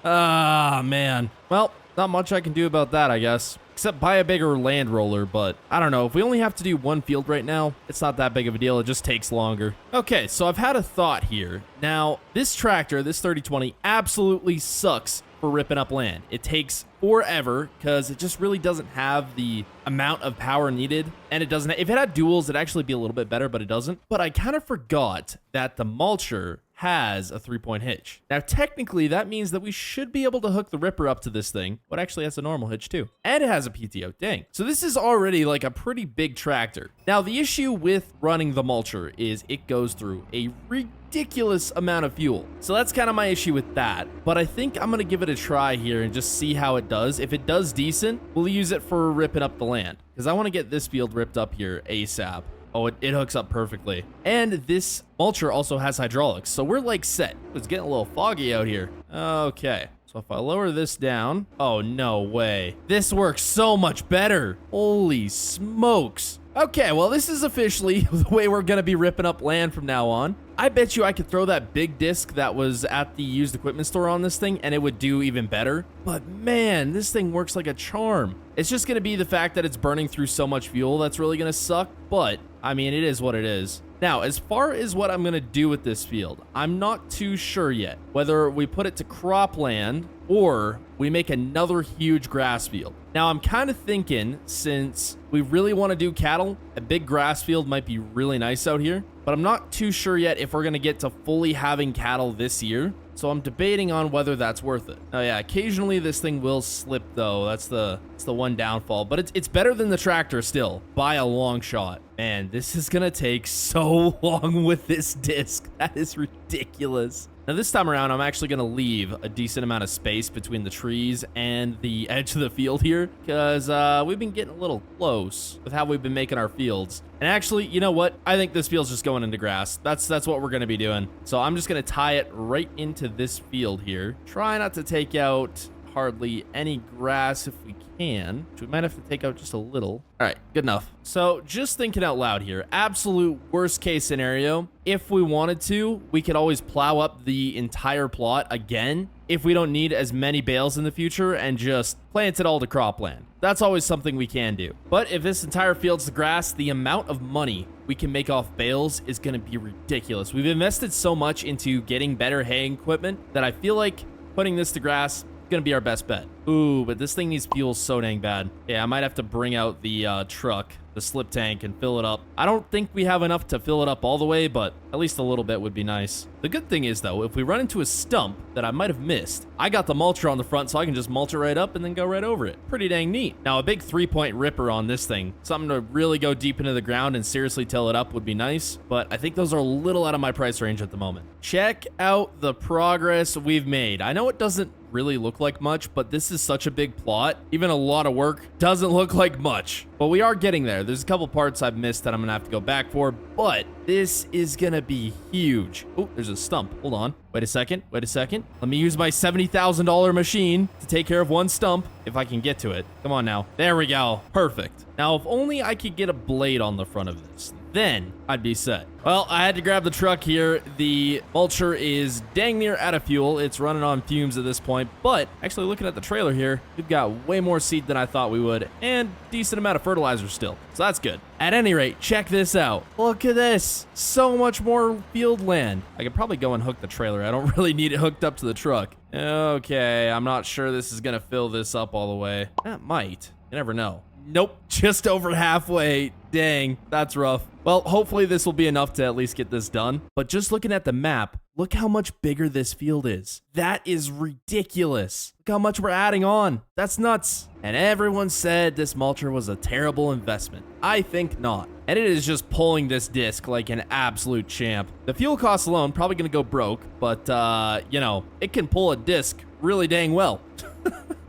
Ah, man. Well, not much I can do about that, I guess. Except buy a bigger land roller, but I don't know. If we only have to do one field right now, it's not that big of a deal. It just takes longer. Okay, so I've had a thought here. Now, this tractor, this 3020, absolutely sucks for ripping up land. It takes forever because it just really doesn't have the amount of power needed, and it doesn't. If it had duals, it'd actually be a little bit better, but it doesn't. But I kind of forgot that the mulcher has a 3-point hitch. Now, technically, that means that we should be able to hook the ripper up to this thing, but actually has a normal hitch too. And it has a PTO, dang. So this is already like a pretty big tractor. Now, the issue with running the mulcher is it goes through a ridiculous amount of fuel. So that's kind of my issue with that. But I think I'm going to give it a try here and just see how it does. If it does decent, we'll use it for ripping up the land, because I want to get this field ripped up here ASAP. Oh, it hooks up perfectly. And this mulcher also has hydraulics, so we're like set. It's getting a little foggy out here. Okay, so if I lower this down, oh, no way. This works so much better. Holy smokes. Okay, well, this is officially the way we're gonna be ripping up land from now on. I bet you I could throw that big disc that was at the used equipment store on this thing and it would do even better. But man, this thing works like a charm. It's just gonna be the fact that it's burning through so much fuel that's really gonna suck, but I mean, it is what it is. Now, as far as what I'm gonna do with this field, I'm not too sure yet. Whether we put it to cropland or we make another huge grass field. Now, I'm kind of thinking, since we really want to do cattle, a big grass field might be really nice out here, but I'm not too sure yet if we're going to get to fully having cattle this year. So I'm debating on whether that's worth it. Oh yeah, occasionally this thing will slip though. That's the one downfall, but it's better than the tractor still by a long shot. Man, this is gonna take so long with this disc. That is ridiculous. Now this time around, I'm actually gonna leave a decent amount of space between the trees and the edge of the field here, because we've been getting a little close with how we've been making our fields. And actually, you know what? I think this field's just going into grass. That's what we're gonna be doing. So I'm just gonna tie it right into this field here. Try not to take out hardly any grass if we can, which we might have to take out just a little. All right, good enough. So just thinking out loud here, absolute worst case scenario, if we wanted to, we could always plow up the entire plot again if we don't need as many bales in the future and just plant it all to cropland. That's always something we can do. But if this entire field's the grass, the amount of money we can make off bales is going to be ridiculous. We've invested so much into getting better haying equipment that I feel like putting this to grass gonna be our best bet. Ooh, but this thing needs fuel so dang bad. Yeah, I might have to bring out the truck, the slip tank, and fill it up. I don't think we have enough to fill it up all the way, but at least a little bit would be nice. The good thing is, though, if we run into a stump that I might have missed, I got the mulcher on the front, so I can just mulch it right up and then go right over it. Pretty dang neat. Now, a big 3-point ripper on this thing, something to really go deep into the ground and seriously till it up would be nice, but I think those are a little out of my price range at the moment. Check out the progress we've made. I know it doesn't really look like much, but this is such a big plot. Even a lot of work doesn't look like much, but we are getting there. There's a couple parts I've missed that I'm gonna have to go back for, but this is gonna be huge. Oh, there's a stump. Hold on. Wait a second. Let me use my $70,000 machine to take care of one stump if I can get to it. Come on now. There we go. Perfect. Now, if only I could get a blade on the front of this, then I'd be set. Well, I had to grab the truck here. The mulcher is dang near out of fuel. It's running on fumes at this point, but actually looking at the trailer here, we've got way more seed than I thought we would and decent amount of fertilizer still. So that's good. At any rate, check this out. Look at this. So much more field land. I could probably go and hook the trailer. I don't really need it hooked up to the truck. Okay, I'm not sure this is gonna fill this up all the way. That might. You never know. Nope, just over halfway. Dang, that's rough. Well, hopefully this will be enough to at least get this done. But just looking at the map, look how much bigger this field is. That is ridiculous. Look how much we're adding on. That's nuts. And everyone said this mulcher was a terrible investment. I think not. And it is just pulling this disc like an absolute champ. The fuel costs alone probably gonna go broke, but you know, it can pull a disc really dang well.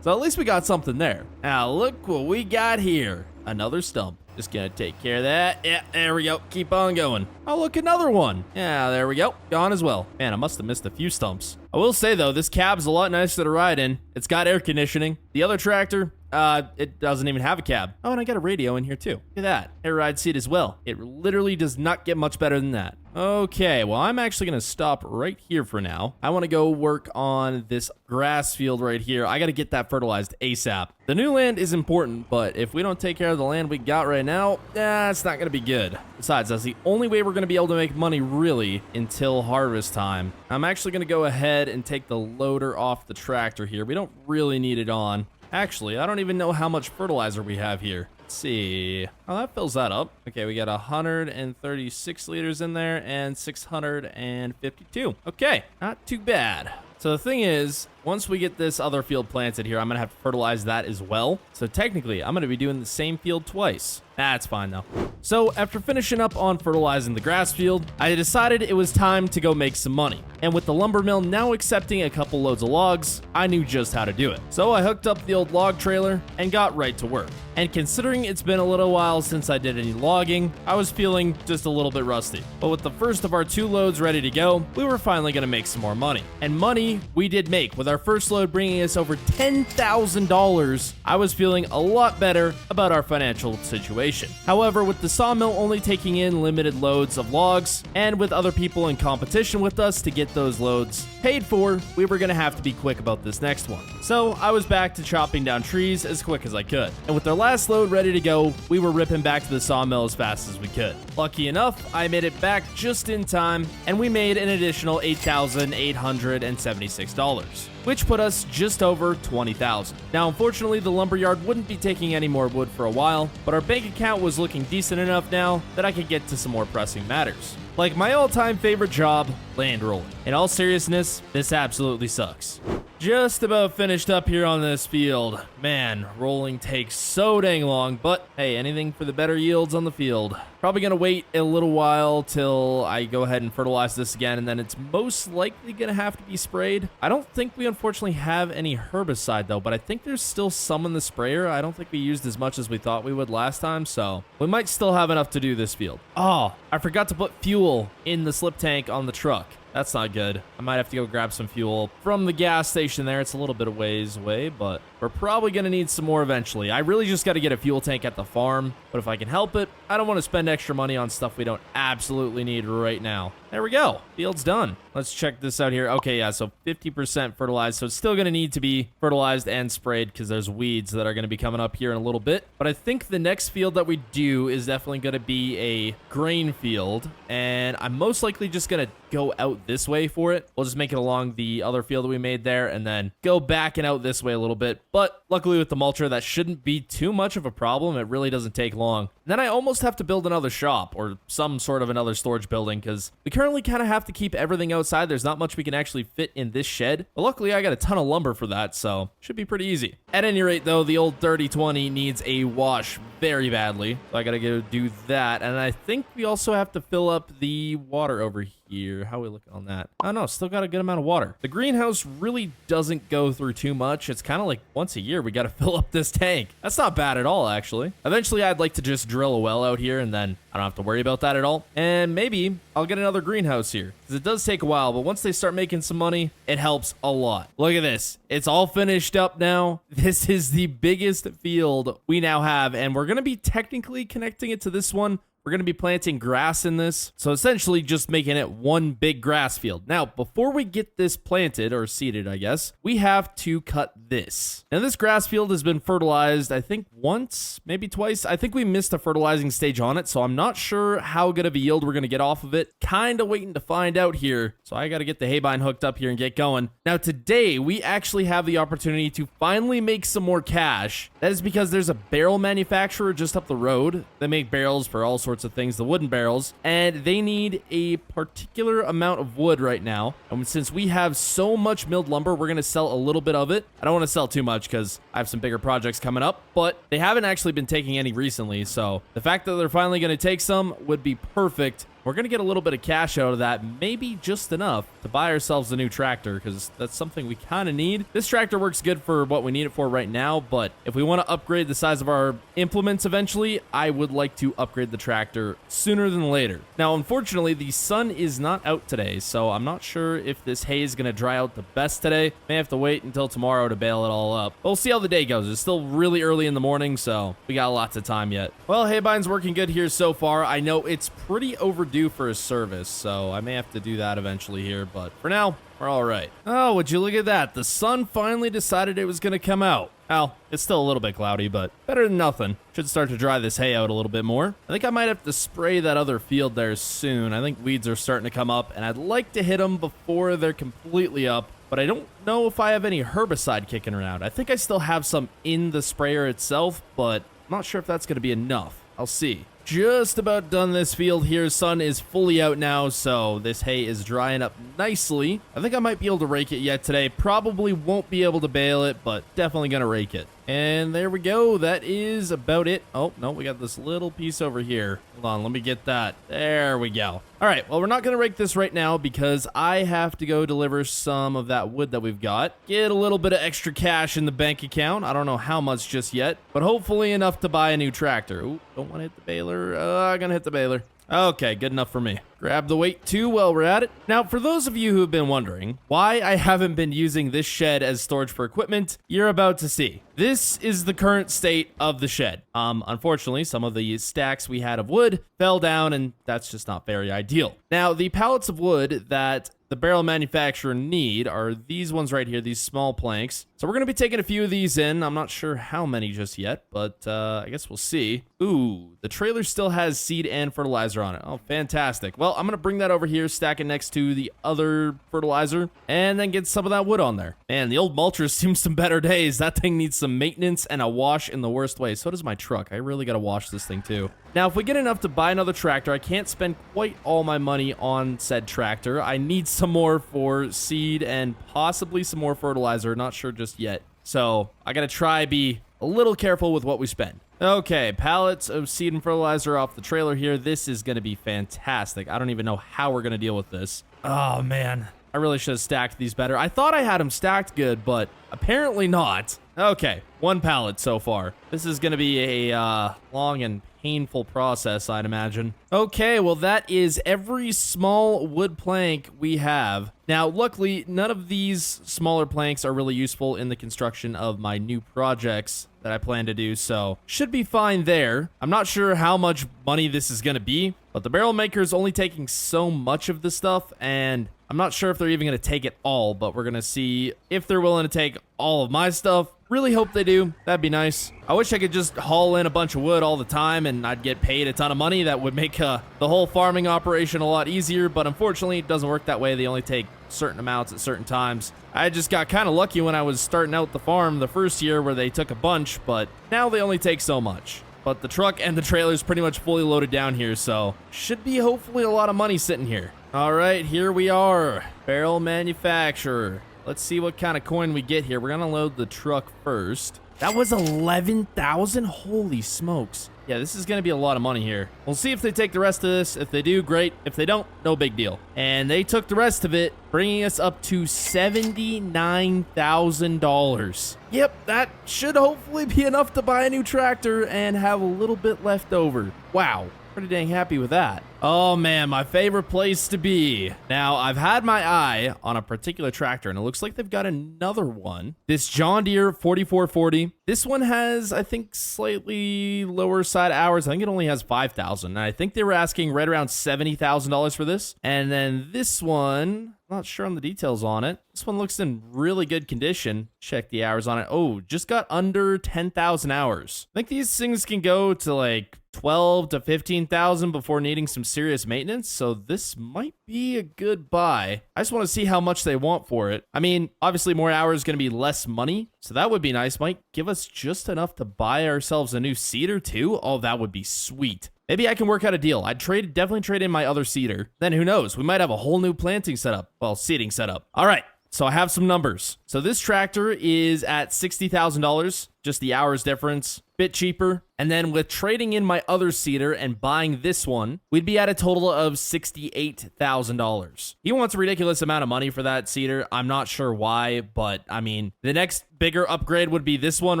So at least we got something there. Now look what we got here. Another stump. Just gonna take care of that. Yeah, there we go. Keep on going. Oh, look, another one. Yeah, there we go. Gone as well. Man, I must have missed a few stumps. I will say, though, this cab's a lot nicer to ride in. It's got air conditioning. The other tractor, it doesn't even have a cab. Oh, and I got a radio in here, too. Look at that. Air ride seat as well. It literally does not get much better than that. Okay, well, I'm actually going to stop right here for now. I want to go work on this grass field right here. I got to get that fertilized ASAP. The new land is important, but if we don't take care of the land we got right now, it's not going to be good. Besides, that's the only way we're going to be able to make money, really, until harvest time. I'm actually going to go ahead and take the loader off the tractor here. We don't really need it on. Actually, I don't even know how much fertilizer we have here. Let's see. Oh, that fills that up. Okay, we got 136 liters in there and 652. Okay, not too bad. So the thing is, once we get this other field planted here, I'm going to have to fertilize that as well. So technically, I'm going to be doing the same field twice. That's fine, though. So after finishing up on fertilizing the grass field, I decided it was time to go make some money. And with the lumber mill now accepting a couple loads of logs, I knew just how to do it. So I hooked up the old log trailer and got right to work. And considering it's been a little while since I did any logging, I was feeling just a little bit rusty. But with the first of our 2 loads ready to go, we were finally going to make some more money. And money we did make, with our first load bringing us over $10,000. I was feeling a lot better about our financial situation. However, with the sawmill only taking in limited loads of logs, and with other people in competition with us to get those loads paid for, we were going to have to be quick about this next one. So I was back to chopping down trees as quick as I could. And with our last load ready to go, we were ripping back to the sawmill as fast as we could. Lucky enough, I made it back just in time, and we made an additional $8,876, which put us just over $20,000. Now, unfortunately, the lumberyard wouldn't be taking any more wood for a while, but our bank account was looking decent enough now that I could get to some more pressing matters. Like my all-time favorite job, land rolling. In all seriousness, this absolutely sucks. Just about finished up here on this field. Man, rolling takes so dang long, but hey, anything for the better yields on the field. Probably gonna wait a little while till I go ahead and fertilize this again, and then it's most likely gonna have to be sprayed. I don't think we unfortunately have any herbicide though, but I think there's still some in the sprayer. I don't think we used as much as we thought we would last time, so we might still have enough to do this field. Oh, I forgot to put fuel in the slip tank on the truck. That's not good. I might have to go grab some fuel from the gas station there. It's a little bit of ways away, but we're probably going to need some more eventually. I really just got to get a fuel tank at the farm, but if I can help it, I don't want to spend extra money on stuff we don't absolutely need right now. There we go. Field's done. Let's check this out here. Okay, yeah, so 50% fertilized, so it's still going to need to be fertilized and sprayed because there's weeds that are going to be coming up here in a little bit. But I think the next field that we do is definitely going to be a grain field, and I'm most likely just going to go out this way for it. We'll just make it along the other field that we made there and then go back and out this way a little bit. But luckily with the mulcher, that shouldn't be too much of a problem. It really doesn't take long. Then I almost have to build another shop or some sort of another storage building because we currently kind of have to keep everything outside. There's not much we can actually fit in this shed. But luckily I got a ton of lumber for that, so should be pretty easy. At any rate though, the old 3020 needs a wash very badly. So I gotta go do that. And I think we also have to fill up the water over here. How are we looking on that? Oh no, still got a good amount of water. The greenhouse really doesn't go through too much. It's kind of like once a year we got to fill up this tank. That's not bad at all, actually. Eventually I'd like to just drill a well out here and then I don't have to worry about that at all. And maybe I'll get another greenhouse here because it does take a while, but once they start making some money, it helps a lot. Look at this. It's all finished up now. This is the biggest field we now have, and we're going to be technically connecting it to this one. We're going to be planting grass in this. So essentially just making it one big grass field. Now, before we get this planted or seeded, I guess, we have to cut this. Now, this grass field has been fertilized, I think once, maybe twice. I think we missed the fertilizing stage on it, so I'm not sure how good of a yield we're going to get off of it. Kind of waiting to find out here. So I got to get the haybine hooked up here and get going. Now, today, we actually have the opportunity to finally make some more cash. That is because there's a barrel manufacturer just up the road. They make barrels for all sorts of things, the wooden barrels, and they need a particular amount of wood right now. And since we have so much milled lumber, we're going to sell a little bit of it. I don't want to sell too much because I have some bigger projects coming up, but they haven't actually been taking any recently. So the fact that they're finally going to take some would be perfect We're going to get a little bit of cash out of that, maybe just enough to buy ourselves a new tractor, because that's something we kind of need. This tractor works good for what we need it for right now, but if we want to upgrade the size of our implements eventually, I would like to upgrade the tractor sooner than later. Now, unfortunately, the sun is not out today, so I'm not sure if this hay is going to dry out the best today. May have to wait until tomorrow to bale it all up. But we'll see how the day goes. It's still really early in the morning, so we got lots of time yet. Well, Haybine's working good here so far. I know it's pretty overdue for a service, so I may have to do that eventually here, but for now, we're all right. Oh, would you look at that? The sun finally decided it was going to come out. Well, it's still a little bit cloudy, but better than nothing. Should start to dry this hay out a little bit more. I think I might have to spray that other field there soon. I think weeds are starting to come up, and I'd like to hit them before they're completely up, but I don't know if I have any herbicide kicking around. I think I still have some in the sprayer itself, but I'm not sure if that's going to be enough. I'll see. Just about done this field here. Sun is fully out now, so this hay is drying up nicely. I think I might be able to rake it yet today. Probably won't be able to bale it, but definitely gonna rake it. And there we go. That is about it. Oh, no, we got this little piece over here. Hold on, let me get that. There we go. All right, well, we're not going to rake this right now because I have to go deliver some of that wood that we've got. Get a little bit of extra cash in the bank account. I don't know how much just yet, but hopefully enough to buy a new tractor. Ooh, don't want to hit the baler. I'm going to hit the baler. Okay, good enough for me. Grab the weight too while we're at it. Now, for those of you who have been wondering why I haven't been using this shed as storage for equipment, you're about to see. This is the current state of the shed. Unfortunately, some of the stacks we had of wood fell down, and that's just not very ideal. Now, the pallets of wood that the barrel manufacturer need are these ones right here, these small planks. So we're going to be taking a few of these in. I'm not sure how many just yet, but I guess we'll see. Ooh, the trailer still has seed and fertilizer on it. Oh, fantastic. Well, I'm going to bring that over here, stack it next to the other fertilizer, and then get some of that wood on there. Man, the old mulcher's seen some better days. That thing needs some maintenance and a wash in the worst way. So does my truck. I really got to wash this thing too. Now, if we get enough to buy another tractor, I can't spend quite all my money on said tractor. I need some more for seed and possibly some more fertilizer. Not sure just yet. So I got to try be a little careful with what we spend. Okay, pallets of seed and fertilizer off the trailer here. This is going to be fantastic. I don't even know how we're going to deal with this. Oh, man. I really should have stacked these better. I thought I had them stacked good, but apparently not. Okay, one pallet so far. This is going to be a long and painful process, I'd imagine. Okay, well, that is every small wood plank we have. Now, luckily, none of these smaller planks are really useful in the construction of my new projects that I plan to do, so should be fine there. I'm not sure how much money this is going to be, but the barrel maker is only taking so much of this stuff, and I'm not sure if they're even going to take it all, but we're going to see if they're willing to take all of my stuff. Really hope they do. That'd be nice. I wish I could just haul in a bunch of wood all the time and I'd get paid a ton of money. That would make the whole farming operation a lot easier, but unfortunately it doesn't work that way. They only take certain amounts at certain times. I just got kind of lucky when I was starting out the farm the first year where they took a bunch, but now they only take so much. But the truck and the trailer is pretty much fully loaded down here, so should be hopefully a lot of money sitting here. All right, here we are. Barrel manufacturer. Let's see what kind of coin we get here. We're going to load the truck first. That was 11,000? Holy smokes. Yeah, this is going to be a lot of money here. We'll see if they take the rest of this. If they do, great. If they don't, no big deal. And they took the rest of it, bringing us up to $79,000. Yep, that should hopefully be enough to buy a new tractor and have a little bit left over. Wow. Pretty dang happy with that. Oh man, my favorite place to be. Now, I've had my eye on a particular tractor, and it looks like they've got another one. This John Deere 4440. This one has, I think, slightly lower side hours. I think it only has 5,000. And I think they were asking right around $70,000 for this. And then this one, not sure on the details on it. This one looks in really good condition. Check the hours on it. Oh, just got under 10,000 hours. I think these things can go to like 12 to 15,000 before needing some serious maintenance, so this might be a good buy. I just want to see how much they want for it. I mean, obviously more hours is going to be less money, so that would be nice. Might give us just enough to buy ourselves a new seeder too. Oh, that would be sweet. Maybe I can work out a deal. I'd definitely trade in my other seeder. Then who knows? We might have a whole new planting setup. Well, seeding setup. All right. So I have some numbers. So this tractor is at $60,000, just the hours difference. bit cheaper. And then with trading in my other seeder and buying this one, we'd be at a total of $68,000. He wants a ridiculous amount of money for that seeder. I'm not sure why, but I mean, the next bigger upgrade would be this one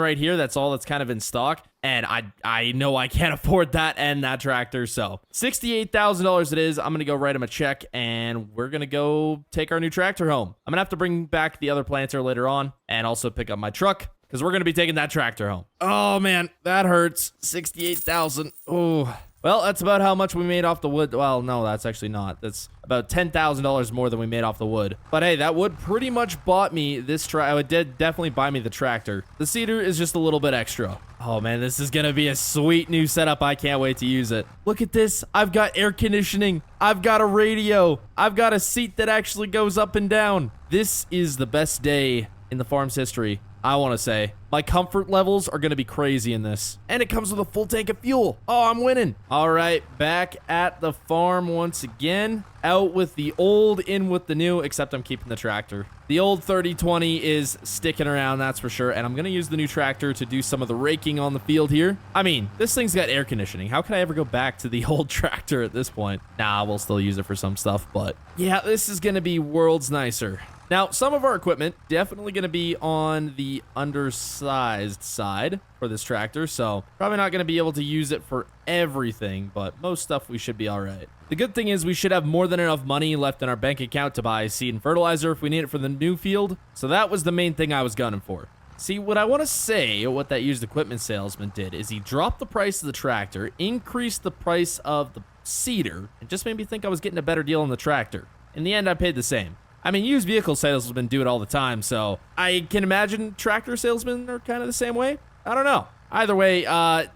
right here. That's all that's kind of in stock. And I know I can't afford that and that tractor. So $68,000 it is. I'm going to go write him a check and we're going to go take our new tractor home. I'm going to have to bring back the other planter later on and also pick up my truck, because we're going to be taking that tractor home. Oh, man, that hurts. $68,000. Oh, well, that's about how much we made off the wood. Well, no, that's actually not. That's about $10,000 more than we made off the wood. But hey, that wood pretty much bought me this it did definitely buy me the tractor. The seeder is just a little bit extra. Oh, man, this is going to be a sweet new setup. I can't wait to use it. Look at this. I've got air conditioning. I've got a radio. I've got a seat that actually goes up and down. This is the best day in the farm's history, I want to say. My comfort levels are going to be crazy in this. And it comes with a full tank of fuel. Oh, I'm winning. All right, back at the farm once again. Out with the old, in with the new, except I'm keeping the tractor. The old 3020 is sticking around, that's for sure. And I'm going to use the new tractor to do some of the raking on the field here. I mean, this thing's got air conditioning. How can I ever go back to the old tractor at this point? Nah, we'll still use it for some stuff. But yeah, this is going to be worlds nicer. Now, some of our equipment definitely going to be on the undersized side for this tractor, so probably not going to be able to use it for everything, but most stuff we should be all right. The good thing is we should have more than enough money left in our bank account to buy seed and fertilizer if we need it for the new field, so that was the main thing I was gunning for. See, what I want to say, what that used equipment salesman did, is he dropped the price of the tractor, increased the price of the seeder, and just made me think I was getting a better deal on the tractor. In the end, I paid the same. I mean, used vehicle salesmen do it all the time, so I can imagine tractor salesmen are kind of the same way. I don't know. Either way,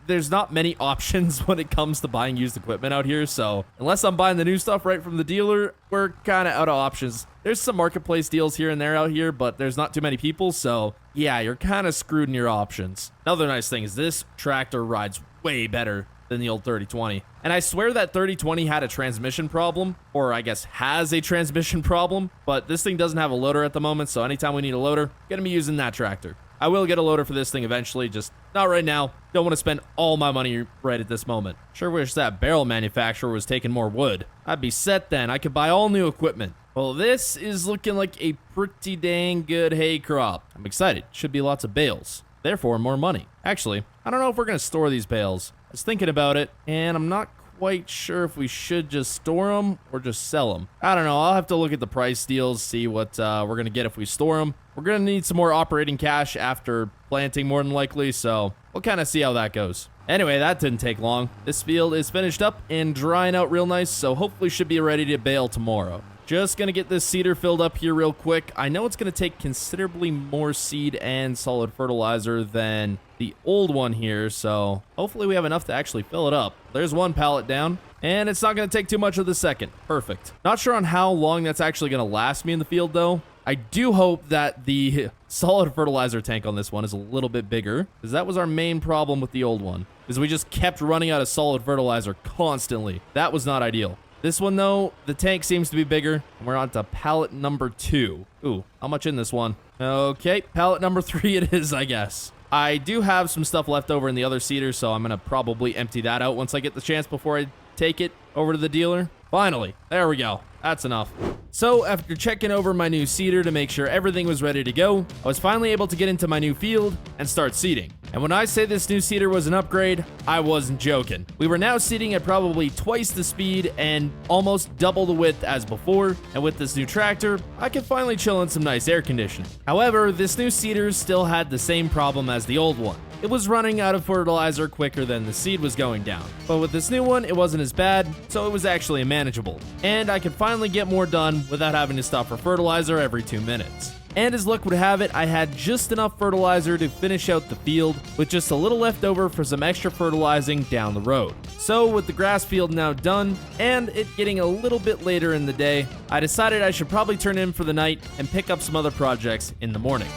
there's not many options when it comes to buying used equipment out here, so unless I'm buying the new stuff right from the dealer, we're kind of out of options. There's some marketplace deals here and there out here, but there's not too many people, so yeah, you're kind of screwed in your options. Another nice thing is this tractor rides way better than the old 3020. And I swear that 3020 had a transmission problem, or I guess has a transmission problem, but this thing doesn't have a loader at the moment, so anytime we need a loader, gonna be using that tractor. I will get a loader for this thing eventually, just not right now. Don't want to spend all my money right at this moment. Sure wish that barrel manufacturer was taking more wood. I'd be set then. I could buy all new equipment. Well, this is looking like a pretty dang good hay crop. I'm excited. Should be lots of bales. Therefore, more money. Actually, I don't know if we're going to store these bales. I was thinking about it, and I'm not quite sure if we should just store them or just sell them. I don't know. I'll have to look at the price deals, see what we're going to get if we store them. We're going to need some more operating cash after planting more than likely, so we'll kind of see how that goes. Anyway, that didn't take long. This field is finished up and drying out real nice, so hopefully should be ready to bale tomorrow. Just going to get this seeder filled up here real quick. I know it's going to take considerably more seed and solid fertilizer than the old one here, so hopefully we have enough to actually fill it up. There's one pallet down, and it's not going to take too much of the second. Perfect. Not sure on how long that's actually going to last me in the field, though. I do hope that the solid fertilizer tank on this one is a little bit bigger, because that was our main problem with the old one, is we just kept running out of solid fertilizer constantly. That was not ideal. This one, though, the tank seems to be bigger, and we're on to pallet number 2. Ooh, how much in this one? Okay, pallet number 3 it is, I guess. I do have some stuff left over in the other seeder, so I'm going to probably empty that out once I get the chance before I take it over to the dealer. Finally, there we go. That's enough. So after checking over my new seeder to make sure everything was ready to go, I was finally able to get into my new field and start seeding. And when I say this new seeder was an upgrade, I wasn't joking. We were now seeding at probably twice the speed and almost double the width as before, and with this new tractor, I could finally chill in some nice air conditioning. However, this new seeder still had the same problem as the old one. It was running out of fertilizer quicker than the seed was going down. But with this new one, it wasn't as bad, so it was actually manageable. And I could finally get more done without having to stop for fertilizer every 2 minutes. And as luck would have it, I had just enough fertilizer to finish out the field, with just a little left over for some extra fertilizing down the road. So with the grass field now done, and it getting a little bit later in the day, I decided I should probably turn in for the night and pick up some other projects in the morning.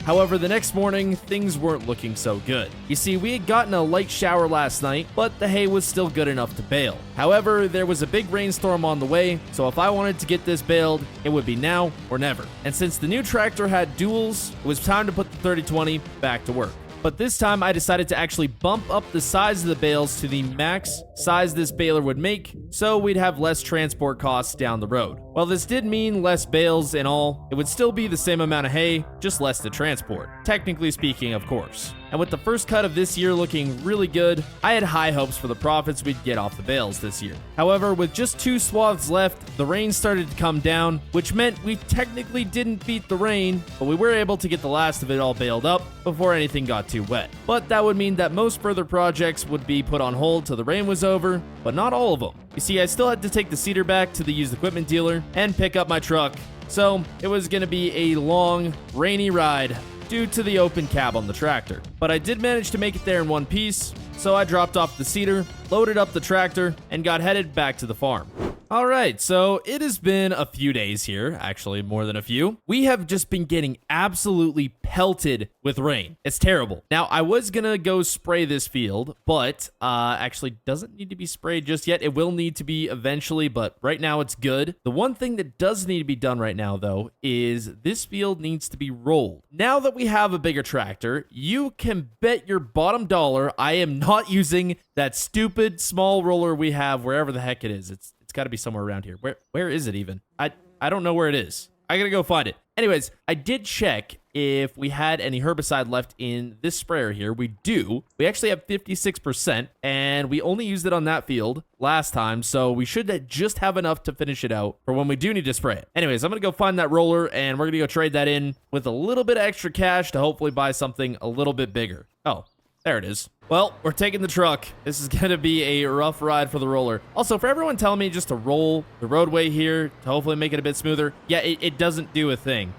However, the next morning, things weren't looking so good. You see, we had gotten a light shower last night, but the hay was still good enough to bale. However, there was a big rainstorm on the way, so if I wanted to get this baled, it would be now or never. And since the new tractor had duals, it was time to put the 3020 back to work. But this time I decided to actually bump up the size of the bales to the max size this baler would make, so we'd have less transport costs down the road. While this did mean less bales and all, it would still be the same amount of hay, just less to transport. Technically speaking, of course. And with the first cut of this year looking really good, I had high hopes for the profits we'd get off the bales this year. However, with just 2 swaths left, the rain started to come down, which meant we technically didn't beat the rain, but we were able to get the last of it all baled up before anything got too wet. But that would mean that most further projects would be put on hold till the rain was over, but not all of them. You see, I still had to take the cedar back to the used equipment dealer and pick up my truck, so it was going to be a long, rainy ride due to the open cab on the tractor. But I did manage to make it there in one piece, so I dropped off the cedar, loaded up the tractor, and got headed back to the farm. Alright, so it has been a few days here, actually more than a few. We have just been getting absolutely pelted with rain. It's terrible. Now, I was gonna go spray this field, but actually doesn't need to be sprayed just yet. It will need to be eventually, but right now it's good. The one thing that does need to be done right now, though, is this field needs to be rolled. Now that we have a bigger tractor, you can bet your bottom dollar I am not using that stupid small roller we have wherever the heck it is. It's got to be somewhere around here. Where is it even? I don't know where it is. I gotta go find it. Anyways, I did check if we had any herbicide left in this sprayer here. We do. We actually have 56%, and we only used it on that field last time, so we should just have enough to finish it out for when we do need to spray it. Anyways, I'm gonna go find that roller, and we're gonna go trade that in with a little bit of extra cash to hopefully buy something a little bit bigger. Oh, there it is. Well, we're taking the truck. This is going to be a rough ride for the roller. Also, for everyone telling me just to roll the roadway here to hopefully make it a bit smoother, yeah, it doesn't do a thing.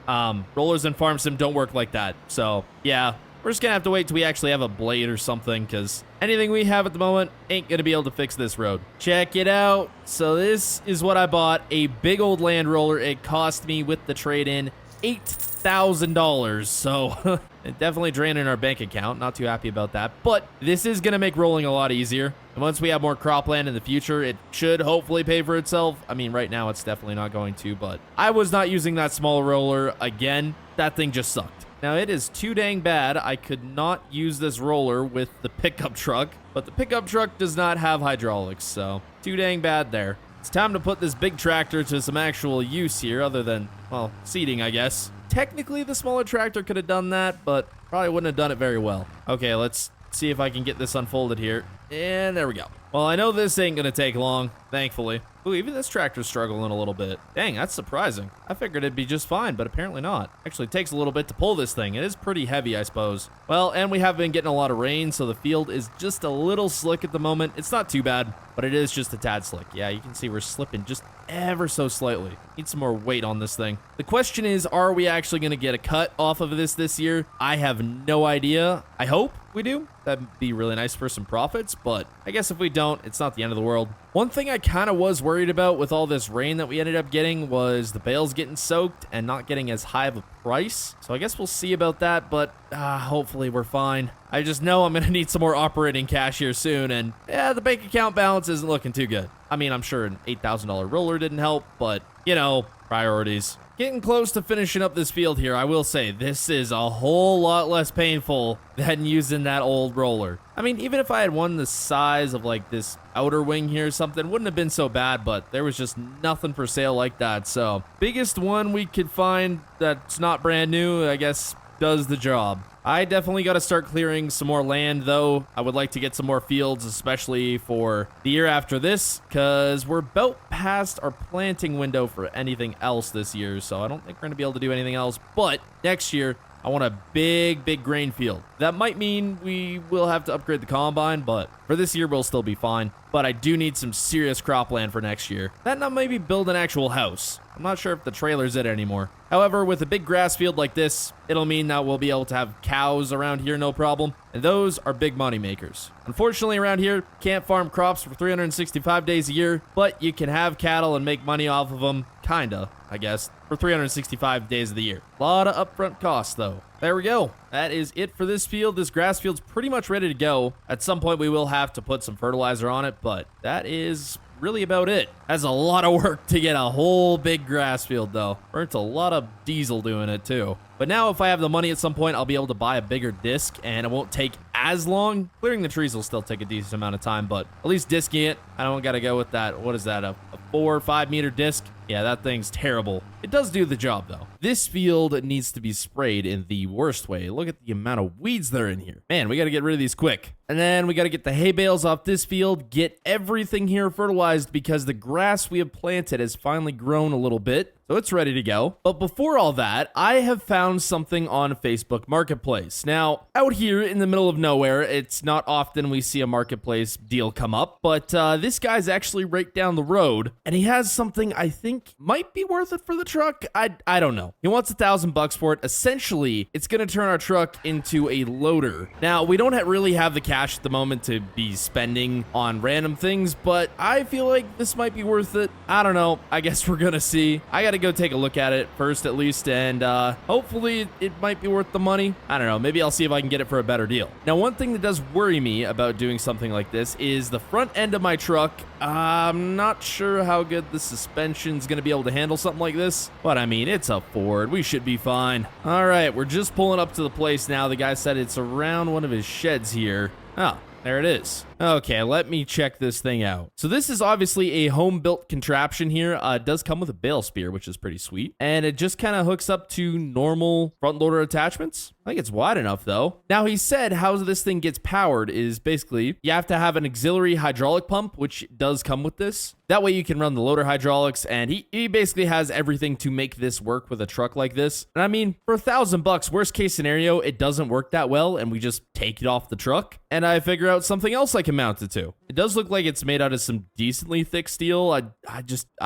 Rollers in Farm Sim don't work like that. So, yeah, we're just going to have to wait till we actually have a blade or something, because anything we have at the moment ain't going to be able to fix this road. Check it out. So this is what I bought, a big old land roller. It cost me with the trade-in $8,000, so definitely draining our bank account. Not too happy about that, but this is going to make rolling a lot easier. And once we have more cropland in the future, it should hopefully pay for itself. I mean, right now it's definitely not going to, but I was not using that small roller again. That thing just sucked. Now, it is too dang bad I could not use this roller with the pickup truck, but the pickup truck does not have hydraulics, so too dang bad there. It's time to put this big tractor to some actual use here, other than, well, seeding, I guess. Technically, the smaller tractor could have done that, but probably wouldn't have done it very well. Okay, let's see if I can get this unfolded here. And there we go. Well, I know this ain't gonna take long, thankfully. Ooh, even this tractor's struggling a little bit. Dang, that's surprising. I figured it'd be just fine, but apparently not. Actually, it takes a little bit to pull this thing. It is pretty heavy, I suppose. Well, and we have been getting a lot of rain, so the field is just a little slick at the moment. It's not too bad, but it is just a tad slick. Yeah, you can see we're slipping just ever so slightly. Need some more weight on this thing. The question is, are we actually going to get a cut off of this year? I have no idea. I hope we do. That'd be really nice for some profits, but I guess if we don't, it's not the end of the world. One thing I kind of was worried about with all this rain that we ended up getting was the bales getting soaked and not getting as high of a price. So I guess we'll see about that, but hopefully we're fine. I just know I'm going to need some more operating cash here soon, and yeah, the bank account balance isn't looking too good. I mean, I'm sure an $8,000 roller didn't help, but, you know, priorities. Getting close to finishing up this field here, I will say, this is a whole lot less painful than using that old roller. I mean, even if I had one the size of, like, this outer wing here or something, wouldn't have been so bad, but there was just nothing for sale like that, so biggest one we could find that's not brand new, I guess, does the job. I definitely got to start clearing some more land, though. I would like to get some more fields, especially for the year after this, because we're about past our planting window for anything else this year, so I don't think we're going to be able to do anything else. But next year, I want a big grain field. That might mean we will have to upgrade the combine, but for this year, we'll still be fine. But I do need some serious cropland for next year. That and maybe build an actual house. I'm not sure if the trailer's it anymore. However, with a big grass field like this, it'll mean that we'll be able to have cows around here no problem, and those are big money makers. Unfortunately, around here, can't farm crops for 365 days a year, but you can have cattle and make money off of them, kinda, I guess, for 365 days of the year. A lot of upfront costs, though. There we go. That is it for this field. This grass field's pretty much ready to go. At some point, we will have to put some fertilizer on it, but that is really about it. That's a lot of work to get a whole big grass field, though. Burnt a lot of diesel doing it, too. But now if I have the money at some point, I'll be able to buy a bigger disc, and it won't take as long. Clearing the trees will still take a decent amount of time, but at least disking it, I don't got to go with that. What is that, a 4 or 5 meter disc? Yeah, that thing's terrible. It does do the job, though. This field needs to be sprayed in the worst way. Look at the amount of weeds that are in here. Man, we got to get rid of these quick. And then we got to get the hay bales off this field, get everything here fertilized because the grass we have planted has finally grown a little bit. So it's ready to go. But before all that, I have found something on Facebook Marketplace. Now, out here in the middle of nowhere, it's not often we see a marketplace deal come up, but this guy's actually right down the road, and he has something I think might be worth it for the truck. I don't know. He wants $1,000 for it. Essentially, it's going to turn our truck into a loader. Now, we don't really have the cash at the moment to be spending on random things, but I feel like this might be worth it. I don't know. I guess we're going to see. I got to go take a look at it first at least, and hopefully it might be worth the money. I don't know, maybe I'll see if I can get it for a better deal. Now, one thing that does worry me about doing something like this is the front end of my truck. I'm not sure how good the suspension's gonna be able to handle something like this, but I mean, it's a Ford, we should be fine. All right, we're just pulling up to the place now. The guy said it's around one of his sheds here. Oh, there it is. Okay, let me check this thing out. So this is obviously a home-built contraption here. It does come with a bale spear, which is pretty sweet. And it just kind of hooks up to normal front loader attachments. I think it's wide enough, though. Now, he said how this thing gets powered is basically you have to have an auxiliary hydraulic pump, which does come with this. That way you can run the loader hydraulics, and he basically has everything to make this work with a truck like this. And I mean, for $1,000, worst case scenario, it doesn't work that well, and we just take it off the truck, and I figure out something else I can mount it to. It does look like it's made out of some decently thick steel. I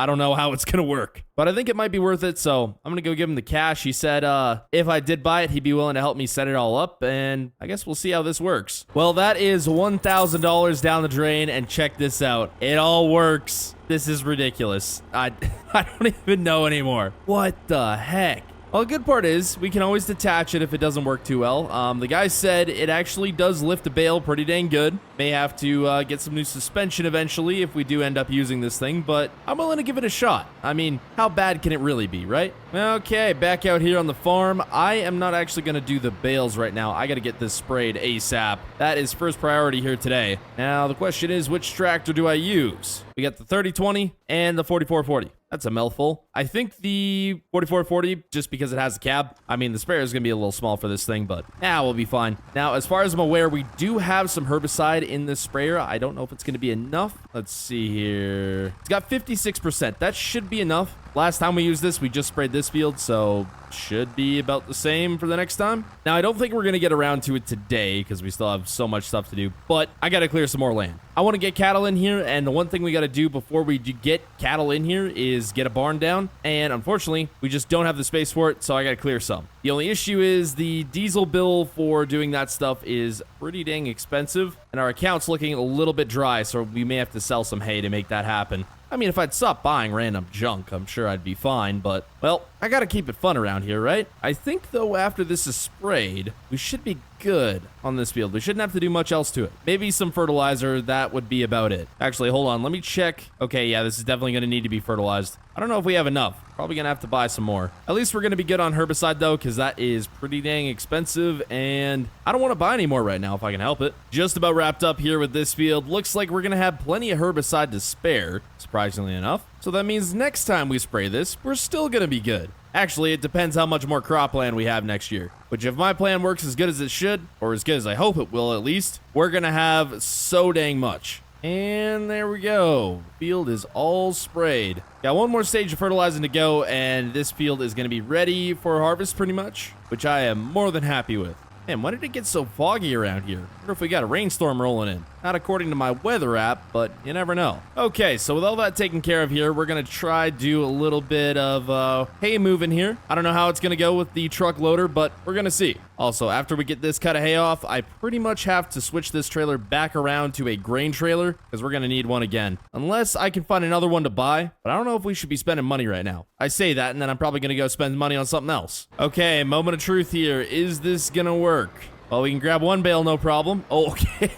don't know how it's gonna work, but I think it might be worth it, so I'm gonna go give him the cash. He said if I did buy it, he'd be willing to help me set it all up, and I guess we'll see how this works. Well, that is $1,000 down the drain, and check this out. It all works. This is ridiculous. I don't even know anymore. What the heck? Well, the good part is we can always detach it if it doesn't work too well. The guy said it actually does lift a bale pretty dang good. May have to get some new suspension eventually if we do end up using this thing, but I'm willing to give it a shot. I mean, how bad can it really be, right? Okay, back out here on the farm. I am not actually going to do the bales right now. I got to get this sprayed ASAP. That is first priority here today. Now, the question is, which tractor do I use? We got the 3020 and the 4440. That's a mouthful. I think the 4440, just because it has the cab. I mean, the sprayer is going to be a little small for this thing, but we'll be fine. Now, as far as I'm aware, we do have some herbicide in this sprayer. I don't know if it's going to be enough. Let's see here. It's got 56%. That should be enough. Last time we used this, we just sprayed this field, so should be about the same for the next time. Now, I don't think we're going to get around to it today because we still have so much stuff to do, but I got to clear some more land. I want to get cattle in here, and the one thing we got to do before we get cattle in here is get a barn down, and unfortunately, we just don't have the space for it, so I got to clear some. The only issue is the diesel bill for doing that stuff is pretty dang expensive, and our account's looking a little bit dry, so we may have to sell some hay to make that happen. I mean, if I'd stop buying random junk, I'm sure I'd be fine, but, well, I gotta keep it fun around here, right? I think, though, after this is sprayed, we should be good on this field. We shouldn't have to do much else to it. Maybe some fertilizer, that would be about it. Actually, hold on, let me check. Okay, yeah, this is definitely gonna need to be fertilized. I don't know if we have enough. Probably gonna have to buy some more. At least we're gonna be good on herbicide, though, because that is pretty dang expensive, and I don't want to buy any more right now if I can help it. Just about wrapped up here with this field. Looks like we're gonna have plenty of herbicide to spare, surprisingly enough. So that means next time we spray this, we're still gonna be good. Actually, it depends how much more cropland we have next year. Which, if my plan works as good as it should, or as good as I hope it will at least, we're gonna have so dang much. And there we go. Field is all sprayed. Got one more stage of fertilizing to go, and this field is going to be ready for harvest pretty much, which I am more than happy with. Man, why did it get so foggy around here? I wonder if we got a rainstorm rolling in. Not according to my weather app, but you never know. Okay, so with all that taken care of here, we're going to try do a little bit of hay moving here. I don't know how it's going to go with the truck loader, but we're going to see. Also, after we get this cut of hay off, I pretty much have to switch this trailer back around to a grain trailer because we're going to need one again. Unless I can find another one to buy, but I don't know if we should be spending money right now. I say that, and then I'm probably going to go spend money on something else. Okay, moment of truth here. Is this going to work? Well, we can grab one bale, no problem. Oh, okay.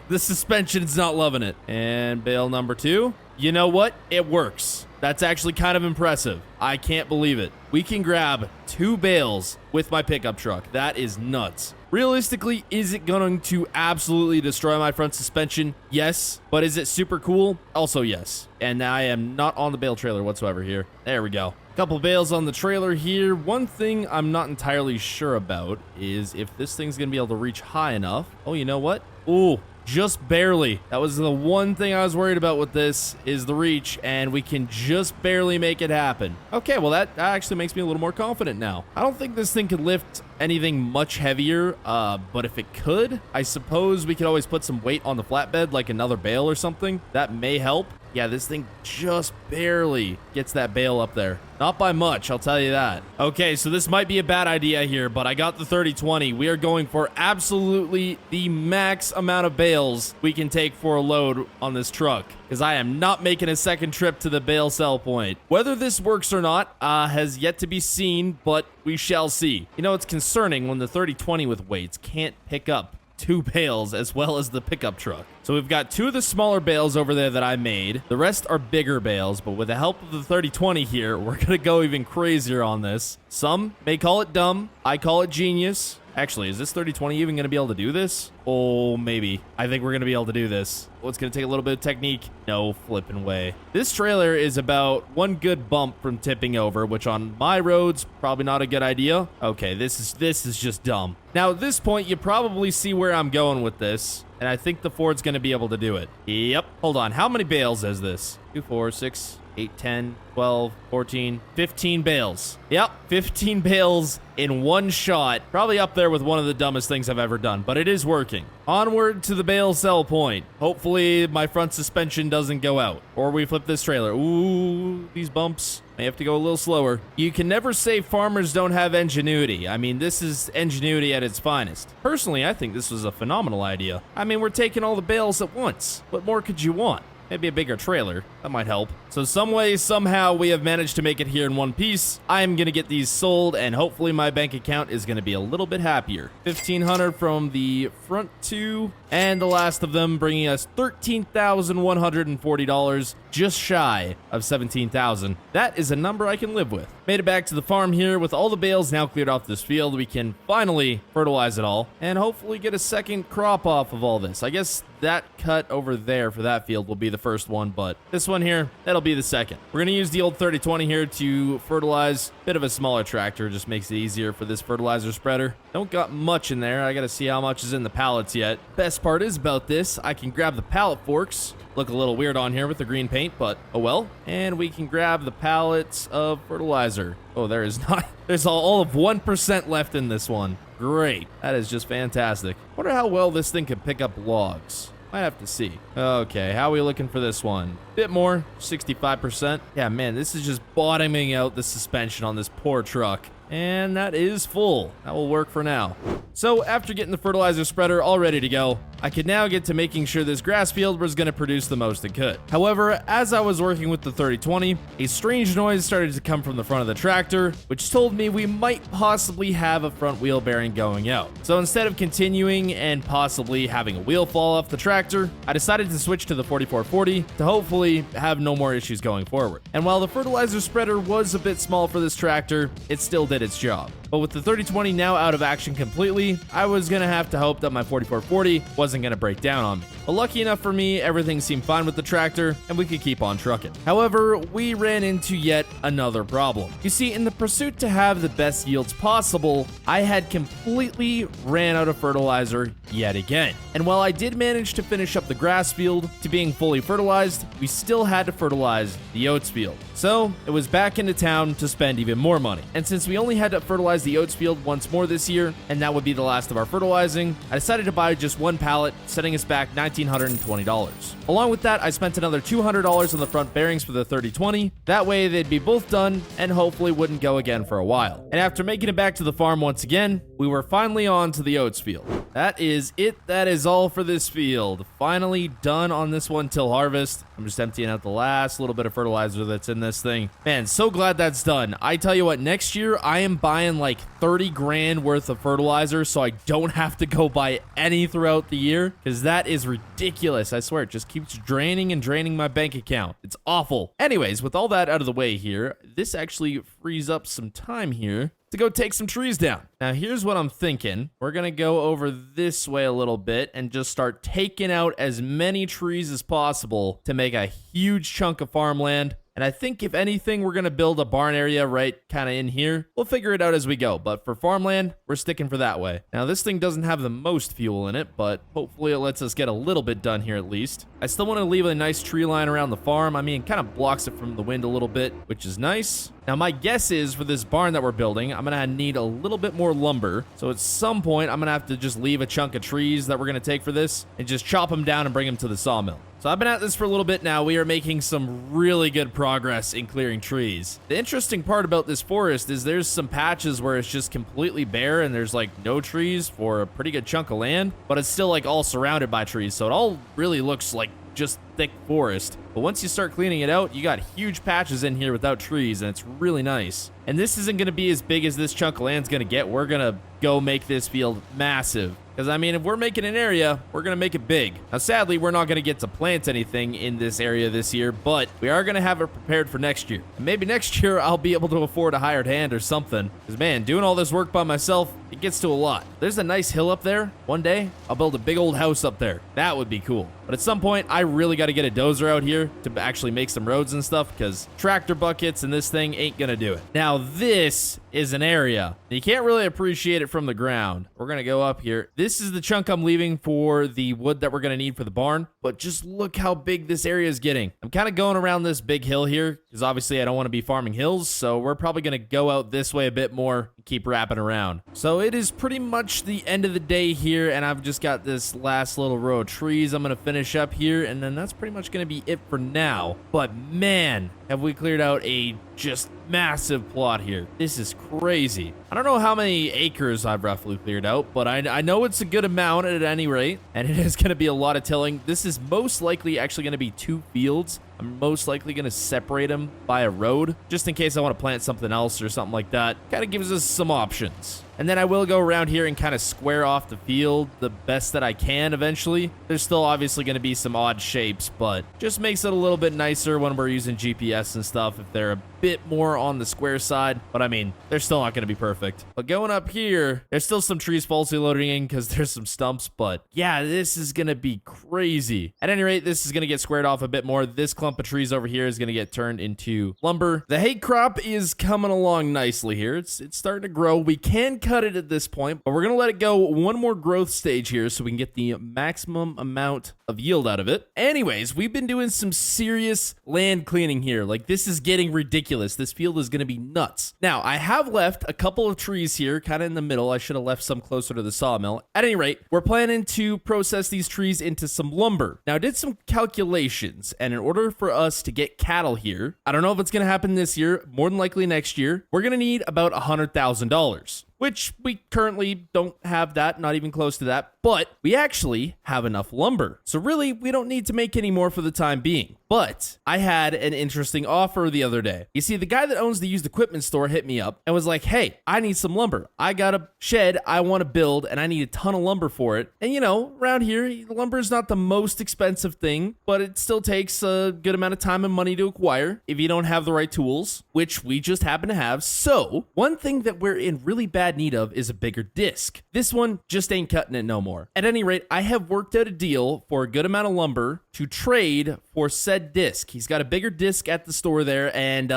The suspension's not loving it. And bale number 2. You know what? It works. That's actually kind of impressive. I can't believe it. We can grab 2 bales with my pickup truck. That is nuts. Realistically, is it going to absolutely destroy my front suspension? Yes. But is it super cool? Also yes. And I am not on the bale trailer whatsoever here. There we go. Couple bales on the trailer here. One thing I'm not entirely sure about is if this thing's going to be able to reach high enough. Oh, you know what? Ooh. Just barely. That was the one thing I was worried about with this, is the reach, and we can just barely make it happen. Okay, well, that actually makes me a little more confident now. I don't think this thing could lift anything much heavier, but if it could, I suppose we could always put some weight on the flatbed, like another bale or something. That may help. Yeah, this thing just barely gets that bale up there. Not by much, I'll tell you that. Okay, so this might be a bad idea here, but I got the 30-20. We are going for absolutely the max amount of bales we can take for a load on this truck, because I am not making a second trip to the bale sell point. Whether this works or not has yet to be seen, but we shall see. You know, it's concerning when the 30-20 with weights can't pick up 2 bales as well as the pickup truck. So we've got 2 of the smaller bales over there that I made. The rest are bigger bales, but with the help of the 30-20 here, we're gonna go even crazier on this. Some may call it dumb. I call it genius. Actually, is this 30-20 even going to be able to do this? Oh, maybe. I think we're going to be able to do this. Well, it's going to take a little bit of technique. No flipping way. This trailer is about 1 good bump from tipping over, which on my roads, probably not a good idea. Okay, this is just dumb. Now, at this point, you probably see where I'm going with this, and I think the Ford's going to be able to do it. Yep. Hold on. How many bales is this? 2, 4, 6, 8, 10, 12, 14, 15 bales. Yep, 15 bales in one shot. Probably up there with one of the dumbest things I've ever done, but it is working. Onward to the bale sell point. Hopefully my front suspension doesn't go out, or we flip this trailer. Ooh, these bumps. May have to go a little slower. You can never say farmers don't have ingenuity. I mean, this is ingenuity at its finest. Personally, I think this was a phenomenal idea. I mean, we're taking all the bales at once. What more could you want? Maybe a bigger trailer. That might help. So some way, somehow, we have managed to make it here in one piece. I am going to get these sold, and hopefully my bank account is going to be a little bit happier. $1,500 from the front 2, and the last of them bringing us $13,140, just shy of $17,000. That is a number I can live with. Made it back to the farm here. With all the bales now cleared off this field, we can finally fertilize it all, and hopefully get a second crop off of all this. I guess that cut over there for that field will be the first one, but this one here, that'll be the second. We're going to use the old 30-20 here to fertilize. Bit of a smaller tractor, just makes it easier for this fertilizer spreader. Don't got much in there. I got to see how much is in the pallets yet. Best part is about this, I can grab the pallet forks. Look a little weird on here with the green paint, but oh well. And we can grab the pallets of fertilizer. Oh, there is not. There's all of 1% left in this one. Great. That is just fantastic. Wonder how well this thing can pick up logs. Might have to see. Okay, how are we looking for this one? Bit more, 65%. Yeah, man, this is just bottoming out the suspension on this poor truck. And that is full. That will work for now. So after getting the fertilizer spreader all ready to go, I could now get to making sure this grass field was going to produce the most it could. However, as I was working with the 30-20, a strange noise started to come from the front of the tractor, which told me we might possibly have a front wheel bearing going out. So instead of continuing and possibly having a wheel fall off the tractor, I decided to switch to the 4440 to hopefully have no more issues going forward. And while the fertilizer spreader was a bit small for this tractor, it still did its job. But with the 30-20 now out of action completely, I was going to have to hope that my 4440 wasn't going to break down on me. But lucky enough for me, everything seemed fine with the tractor, and we could keep on trucking. However, we ran into yet another problem. You see, in the pursuit to have the best yields possible, I had completely ran out of fertilizer yet again. And while I did manage to finish up the grass field to being fully fertilized, we still had to fertilize the oats field. So it was back into town to spend even more money. And since we only had to fertilize the oats field once more this year, and that would be the last of our fertilizing, I decided to buy just one pallet, setting us back $1,920. Along with that, I spent another $200 on the front bearings for the 30-20. That way they'd be both done and hopefully wouldn't go again for a while. And after making it back to the farm once again, we were finally on to the oats field. That is it. That is all for this field. Finally done on this one till harvest. I'm just emptying out the last little bit of fertilizer that's in this thing. Man, so glad that's done. I tell you what, next year I am buying like 30 grand worth of fertilizer so I don't have to go buy any throughout the year, because that is ridiculous. I swear, it just keeps draining and draining my bank account. It's awful. Anyways, with all that out of the way here, this actually frees up some time here to go take some trees down. Now, here's what I'm thinking. We're gonna go over this way a little bit and just start taking out as many trees as possible to make a huge chunk of farmland. And I think if anything, we're going to build a barn area right kind of in here. We'll figure it out as we go. But for farmland, we're sticking for that way. Now, this thing doesn't have the most fuel in it, but hopefully it lets us get a little bit done here at least. I still want to leave a nice tree line around the farm. I mean, it kind of blocks it from the wind a little bit, which is nice. Now, my guess is for this barn that we're building, I'm going to need a little bit more lumber. So at some point, I'm going to have to just leave a chunk of trees that we're going to take for this and just chop them down and bring them to the sawmill. So I've been at this for a little bit now. We are making some really good progress in clearing trees. The interesting part about this forest is there's some patches where it's just completely bare and there's like no trees for a pretty good chunk of land, but it's still like all surrounded by trees. So it all really looks like just thick forest. But once you start cleaning it out, you got huge patches in here without trees, and it's really nice. And this isn't going to be as big as this chunk of land's going to get. We're going to go make this field massive. Because, I mean, if we're making an area, we're going to make it big. Now, sadly, we're not going to get to plant anything in this area this year, but we are going to have it prepared for next year. And maybe next year, I'll be able to afford a hired hand or something. Because, man, doing all this work by myself, it gets to a lot. There's a nice hill up there. One day, I'll build a big old house up there. That would be cool. But at some point, I really got to get a dozer out here to actually make some roads and stuff, because tractor buckets and this thing ain't going to do it. Now, this is an area. You can't really appreciate it from the ground. We're going to go up here. This is the chunk I'm leaving for the wood that we're going to need for the barn, but just look how big this area is getting. I'm kind of going around this big hill here because obviously I don't want to be farming hills, so we're probably going to go out this way a bit more and keep wrapping around. So it is pretty much the end of the day here, and I've just got this last little row of trees I'm going to finish up here, and then that's pretty much going to be it for now. But man, have we cleared out a just massive plot here. This is crazy. I don't know how many acres I've roughly cleared out, but I know it's a good amount at any rate, and it is going to be a lot of tilling. This is most likely actually going to be 2 fields. I'm most likely going to separate them by a road, just in case I want to plant something else or something like that. Kind of gives us some options. And then I will go around here and kind of square off the field the best that I can eventually. There's still obviously going to be some odd shapes, but just makes it a little bit nicer when we're using GPS and stuff if they're a bit more on the square side. But I mean, they're still not going to be perfect. But going up here, there's still some trees falsely loading in because there's some stumps. But yeah, this is going to be crazy. At any rate, this is going to get squared off a bit more. This clump of trees over here is going to get turned into lumber. The hay crop is coming along nicely here. It's starting to grow. We can cut it at this point, but we're going to let it go one more growth stage here so we can get the maximum amount of yield out of it. Anyways, we've been doing some serious land cleaning here. Like, this is getting ridiculous. This field is going to be nuts. Now, I have left a couple of trees here kind of in the middle. I should have left some closer to the sawmill. At any rate, we're planning to process these trees into some lumber. Now, I did some calculations, and in order for us to get cattle here, I don't know if it's going to happen this year, more than likely next year, we're going to need about $100,000. Which we currently don't have that, not even close to that, but we actually have enough lumber. So really, we don't need to make any more for the time being. But I had an interesting offer the other day. You see, the guy that owns the used equipment store hit me up and was like, hey, I need some lumber. I got a shed I want to build and I need a ton of lumber for it. And you know, around here, lumber is not the most expensive thing, but it still takes a good amount of time and money to acquire if you don't have the right tools, which we just happen to have. So one thing that we're in really bad need of is a bigger disc. This one just ain't cutting it no more. At any rate, I have worked out a deal for a good amount of lumber to trade for said disc. He's got a bigger disc at the store there, and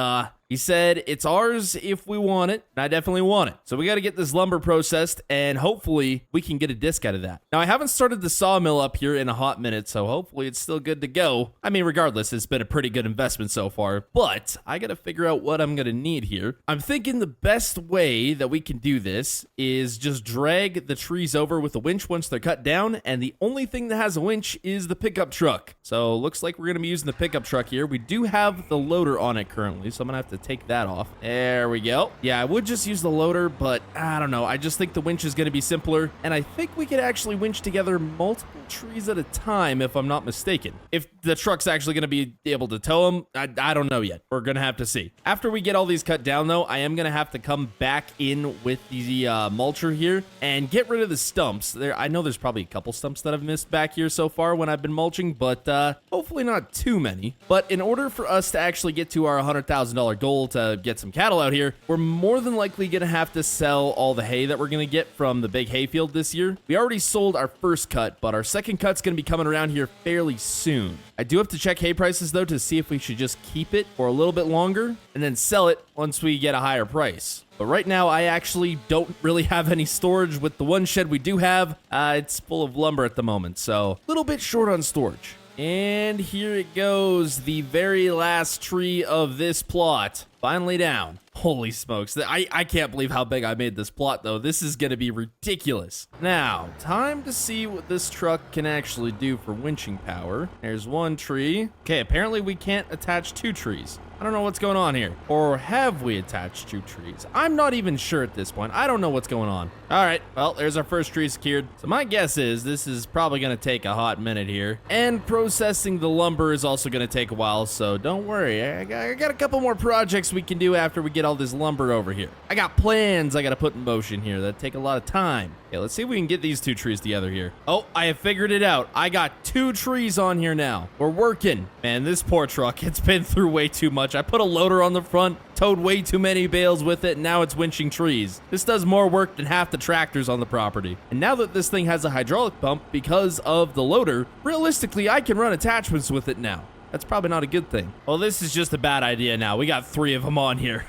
he said it's ours if we want it, and I definitely want it. So we got to get this lumber processed, and hopefully we can get a disc out of that. Now, I haven't started the sawmill up here in a hot minute, so hopefully it's still good to go. I mean, regardless, it's been a pretty good investment so far, but I got to figure out what I'm going to need here. I'm thinking the best way that we can do this is just drag the trees over with a winch once they're cut down, and the only thing that has a winch is the pickup truck. So looks like we're going to be using the pickup truck here. We do have the loader on it currently, so I'm going to have to to take that off. There we go. Yeah, I would just use the loader, but I don't know. I just think the winch is going to be simpler, and I think we could actually winch together multiple trees at a time, if I'm not mistaken. If the truck's actually going to be able to tow them, I don't know yet. We're going to have to see. After we get all these cut down, though, I am going to have to come back in with the mulcher here and get rid of the stumps. I know there's probably a couple stumps that I've missed back here so far when I've been mulching, but hopefully not too many. But in order for us to actually get to our $100,000 goal to get some cattle out here, we're more than likely going to have to sell all the hay that we're going to get from the big hayfield this year. We already sold our first cut, but our second cut's going to be coming around here fairly soon. I do have to check hay prices, though, to see if we should just keep it for a little bit longer and then sell it once we get a higher price. But right now, I actually don't really have any storage. With the one shed we do have, it's full of lumber at the moment, so a little bit short on storage. And here it goes, the very last tree of this plot, finally down. Holy smokes, I can't believe how big I made this plot, though. This is going to be ridiculous. Now, time to see what this truck can actually do for winching power. There's one tree. Okay, apparently we can't attach two trees. I don't know what's going on here. Or have we attached two trees? I'm not even sure at this point. I don't know what's going on. All right, well, there's our first tree secured. So my guess is this is probably going to take a hot minute here. And processing the lumber is also going to take a while, so don't worry. I got a couple more projects we can do after we get all this lumber over here. I got plans I got to put in motion here that take a lot of time. Okay, let's see if we can get these two trees together here. Oh, I have figured it out. I got two trees on here now. We're working. Man, this poor truck, it's been through way too much. I put a loader on the front, towed way too many bales with it, and now it's winching trees. This does more work than half the tractors on the property. And now that this thing has a hydraulic pump because of the loader, realistically, I can run attachments with it now. That's probably not a good thing. Well, this is just a bad idea now. We got three of them on here.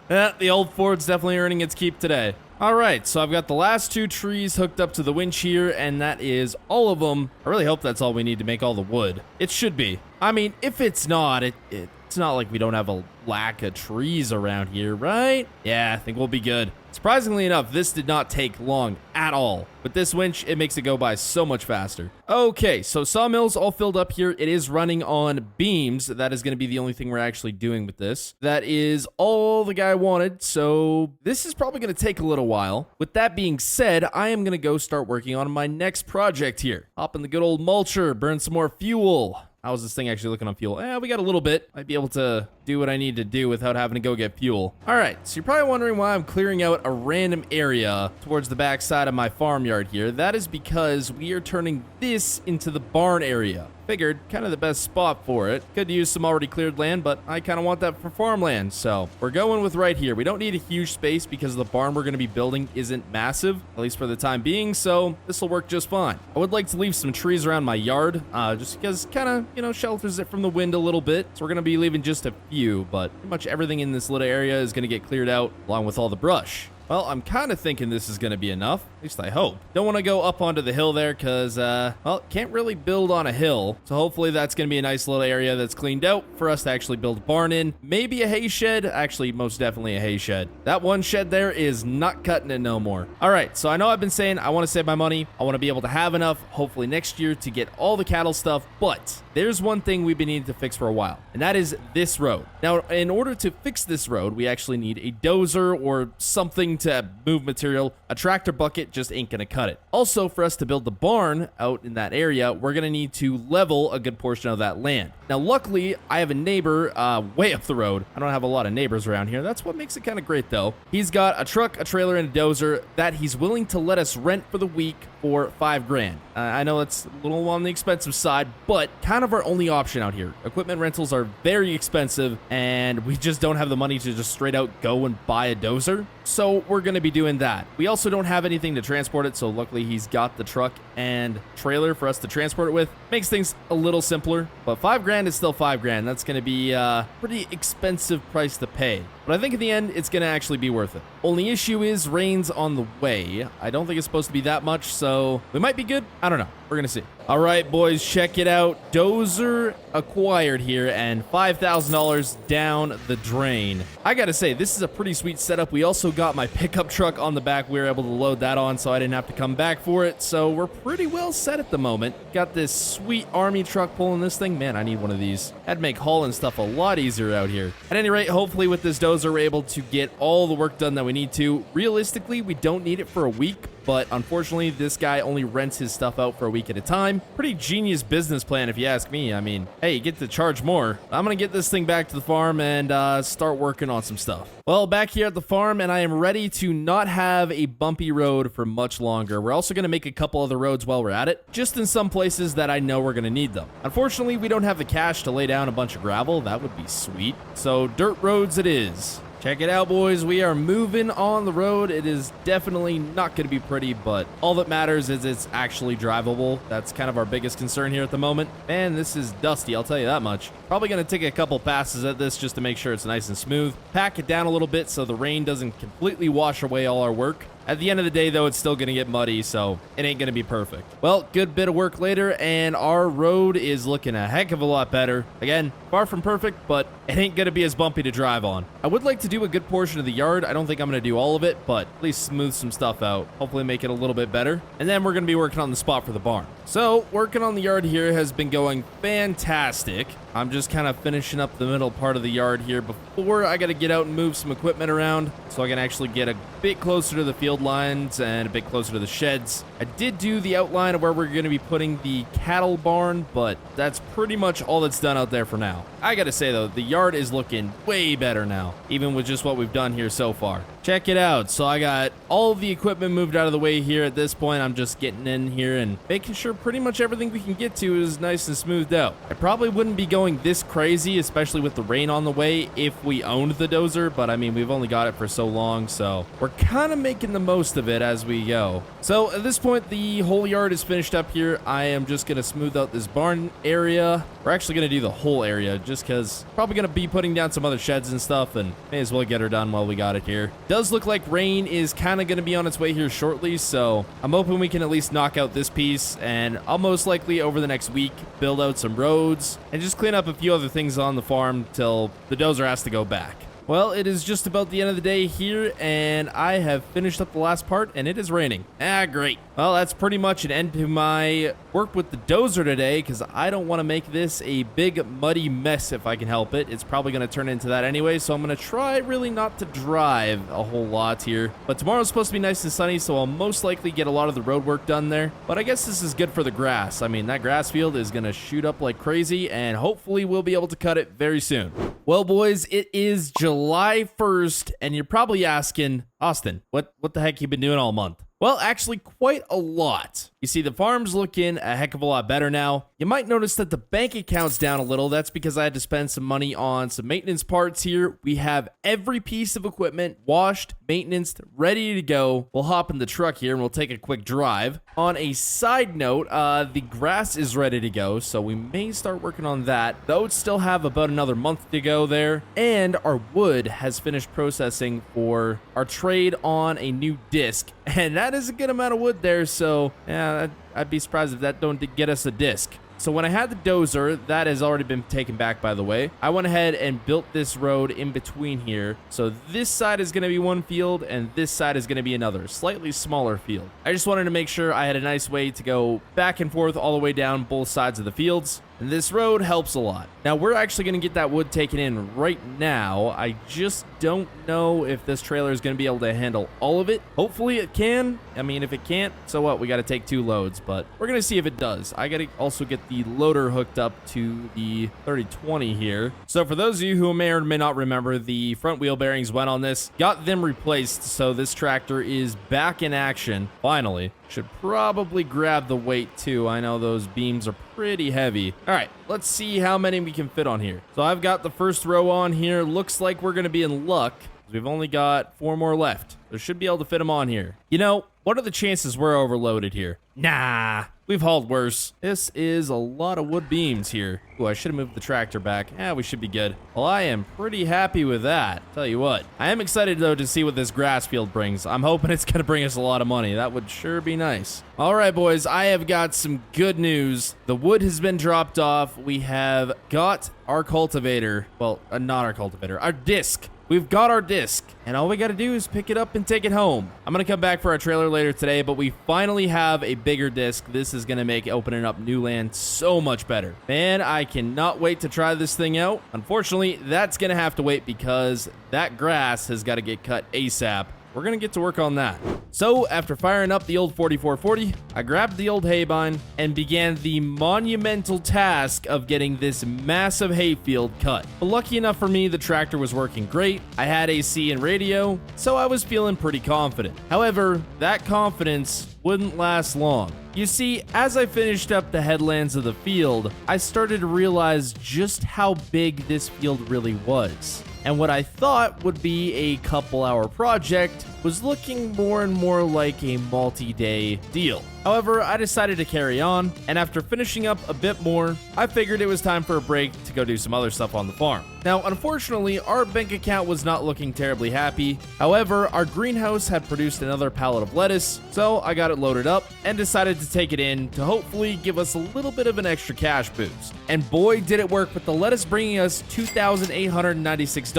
Yeah, the old Ford's definitely earning its keep today. All right, so I've got the last two trees hooked up to the winch here, and that is all of them. I really hope that's all we need to make all the wood. It should be. I mean, if it's not, it's not like we don't have a lack of trees around here, right? Yeah, I think we'll be good. Surprisingly enough, this did not take long at all. With this winch, it makes it go by so much faster. Okay, so sawmill's all filled up here. It is running on beams. That is going to be the only thing we're actually doing with this. That is all the guy wanted, so this is probably going to take a little while. With that being said, I am going to go start working on my next project here. Hop in the good old mulcher, burn some more fuel. How's this thing actually looking on fuel? We got a little bit. Might be able to do what I need to do without having to go get fuel. All right, so you're probably wondering why I'm clearing out a random area towards the back side of my farmyard here. That is because we are turning this into the barn area. Figured kind of the best spot for it. Could use some already cleared land, but I kind of want that for farmland, so we're going with right here. We don't need a huge space because the barn we're going to be building isn't massive, at least for the time being, so this will work just fine. I would like to leave some trees around my yard, just because kind of, shelters it from the wind a little bit. So we're going to be leaving just a few, but pretty much everything in this little area is going to get cleared out along with all the brush. Well, I'm kind of thinking this is going to be enough. At least I hope. Don't want to go up onto the hill there because, well, can't really build on a hill. So hopefully that's going to be a nice little area that's cleaned out for us to actually build a barn in. Maybe a hay shed. Actually, most definitely a hay shed. That one shed there is not cutting it no more. All right, so I know I've been saying I want to save my money. I want to be able to have enough, hopefully next year, to get all the cattle stuff. But there's one thing we've been needing to fix for a while, and that is this road. Now, in order to fix this road, we actually need a dozer or something to move material. A tractor bucket just ain't gonna cut it. Also, for us to build the barn out in that area, we're gonna need to level a good portion of that land. Now, luckily, I have a neighbor way up the road. I don't have a lot of neighbors around here. That's what makes it kind of great, though. He's got a truck, a trailer, and a dozer that he's willing to let us rent for the week for $5 grand. I know it's a little on the expensive side, but kind of our only option out here. Equipment rentals are very expensive, and we just don't have the money to just straight out go and buy a dozer. So we're going to be doing that. We also don't have anything to transport it, so luckily he's got the truck and trailer for us to transport it with. Makes things a little simpler, but $5 grand is still $5 grand. That's going to be a pretty expensive price to pay. But I think in the end, it's going to actually be worth it. Only issue is rain's on the way. I don't think it's supposed to be that much, so we might be good. I don't know. We're gonna see. All right, boys, check it out. Dozer acquired here and $5,000 down the drain. I gotta say, this is a pretty sweet setup. We also got my pickup truck on the back. We were able to load that on, so I didn't have to come back for it. So we're pretty well set at the moment. Got this sweet army truck pulling this thing. Man, I need one of these. That'd make hauling stuff a lot easier out here. At any rate, hopefully with this dozer, we're able to get all the work done that we need to. Realistically, we don't need it for a week, but unfortunately, this guy only rents his stuff out for a week at a time. Pretty genius business plan, if you ask me. I mean, hey, you get to charge more. I'm gonna get this thing back to the farm and start working on some stuff. Well, back here at the farm, and I am ready to not have a bumpy road for much longer. We're also gonna make a couple other roads while we're at it, just in some places that I know we're gonna need them. Unfortunately, we don't have the cash to lay down a bunch of gravel. That would be sweet. So dirt roads it is. Check it out, boys. We are moving on the road. It is definitely not going to be pretty, but all that matters is it's actually drivable. That's kind of our biggest concern here at the moment. Man, this is dusty, I'll tell you that much. Probably going to take a couple passes at this just to make sure it's nice and smooth. Pack it down a little bit so the rain doesn't completely wash away all our work. At the end of the day, though, it's still going to get muddy, so it ain't going to be perfect. Well, good bit of work later, and our road is looking a heck of a lot better. Again, far from perfect, but it ain't going to be as bumpy to drive on. I would like to do a good portion of the yard. I don't think I'm going to do all of it, but at least smooth some stuff out. Hopefully make it a little bit better. And then we're going to be working on the spot for the barn. So, working on the yard here has been going fantastic. I'm just kind of finishing up the middle part of the yard here before I got to get out and move some equipment around so I can actually get a bit closer to the field lines and a bit closer to the sheds. I did do the outline of where we're going to be putting the cattle barn, but that's pretty much all that's done out there for now. I got to say, though, the yard is looking way better now, even with just what we've done here so far. Check it out. So I got all of the equipment moved out of the way here. At this point, I'm just getting in here and making sure pretty much everything we can get to is nice and smoothed out. I probably wouldn't be going this crazy, especially with the rain on the way, if we owned the dozer, but I mean, we've only got it for so long, so we're kind of making the most of it as we go. So at this point, the whole yard is finished up here. I am just going to smooth out this barn area. We're actually going to do the whole area just because probably going to be putting down some other sheds and stuff, and may as well get her done while we got it here. Does look like rain is kind of going to be on its way here shortly, so I'm hoping we can at least knock out this piece, and I'll most likely over the next week build out some roads and just clean up a few other things on the farm till the dozer has to go back. Well, it is just about the end of the day here, and I have finished up the last part, and it is raining. Great. Well, that's pretty much an end to my work with the dozer today, because I don't want to make this a big, muddy mess if I can help it. It's probably going to turn into that anyway, so I'm going to try really not to drive a whole lot here. But tomorrow's supposed to be nice and sunny, so I'll most likely get a lot of the road work done there. But I guess this is good for the grass. I mean, that grass field is going to shoot up like crazy, and hopefully we'll be able to cut it very soon. Well, boys, it is July 1st, and you're probably asking, Austin, what the heck you been doing all month? Well, actually, quite a lot. You see, the farm's looking a heck of a lot better now. You might notice that the bank account's down a little. That's because I had to spend some money on some maintenance parts here. We have every piece of equipment washed, maintenanced, ready to go. We'll hop in the truck here and we'll take a quick drive. On a side note, the grass is ready to go, so we may start working on that. The oats still have about another month to go there. And our wood has finished processing for our trade on a new disc. And that is a good amount of wood there, so yeah, I'd be surprised if that don't get us a disc. So when I had the dozer, that has already been taken back, by the way, I went ahead and built this road in between here. So this side is going to be one field and this side is going to be another, slightly smaller field. I just wanted to make sure I had a nice way to go back and forth all the way down both sides of the fields. And this road helps a lot. Now, we're actually going to get that wood taken in right now. I just don't know if this trailer is going to be able to handle all of it. Hopefully it can. I mean, if it can't, so what? We got to take 2 loads, but we're going to see if it does. I got to also get the loader hooked up to the 3020 here. So for those of you who may or may not remember, the front wheel bearings went on this, got them replaced. So this tractor is back in action, finally. Should probably grab the weight too. I know those beams are pretty heavy. All right, let's see how many we can fit on here. So I've got the first row on here. Looks like we're going to be in luck. We've only got 4 more left. There should be able to fit them on here. You know, what are the chances we're overloaded here? Nah, we've hauled worse. This is a lot of wood beams here. Ooh, I should have moved the tractor back. We should be good. Well, I am pretty happy with that. Tell you what, I am excited though to see what this grass field brings. I'm hoping it's gonna bring us a lot of money. That would sure be nice. All right, boys, I have got some good news. The wood has been dropped off. We have got our cultivator. Well, not our cultivator, our disc. We've got our disc, and all we got to do is pick it up and take it home. I'm going to come back for our trailer later today, but we finally have a bigger disc. This is going to make opening up new land so much better. Man, I cannot wait to try this thing out. Unfortunately, that's going to have to wait because that grass has got to get cut ASAP. We're going to get to work on that. So after firing up the old 4440, I grabbed the old haybine and began the monumental task of getting this massive hayfield cut. But lucky enough for me, the tractor was working great. I had AC and radio, so I was feeling pretty confident. However, that confidence wouldn't last long. You see, as I finished up the headlands of the field, I started to realize just how big this field really was. And what I thought would be a couple-hour project was looking more and more like a multi-day deal. However, I decided to carry on, and after finishing up a bit more, I figured it was time for a break to go do some other stuff on the farm. Now, unfortunately, our bank account was not looking terribly happy. However, our greenhouse had produced another pallet of lettuce, so I got it loaded up and decided to take it in to hopefully give us a little bit of an extra cash boost. And boy, did it work, with the lettuce bringing us $2,896.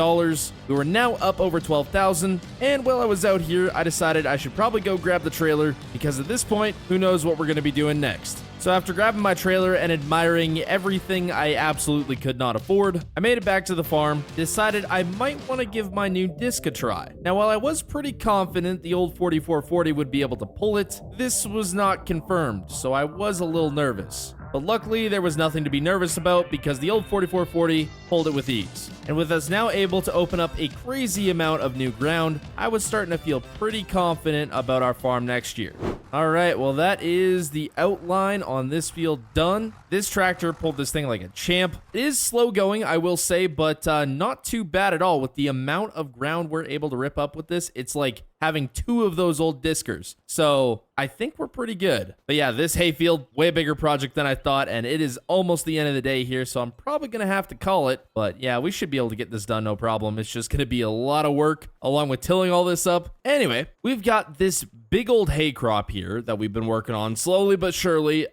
We were now up over $12,000, and while I was out here, I decided I should probably go grab the trailer, because at this point, who knows what we're going to be doing next. So after grabbing my trailer and admiring everything I absolutely could not afford, I made it back to the farm, decided I might want to give my new disc a try. Now, while I was pretty confident the old 4440 would be able to pull it, this was not confirmed, so I was a little nervous. But luckily, there was nothing to be nervous about because the old 4440 pulled it with ease. And with us now able to open up a crazy amount of new ground, I was starting to feel pretty confident about our farm next year. All right, well, that is the outline on this field done. This tractor pulled this thing like a champ. It is slow going, I will say, but not too bad at all. With the amount of ground we're able to rip up with this, it's like having 2 of those old diskers. So I think we're pretty good. But yeah, this hayfield, way bigger project than I thought, and it is almost the end of the day here, so I'm probably going to have to call it. But yeah, we should be able to get this done, no problem. It's just going to be a lot of work, along with tilling all this up. Anyway, we've got this big old hay crop here that we've been working on slowly but surely.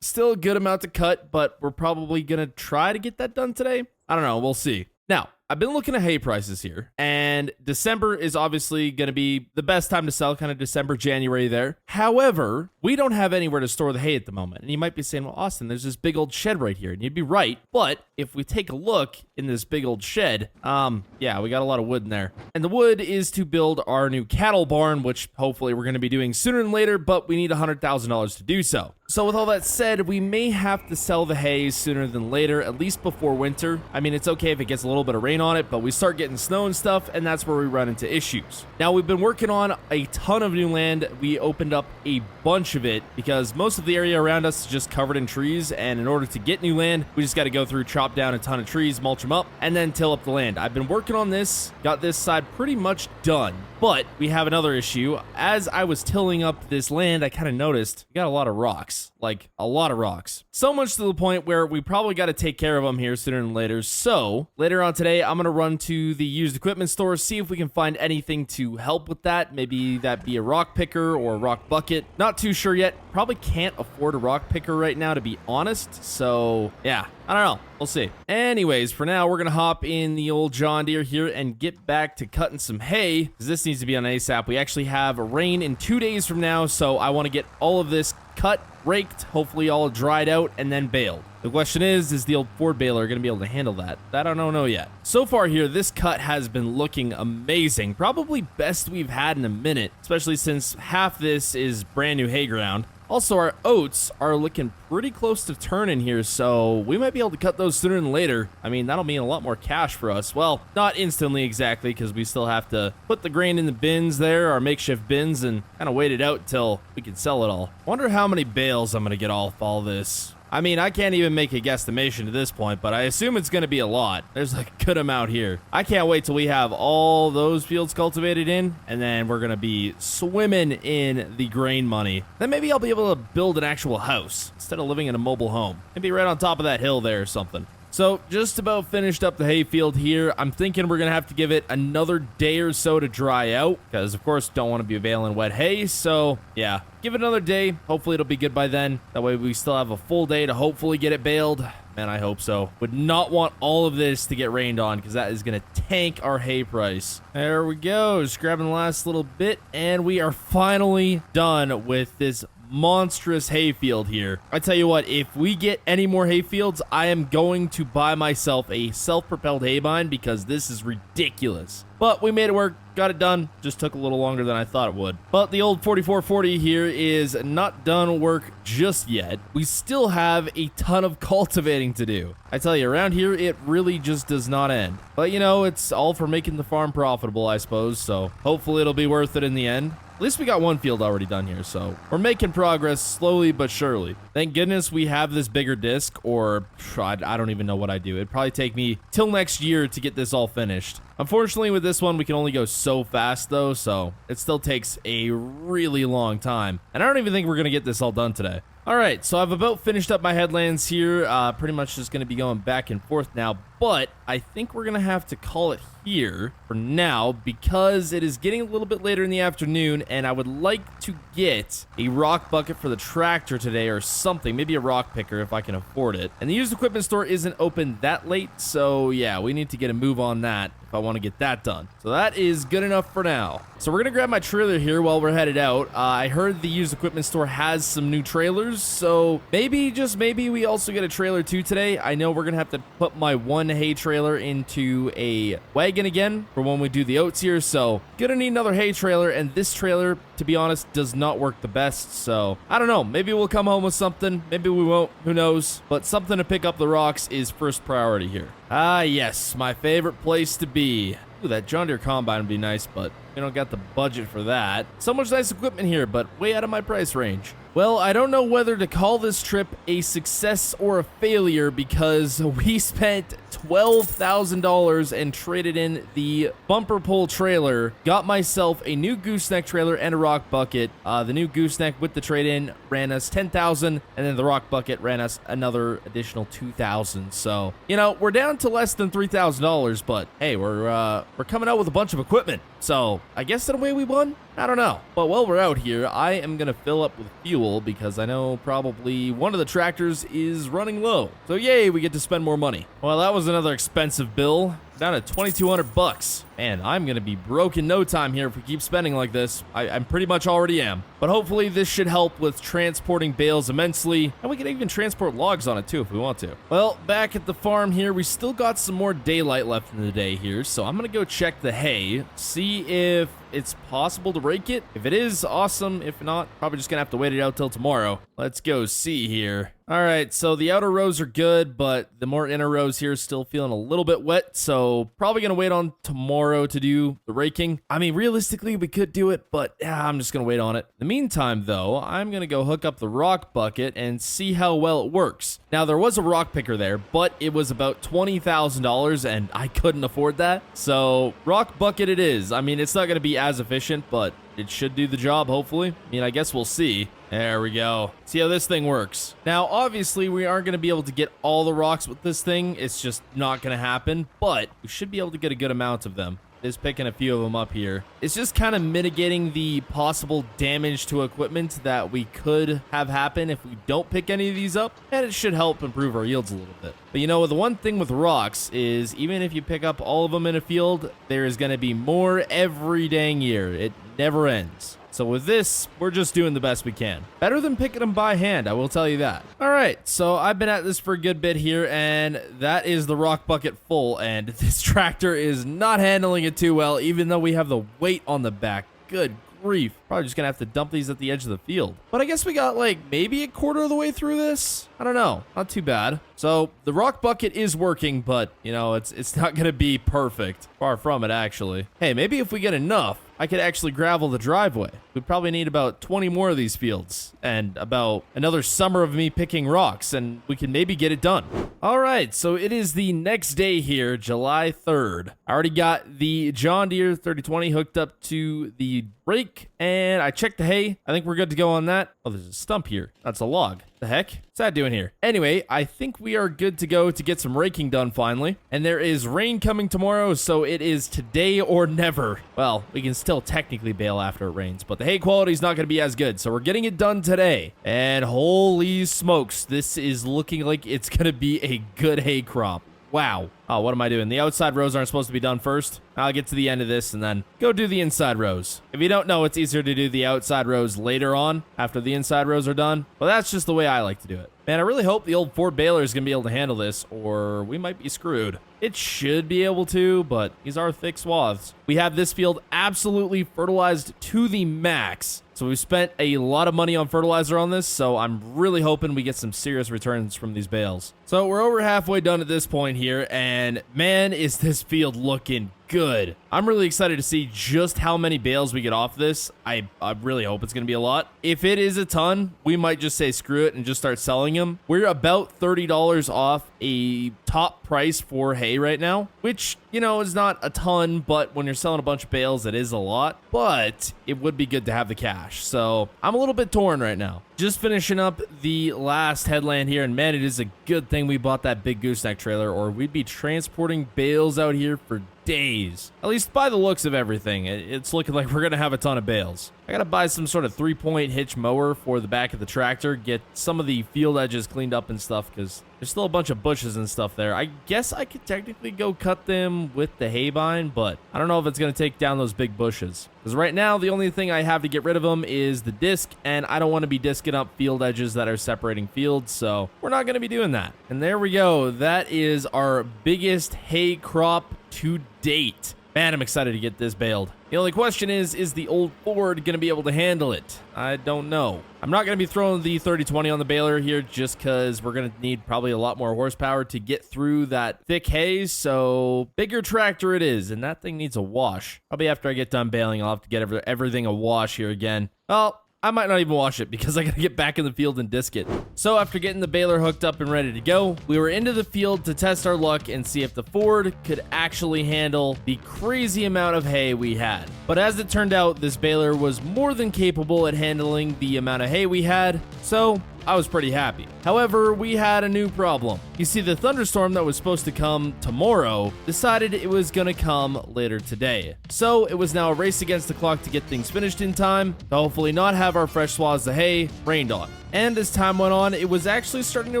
Still a good amount to cut, but we're probably going to try to get that done today. I don't know. We'll see. Now, I've been looking at hay prices here, and December is obviously going to be the best time to sell, kind of December, January there. However, we don't have anywhere to store the hay at the moment. And you might be saying, well, Austin, there's this big old shed right here. And you'd be right. But if we take a look in this big old shed, yeah, we got a lot of wood in there. And the wood is to build our new cattle barn, which hopefully we're going to be doing sooner than later, but we need $100,000 to do so. So with all that said, we may have to sell the hay sooner than later, at least before winter. I mean, it's okay if it gets a little bit of rain on it, but we start getting snow and stuff, and that's where we run into issues. Now, we've been working on a ton of new land. We opened up a bunch of it because most of the area around us is just covered in trees, and in order to get new land, we just got to go through, chop down a ton of trees, mulch them up, and then till up the land. I've been working on this, got this side pretty much done. But we have another issue. As I was tilling up this land, I kind of noticed we got a lot of rocks, like a lot of rocks. So much to the point where we probably got to take care of them here sooner than later. So later on today, I'm going to run to the used equipment store, see if we can find anything to help with that. Maybe that be a rock picker or a rock bucket. Not too sure yet. Probably can't afford a rock picker right now, to be honest. So yeah, I don't know. We'll see. Anyways, for now, we're going to hop in the old John Deere here and get back to cutting some hay, because this needs to be on ASAP. We actually have rain in 2 days from now, so I want to get all of this cut, raked, hopefully all dried out, and then baled. The question is the old Ford baler going to be able to handle that? That I don't know yet. So far here, this cut has been looking amazing. Probably best we've had in a minute, especially since half this is brand new hay ground. Also, our oats are looking pretty close to turning here, so we might be able to cut those sooner than later. I mean, that'll mean a lot more cash for us. Well, not instantly exactly, because we still have to put the grain in the bins there, our makeshift bins, and kind of wait it out till we can sell it all. Wonder how many bales I'm going to get off all this. I mean, I can't even make a guesstimation at this point, but I assume it's going to be a lot. There's like a good amount here. I can't wait till we have all those fields cultivated in, and then we're going to be swimming in the grain money. Then maybe I'll be able to build an actual house instead of living in a mobile home. Maybe right on top of that hill there or something. So just about finished up the hayfield here. I'm thinking we're going to have to give it another day or so to dry out because, of course, don't want to be baling wet hay. So, yeah, give it another day. Hopefully it'll be good by then. That way we still have a full day to hopefully get it baled. Man, I hope so. Would not want all of this to get rained on because that is going to tank our hay price. There we go. Just grabbing the last little bit, and we are finally done with this monstrous hayfield here. I tell you what, if we get any more hayfields, I am going to buy myself a self-propelled haybine because this is ridiculous. But we made it work, got it done. Just took a little longer than I thought it would. But the old 4440 here is not done work just yet. We still have a ton of cultivating to do. I tell you, around here, it really just does not end. But you know, it's all for making the farm profitable, I suppose. So hopefully it'll be worth it in the end. At least we got one field already done here, so we're making progress slowly but surely. Thank goodness we have this bigger disc, or I don't even know what I do. It'd probably take me till next year to get this all finished. Unfortunately, with this one, we can only go so fast, though, so it still takes a really long time. And I don't even think we're going to get this all done today. All right, so I've about finished up my headlands here. Pretty much just going to be going back and forth now, but I think we're going to have to call it here for now because it is getting a little bit later in the afternoon, and I would like to get a rock bucket for the tractor today or something, maybe a rock picker if I can afford it. And the used equipment store isn't open that late, so yeah, we need to get a move on that if I want to get that done. So that is good enough for now. So we're going to grab my trailer here while we're headed out. I heard the used equipment store has some new trailers, so maybe, just maybe, we also get a trailer too today. I know we're going to have to put my one hay trailer into a wagon again for when we do the oats here, so gonna need another hay trailer, and this trailer, to be honest, does not work the best, so I don't know. Maybe we'll come home with something. Maybe we won't. Who knows? But something to pick up the rocks is first priority here. Ah, yes, my favorite place to be. Ooh, that John Deere combine would be nice, but we don't got the budget for that. So much nice equipment here, but way out of my price range. Well, I don't know whether to call this trip a success or a failure because we spent $12,000 and traded in the bumper pole trailer, got myself a new gooseneck trailer and a rock bucket. The new gooseneck with the trade-in ran us $10,000, and then the rock bucket ran us another additional $2,000. So, you know, we're down to less than $3,000, but hey, we're coming out with a bunch of equipment. So, I guess in a way we won? I don't know. But while we're out here, I am going to fill up with fuel because I know probably one of the tractors is running low. So yay, we get to spend more money. Well, that was another expensive bill. Down to $2,200. Man, I'm going to be broke in no time here if we keep spending like this. I'm pretty much already am. But hopefully this should help with transporting bales immensely. And we can even transport logs on it too if we want to. Well, back at the farm here, we still got some more daylight left in the day here. So I'm going to go check the hay, see if it's possible to rake it. If it is, awesome. If not, probably just going to have to wait it out till tomorrow. Let's go see here. All right, so the outer rows are good, but the more inner rows here is still feeling a little bit wet, so probably going to wait on tomorrow to do the raking. I mean, realistically, we could do it, but I'm just going to wait on it. In the meantime, though, I'm going to go hook up the rock bucket and see how well it works. Now, there was a rock picker there, but it was about $20,000, and I couldn't afford that, so rock bucket it is. I mean, it's not going to be as efficient, but it should do the job, hopefully. I mean, I guess we'll see. There we go. See how this thing works. Now, obviously, we aren't going to be able to get all the rocks with this thing. It's just not going to happen, but we should be able to get a good amount of them. Just picking a few of them up here. It's just kind of mitigating the possible damage to equipment that we could have happen if we don't pick any of these up, and it should help improve our yields a little bit. But you know, the one thing with rocks is even if you pick up all of them in a field, there is going to be more every dang year. It never ends. So with this, we're just doing the best we can. Better than picking them by hand, I will tell you that. All right, so I've been at this for a good bit here, and that is the rock bucket full, and this tractor is not handling it too well, even though we have the weight on the back. Good grief. Probably just gonna have to dump these at the edge of the field. But I guess we got like maybe a quarter of the way through this. I don't know. Not too bad. So the rock bucket is working, but you know, it's not gonna be perfect. Far from it, actually. Hey, maybe if we get enough, I could actually gravel the driveway. We'd probably need about 20 more of these fields and about another summer of me picking rocks, and we can maybe get it done. All right, so it is the next day here, July 3rd. I already got the John Deere 3020 hooked up to the rake, and I checked the hay. I think we're good to go on that. Oh, there's a stump here. That's a log. The heck? What's that doing here? Anyway, I think we are good to go to get some raking done finally. And there is rain coming tomorrow, so it is today or never. Well, we can still technically bale after it rains, but the hay quality is not going to be as good, so we're getting it done today. And holy smokes, this is looking like it's going to be a good hay crop. Wow. Oh, what am I doing? The outside rows aren't supposed to be done first. I'll get to the end of this and then go do the inside rows. If you don't know, it's easier to do the outside rows later on after the inside rows are done. Well, that's just the way I like to do it. Man, I really hope the old Ford baler is going to be able to handle this, or we might be screwed. It should be able to, but these are thick swaths. We have this field absolutely fertilized to the max. So we've spent a lot of money on fertilizer on this, so I'm really hoping we get some serious returns from these bales. So we're over halfway done at this point here, and man, is this field looking good. I'm really excited to see just how many bales we get off this. I really hope it's going to be a lot. If it is a ton, we might just say screw it and just start selling them. We're about $30 off a top price for hay right now, which, you know, is not a ton, but when you're selling a bunch of bales, it is a lot. But it would be good to have the cash. So I'm a little bit torn right now. Just finishing up the last headland here, and man, it is a good thing we bought that big gooseneck trailer, or we'd be transporting bales out here for days. At least by the looks of everything, it's looking like we're gonna have a ton of bales. I gotta buy some sort of 3-point hitch mower for the back of the tractor, get some of the field edges cleaned up and stuff, because there's still a bunch of bushes and stuff there. I guess I could technically go cut them with the hay bind, but I don't know if it's gonna take down those big bushes. Because right now, the only thing I have to get rid of them is the disc, and I don't want to be discing up field edges that are separating fields, so we're not going to be doing that. And there we go. That is our biggest hay crop to date. Man, I'm excited to get this baled. The only question is the old Ford going to be able to handle it? I don't know. I'm not going to be throwing the 3020 on the baler here just because we're going to need probably a lot more horsepower to get through that thick hay, so bigger tractor it is, and that thing needs a wash. Probably after I get done baling, I'll have to get everything a wash here again. Well, I might not even wash it because I gotta get back in the field and disc it. So after getting the baler hooked up and ready to go, we were into the field to test our luck and see if the Ford could actually handle the crazy amount of hay we had. But as it turned out, this baler was more than capable at handling the amount of hay we had, so I was pretty happy. However, we had a new problem. You see, the thunderstorm that was supposed to come tomorrow decided it was gonna come later today. So it was now a race against the clock to get things finished in time, to hopefully not have our fresh swaths of hay rained on. And as time went on, it was actually starting to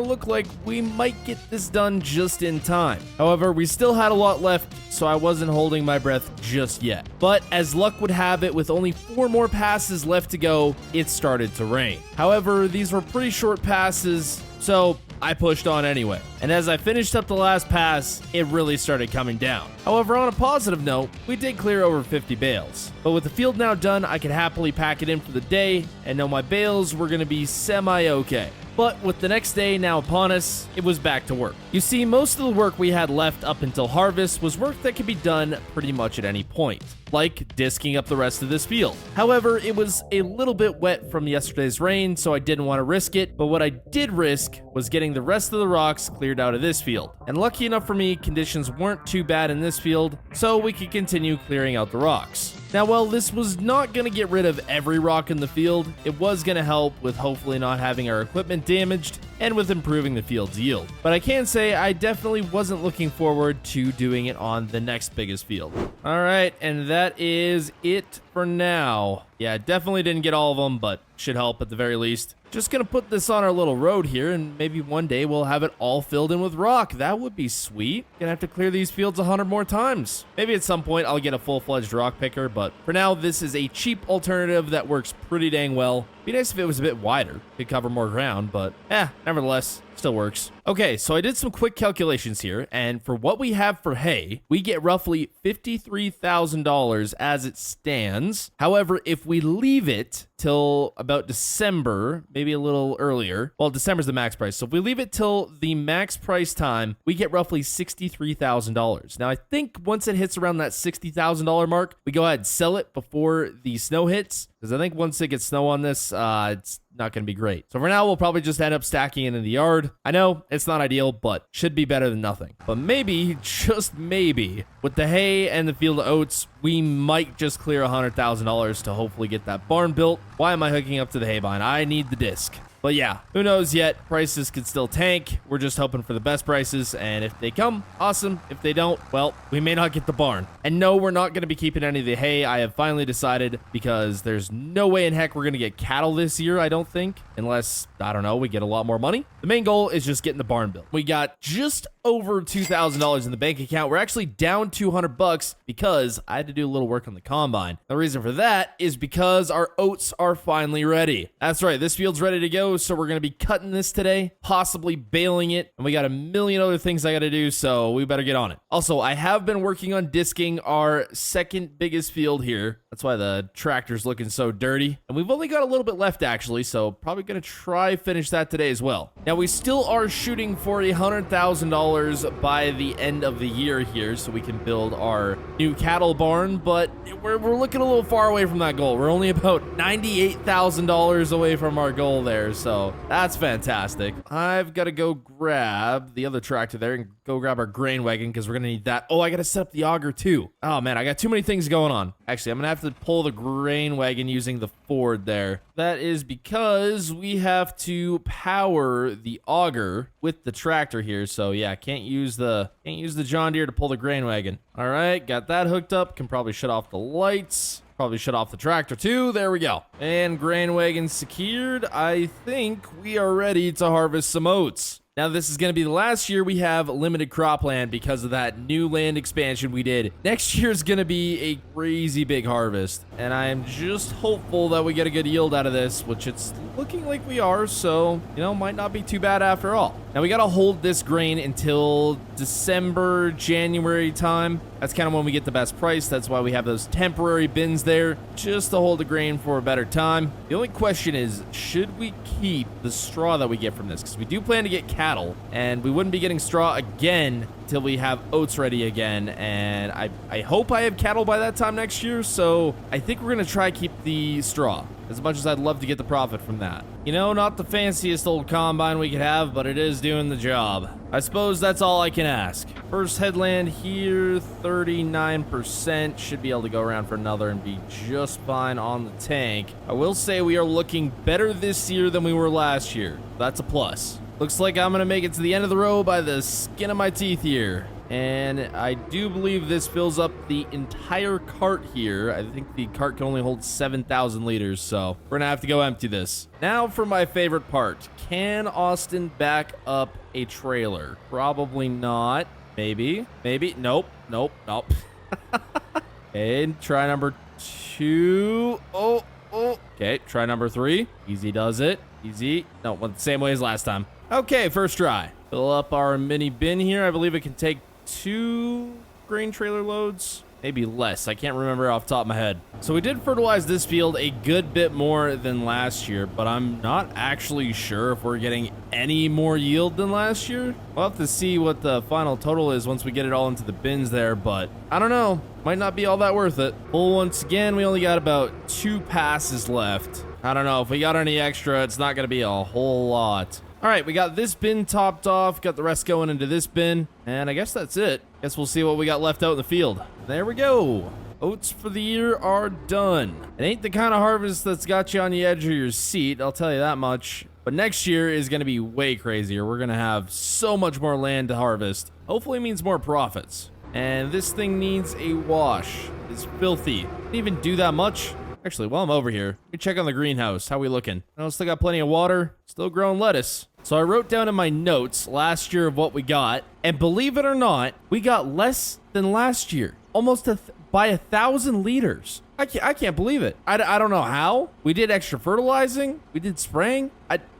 look like we might get this done just in time. However, we still had a lot left, so I wasn't holding my breath just yet. But as luck would have it, with only 4 more passes left to go, it started to rain. However, these were pretty short passes, so I pushed on anyway. And as I finished up the last pass, it really started coming down. However, on a positive note, we did clear over 50 bales. But with the field now done, I could happily pack it in for the day and know my bales were going to be semi-okay. But with the next day now upon us, it was back to work. You see, most of the work we had left up until harvest was work that could be done pretty much at any point, like disking up the rest of this field. However, it was a little bit wet from yesterday's rain, so I didn't want to risk it, but what I did risk was getting the rest of the rocks cleared out of this field. And lucky enough for me, conditions weren't too bad in this field, so we could continue clearing out the rocks. Now, while this was not going to get rid of every rock in the field, it was going to help with hopefully not having our equipment damaged and with improving the field's yield. But I can say I definitely wasn't looking forward to doing it on the next biggest field. All right, and that is it for now. Yeah, definitely didn't get all of them, but should help at the very least. Just gonna put this on our little road here, and maybe one day we'll have it all filled in with rock. That would be sweet. Gonna have to clear these fields 100 more times. Maybe at some point I'll get a full-fledged rock picker, but for now, this is a cheap alternative that works pretty dang well. Be nice if it was a bit wider, could cover more ground, but nevertheless, Still works. Okay, so I did some quick calculations here, and for what we have for hay, we get roughly $53,000 as it stands. However, if we leave it till about December, maybe a little earlier, well, December's the max price. So if we leave it till the max price time, we get roughly $63,000. Now, I think once it hits around that $60,000 mark, we go ahead and sell it before the snow hits, because I think once it gets snow on this, it's not going to be great. So for now, we'll probably just end up stacking it in the yard. I know it's not ideal, but should be better than nothing. But maybe, just maybe, with the hay and the field of oats, we might just clear $100,000 to hopefully get that barn built. Why am I hooking up to the hay barn? I need the disc. But yeah, who knows yet? Prices could still tank. We're just hoping for the best prices, and if they come, awesome. If they don't, well, we may not get the barn. And no, we're not going to be keeping any of the hay. I have finally decided, because there's no way in heck we're going to get cattle this year, I don't think, unless, I don't know, we get a lot more money. The main goal is just getting the barn built. We got just over $2,000 in the bank account. We're actually down $200 because I had to do a little work on the combine. The reason for that is because our oats are finally ready. That's right, this field's ready to go, so we're going to be cutting this today, possibly baling it, and we got a million other things I got to do, so we better get on it. Also, I have been working on disking our second biggest field here. That's why the tractor's looking so dirty, and we've only got a little bit left actually, so probably going to try finish that today as well. Now, we still are shooting for $100,000 by the end of the year here, so we can build our new cattle barn, but we're looking a little far away from that goal. We're only about $98,000 away from our goal there, so that's fantastic. I've got to go grab the other tractor there and go grab our grain wagon, because we're going to need that. Oh, I got to set up the auger too. Oh man, I got too many things going on. Actually, I'm going to have to pull the grain wagon using the Ford there. That is because we have to power the auger with the tractor here, so yeah, can't use the John Deere to pull the grain wagon. All right, got that hooked up. Can probably shut off the lights. Probably shut off the tractor too. There we go. And grain wagon secured. I think we are ready to harvest some oats. Now, this is going to be the last year we have limited cropland because of that new land expansion we did. Next year is going to be a crazy big harvest, and I am just hopeful that we get a good yield out of this, which it's looking like we are, so, you know, might not be too bad after all. Now, we got to hold this grain until December, January time. That's kind of when we get the best price. That's why we have those temporary bins there, just to hold the grain for a better time. The only question is, should we keep the straw that we get from this? Because we do plan to get cattle, and we wouldn't be getting straw again until we have oats ready again, and I hope I have cattle by that time next year, so I think we're going to try keep the straw, as much as I'd love to get the profit from that. You know, not the fanciest old combine we could have, but it is doing the job. I suppose that's all I can ask. First headland here, 39%. Should be able to go around for another and be just fine on the tank. I will say we are looking better this year than we were last year. That's a plus. Looks like I'm going to make it to the end of the row by the skin of my teeth here. And I do believe this fills up the entire cart here. I think the cart can only hold 7,000 liters, so we're gonna have to go empty this. Now for my favorite part. Can Austin back up a trailer? Probably not. Maybe. Maybe. Nope. Nope. Nope. Okay, try number 2. Oh. Okay, try number 3. Easy does it. Easy. No, went the same way as last time. Okay, first try. Fill up our mini bin here. I believe it can take 2 grain trailer loads, maybe less. I can't remember off the top of my head. So we did fertilize this field a good bit more than last year, but I'm not actually sure if we're getting any more yield than last year. We'll have to see what the final total is once we get it all into the bins there, but I don't know. Might not be all that worth it. Well, once again, we only got about 2 passes left. I don't know. If we got any extra, it's not going to be a whole lot. All right, we got this bin topped off, got the rest going into this bin, and I guess that's it. Guess we'll see what we got left out in the field. There we go. Oats for the year are done. It ain't the kind of harvest that's got you on the edge of your seat, I'll tell you that much. But next year is going to be way crazier. We're going to have so much more land to harvest. Hopefully it means more profits. And this thing needs a wash. It's filthy. Didn't even do that much. Actually, while I'm over here, let me check on the greenhouse. How we looking? Oh, still got plenty of water. Still growing lettuce. So I wrote down in my notes last year of what we got, and believe it or not, we got less than last year. Almost by 1,000 liters. I can't believe it. I don't know how. We did extra fertilizing. We did spraying.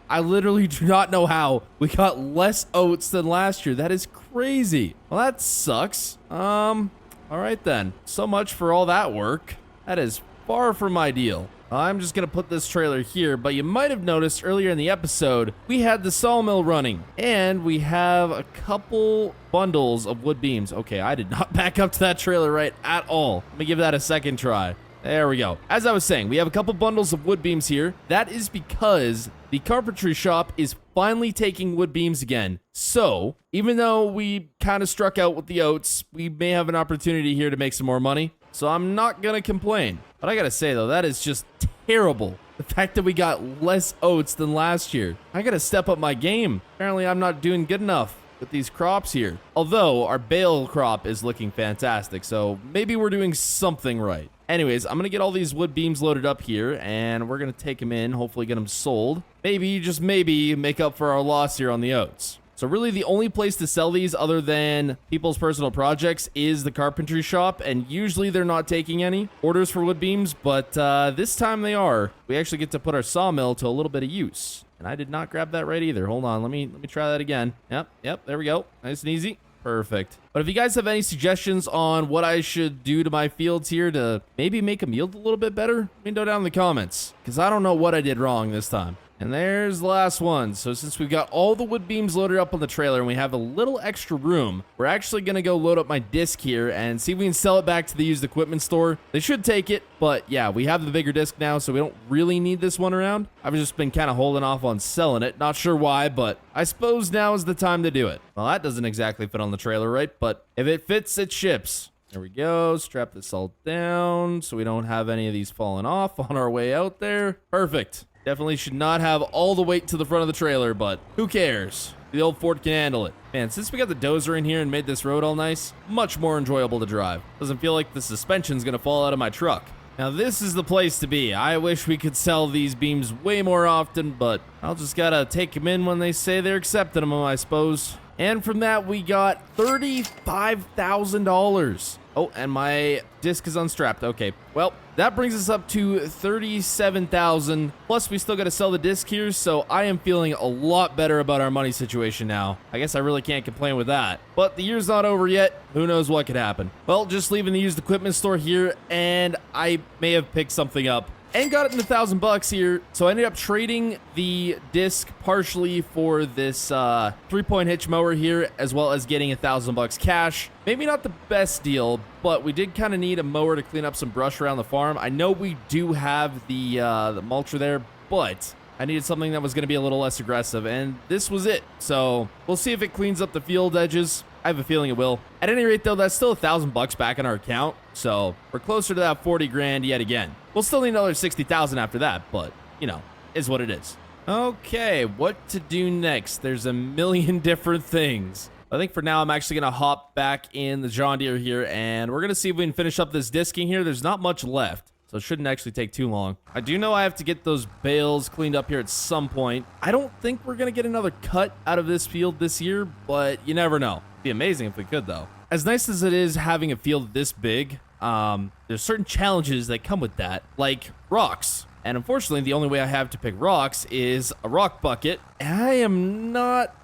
I literally do not know how we got less oats than last year. That is crazy. Well, that sucks. All right then. So much for all that work. That is far from ideal. I'm just gonna put this trailer here, but you might have noticed earlier in the episode, we had the sawmill running, and we have a couple bundles of wood beams. Okay, I did not back up to that trailer right at all. Let me give that a second try. There we go. As I was saying, we have a couple bundles of wood beams here. That is because the carpentry shop is finally taking wood beams again. So, even though we kind of struck out with the oats, we may have an opportunity here to make some more money. So I'm not gonna complain. But I gotta say though, that is just terrible. The fact that we got less oats than last year. I gotta step up my game. Apparently I'm not doing good enough with these crops here. Although our bale crop is looking fantastic, so maybe we're doing something right. Anyways, I'm gonna get all these wood beams loaded up here, and we're gonna take them in, hopefully get them sold. Maybe, just maybe, make up for our loss here on the oats. So really the only place to sell these other than people's personal projects is the carpentry shop, and usually they're not taking any orders for wood beams, but this time they are. We actually get to put our sawmill to a little bit of use. And I did not grab that right either. Hold on, let me try that again. Yep, there we go. Nice and easy. Perfect. But if you guys have any suggestions on what I should do to my fields here to maybe make them yield a little bit better, let me know down in the comments, because I don't know what I did wrong this time. And there's the last one. So since we've got all the wood beams loaded up on the trailer and we have a little extra room, we're actually going to go load up my disc here and see if we can sell it back to the used equipment store. They should take it, but yeah, we have the bigger disc now, so we don't really need this one around. I've just been kind of holding off on selling it. Not sure why, but I suppose now is the time to do it. Well, that doesn't exactly fit on the trailer, right? But if it fits, it ships. There we go. Strap this all down so we don't have any of these falling off on our way out there. Perfect. Definitely should not have all the weight to the front of the trailer, but who cares? The old Ford can handle it. Man, since we got the dozer in here and made this road all nice, much more enjoyable to drive. Doesn't feel like the suspension's gonna fall out of my truck. Now this is the place to be. I wish we could sell these beams way more often, but I'll just gotta take them in when they say they're accepting them, I suppose. And from that, we got $35,000. Oh, and my disc is unstrapped. Okay, well, that brings us up to $37,000. Plus, we still got to sell the disc here, so I am feeling a lot better about our money situation now. I guess I really can't complain with that. But the year's not over yet. Who knows what could happen? Well, just leaving the used equipment store here, and I may have picked something up and got it in $1,000 here. So I ended up trading the disc partially for this 3-point hitch mower here, as well as getting $1,000 cash. Maybe not the best deal, but we did kind of need a mower to clean up some brush around the farm. I know we do have the mulcher there, but I needed something that was going to be a little less aggressive, and this was it. So we'll see if it cleans up the field edges. I have a feeling it will. At any rate, though, that's still $1,000 back in our account, so we're closer to that 40 grand yet again. We'll still need another 60,000 after that, but, you know, is what it is. Okay, what to do next? There's a million different things. I think for now, I'm actually going to hop back in the John Deere here, and we're going to see if we can finish up this disking here. There's not much left, so it shouldn't actually take too long. I do know I have to get those bales cleaned up here at some point. I don't think we're going to get another cut out of this field this year, but you never know. Be amazing if we could, though. As nice as it is having a field this big, there's certain challenges that come with that, like rocks. And unfortunately, the only way I have to pick rocks is a rock bucket. I am not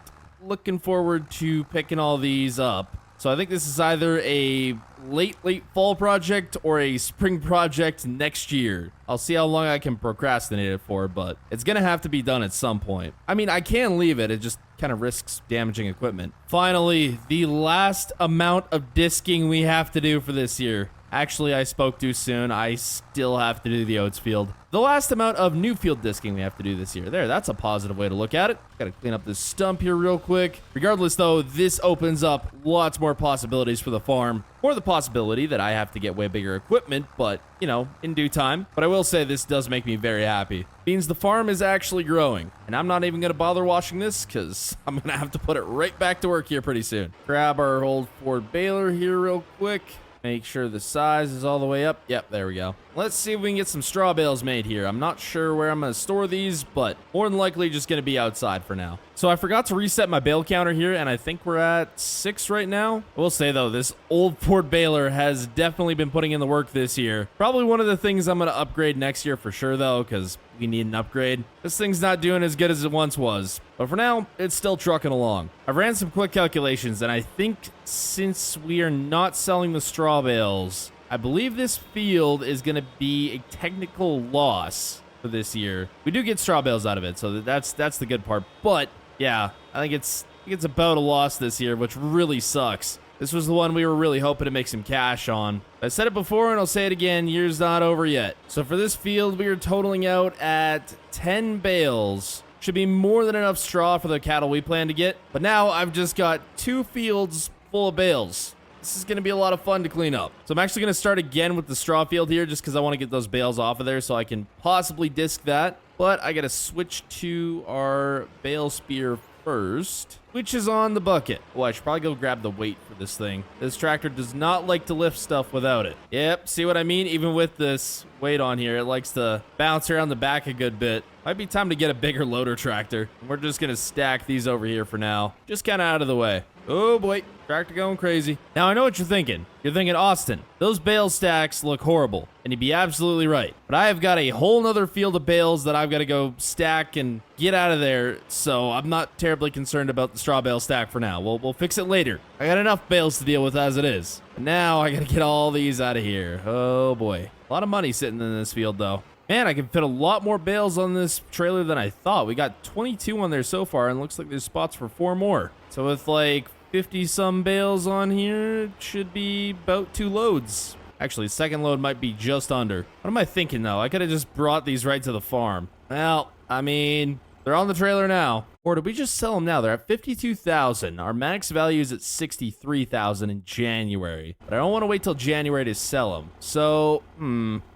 looking forward to picking all these up. So I think this is either a late fall project or a spring project next year. I'll see how long I can procrastinate it for, but it's gonna have to be done at some point. I mean, I can leave it. It just kind of risks damaging equipment. Finally, the last amount of disking we have to do for this year. Actually, I spoke too soon. I still have to do the oats field. The last amount of new field disking we have to do this year. There, that's a positive way to look at it. Gotta clean up this stump here real quick. Regardless, though, this opens up lots more possibilities for the farm. Or the possibility that I have to get way bigger equipment, but, you know, in due time. But I will say this does make me very happy. Means the farm is actually growing. And I'm not even gonna bother washing this, because I'm gonna have to put it right back to work here pretty soon. Grab our old Ford baler here real quick. Make sure the size is all the way up. Yep, there we go. Let's see if we can get some straw bales made here. I'm not sure where I'm going to store these, but more than likely just going to be outside for now. So I forgot to reset my bale counter here, and I think we're at 6 right now. I will say, though, this old Ford baler has definitely been putting in the work this year. Probably one of the things I'm going to upgrade next year for sure, though, because we need an upgrade. This thing's not doing as good as it once was. But for now, it's still trucking along. I've ran some quick calculations, and I think since we are not selling the straw bales, I believe this field is going to be a technical loss for this year. We do get straw bales out of it, so that's the good part. But yeah, I think it's about a loss this year, which really sucks. This was the one we were really hoping to make some cash on. I said it before and I'll say it again, year's not over yet. So for this field, we are totaling out at 10 bales. Should be more than enough straw for the cattle we plan to get. But now I've just got 2 fields full of bales. This is going to be a lot of fun to clean up. So I'm actually going to start again with the straw field here just because I want to get those bales off of there so I can possibly disc that. But I got to switch to our bale spear first, which is on the bucket. Oh, I should probably go grab the weight for this thing. This tractor does not like to lift stuff without it. Yep, see what I mean? Even with this weight on here, it likes to bounce around the back a good bit. Might be time to get a bigger loader tractor. We're just gonna stack these over here for now. Just kind of out of the way. Oh boy, tractor going crazy. Now I know what you're thinking. You're thinking, Austin, those bale stacks look horrible. And you'd be absolutely right. But I have got a whole nother field of bales that I've got to go stack and get out of there. So I'm not terribly concerned about the straw bale stack for now. We'll fix it later. I got enough bales to deal with as it is. But now I got to get all these out of here. Oh boy. A lot of money sitting in this field though. Man, I can fit a lot more bales on this trailer than I thought. We got 22 on there so far, and looks like there's spots for 4 more. So with like 50-some bales on here, it should be about 2 loads. Actually, second load might be just under. What am I thinking, though? I could have just brought these right to the farm. Well, I mean, they're on the trailer now. Or did we just sell them now? They're at 52,000. Our max value is at 63,000 in January. But I don't want to wait till January to sell them. So,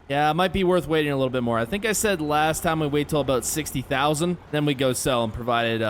yeah, it might be worth waiting a little bit more. I think I said last time we wait till about 60,000, then we go sell them, provided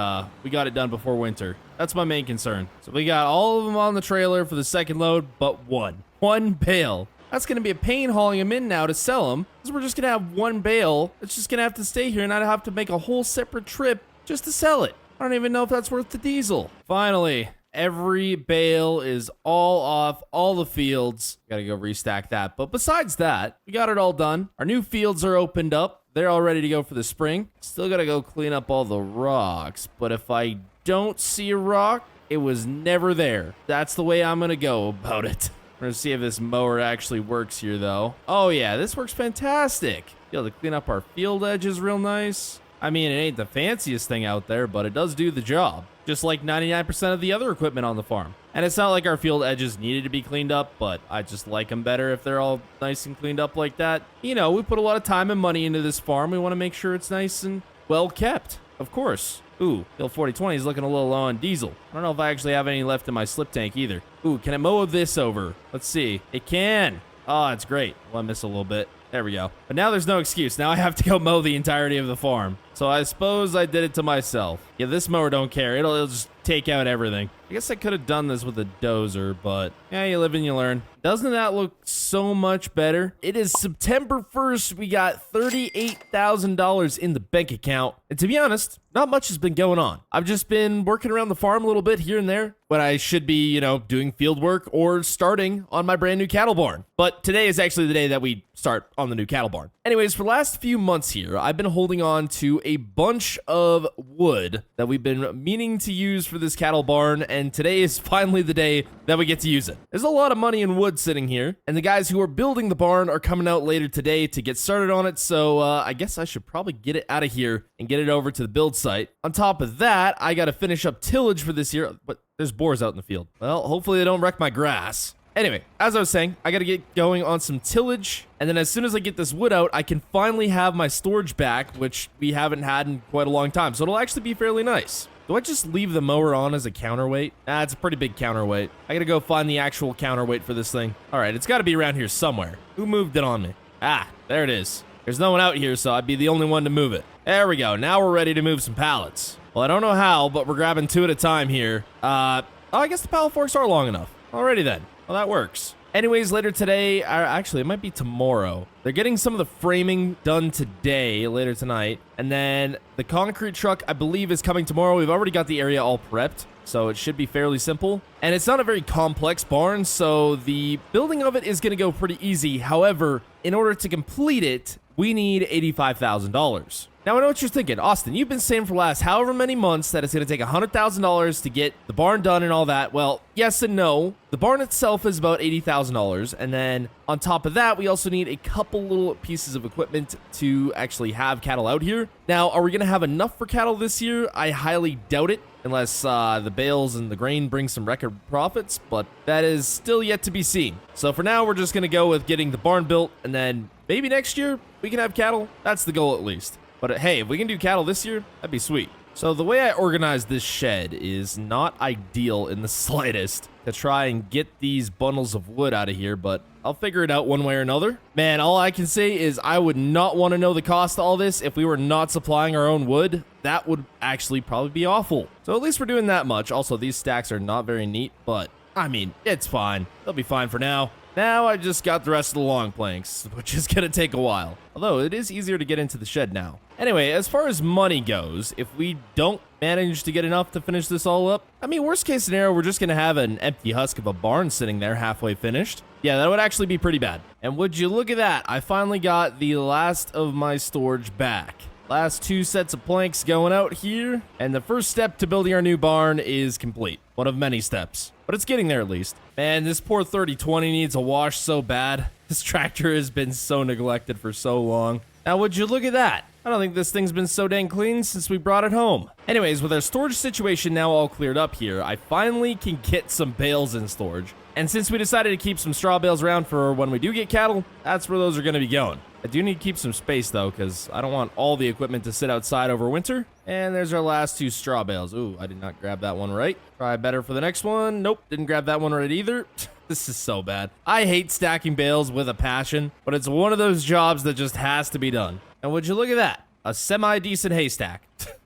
we got it done before winter. That's my main concern. So we got all of them on the trailer for the second load, but one bale. That's going to be a pain hauling them in now to sell them, because we're just going to have one bale. It's just going to have to stay here, and I'd have to make a whole separate trip just to sell it. I don't even know if that's worth the diesel. Finally, every bale is all off all the fields. Gotta go restack that. But besides that, we got it all done. Our new fields are opened up. They're all ready to go for the spring. Still gotta go clean up all the rocks. But if I don't see a rock, it was never there. That's the way I'm gonna go about it. We're gonna see if this mower actually works here, though. Oh yeah, this works fantastic. Be able to clean up our field edges real nice. I mean, it ain't the fanciest thing out there, but it does do the job. Just like 99% of the other equipment on the farm. And it's not like our field edges needed to be cleaned up, but I just like them better if they're all nice and cleaned up like that. You know, we put a lot of time and money into this farm. We want to make sure it's nice and well kept, of course. Ooh, the old 4020 is looking a little low on diesel. I don't know if I actually have any left in my slip tank either. Ooh, can I mow this over? Let's see. It can. Oh, it's great. Well, I missed a little bit. There we go. But now there's no excuse. Now I have to go mow the entirety of the farm. So I suppose I did it to myself. Yeah, this mower don't care. It'll just take out everything. I guess I could have done this with a dozer, but yeah, you live and you learn. Doesn't that look so much better? It is September 1st. We got $38,000 in the bank account. And to be honest, not much has been going on. I've just been working around the farm a little bit here and there when I should be, you know, doing field work or starting on my brand new cattle barn. But today is actually the day that we start on the new cattle barn. Anyways, for the last few months here, I've been holding on to a bunch of wood that we've been meaning to use for this cattle barn, and today is finally the day that we get to use it. There's a lot of money in wood sitting here, and the guys who are building the barn are coming out later today to get started on it, so I guess I should probably get it out of here and get it over to the build site. On top of that, I gotta finish up tillage for this year, but there's boars out in the field. Well, hopefully they don't wreck my grass. Anyway, as I was saying, I gotta get going on some tillage, and then as soon as I get this wood out, I can finally have my storage back, which we haven't had in quite a long time, so it'll actually be fairly nice. Do I just leave the mower on as a counterweight? Ah, it's a pretty big counterweight. I gotta go find the actual counterweight for this thing. All right, it's gotta be around here somewhere. Who moved it on me? Ah, there it is. There's no one out here, so I'd be the only one to move it. There we go. Now we're ready to move some pallets. Well, I don't know how, but we're grabbing 2 at a time here. I guess the pallet forks are long enough. Alrighty then. Well, that works. Anyways, later today, or actually, it might be tomorrow. They're getting some of the framing done today, later tonight. And then the concrete truck, I believe, is coming tomorrow. We've already got the area all prepped, so it should be fairly simple. And it's not a very complex barn, so the building of it is going to go pretty easy. However, in order to complete it, we need $85,000. Now, I know what you're thinking. Austin, you've been saying for the last however many months that it's going to take $100,000 to get the barn done and all that. Well, yes and no. The barn itself is about $80,000. And then on top of that, we also need a couple little pieces of equipment to actually have cattle out here. Now, are we going to have enough for cattle this year? I highly doubt it, unless the bales and the grain bring some record profits, but that is still yet to be seen. So for now, we're just going to go with getting the barn built, and then maybe next year we can have cattle. That's the goal at least. But hey, if we can do cattle this year, that'd be sweet. So the way I organize this shed is not ideal in the slightest to try and get these bundles of wood out of here, but I'll figure it out one way or another. Man, all I can say is I would not want to know the cost of all this if we were not supplying our own wood. That would actually probably be awful. So at least we're doing that much. Also, these stacks are not very neat, but I mean, it's fine. They'll be fine for now. Now I just got the rest of the long planks, which is going to take a while. Although it is easier to get into the shed now. Anyway, as far as money goes, if we don't manage to get enough to finish this all up, I mean, worst case scenario, we're just going to have an empty husk of a barn sitting there halfway finished. Yeah, that would actually be pretty bad. And would you look at that? I finally got the last of my storage back. Last 2 sets of planks going out here, and the first step to building our new barn is complete. One of many steps, but it's getting there at least. Man, this poor 3020 needs a wash so bad. This tractor has been so neglected for so long. Now, would you look at that? I don't think this thing's been so dang clean since we brought it home. Anyways, with our storage situation now all cleared up here, I finally can get some bales in storage. And since we decided to keep some straw bales around for when we do get cattle, that's where those are going to be going. I do need to keep some space, though, because I don't want all the equipment to sit outside over winter. And there's our last 2 straw bales. Ooh, I did not grab that one right. Try better for the next one. Nope, didn't grab that one right either. This is so bad. I hate stacking bales with a passion, but it's one of those jobs that just has to be done. And would you look at that? A semi-decent haystack.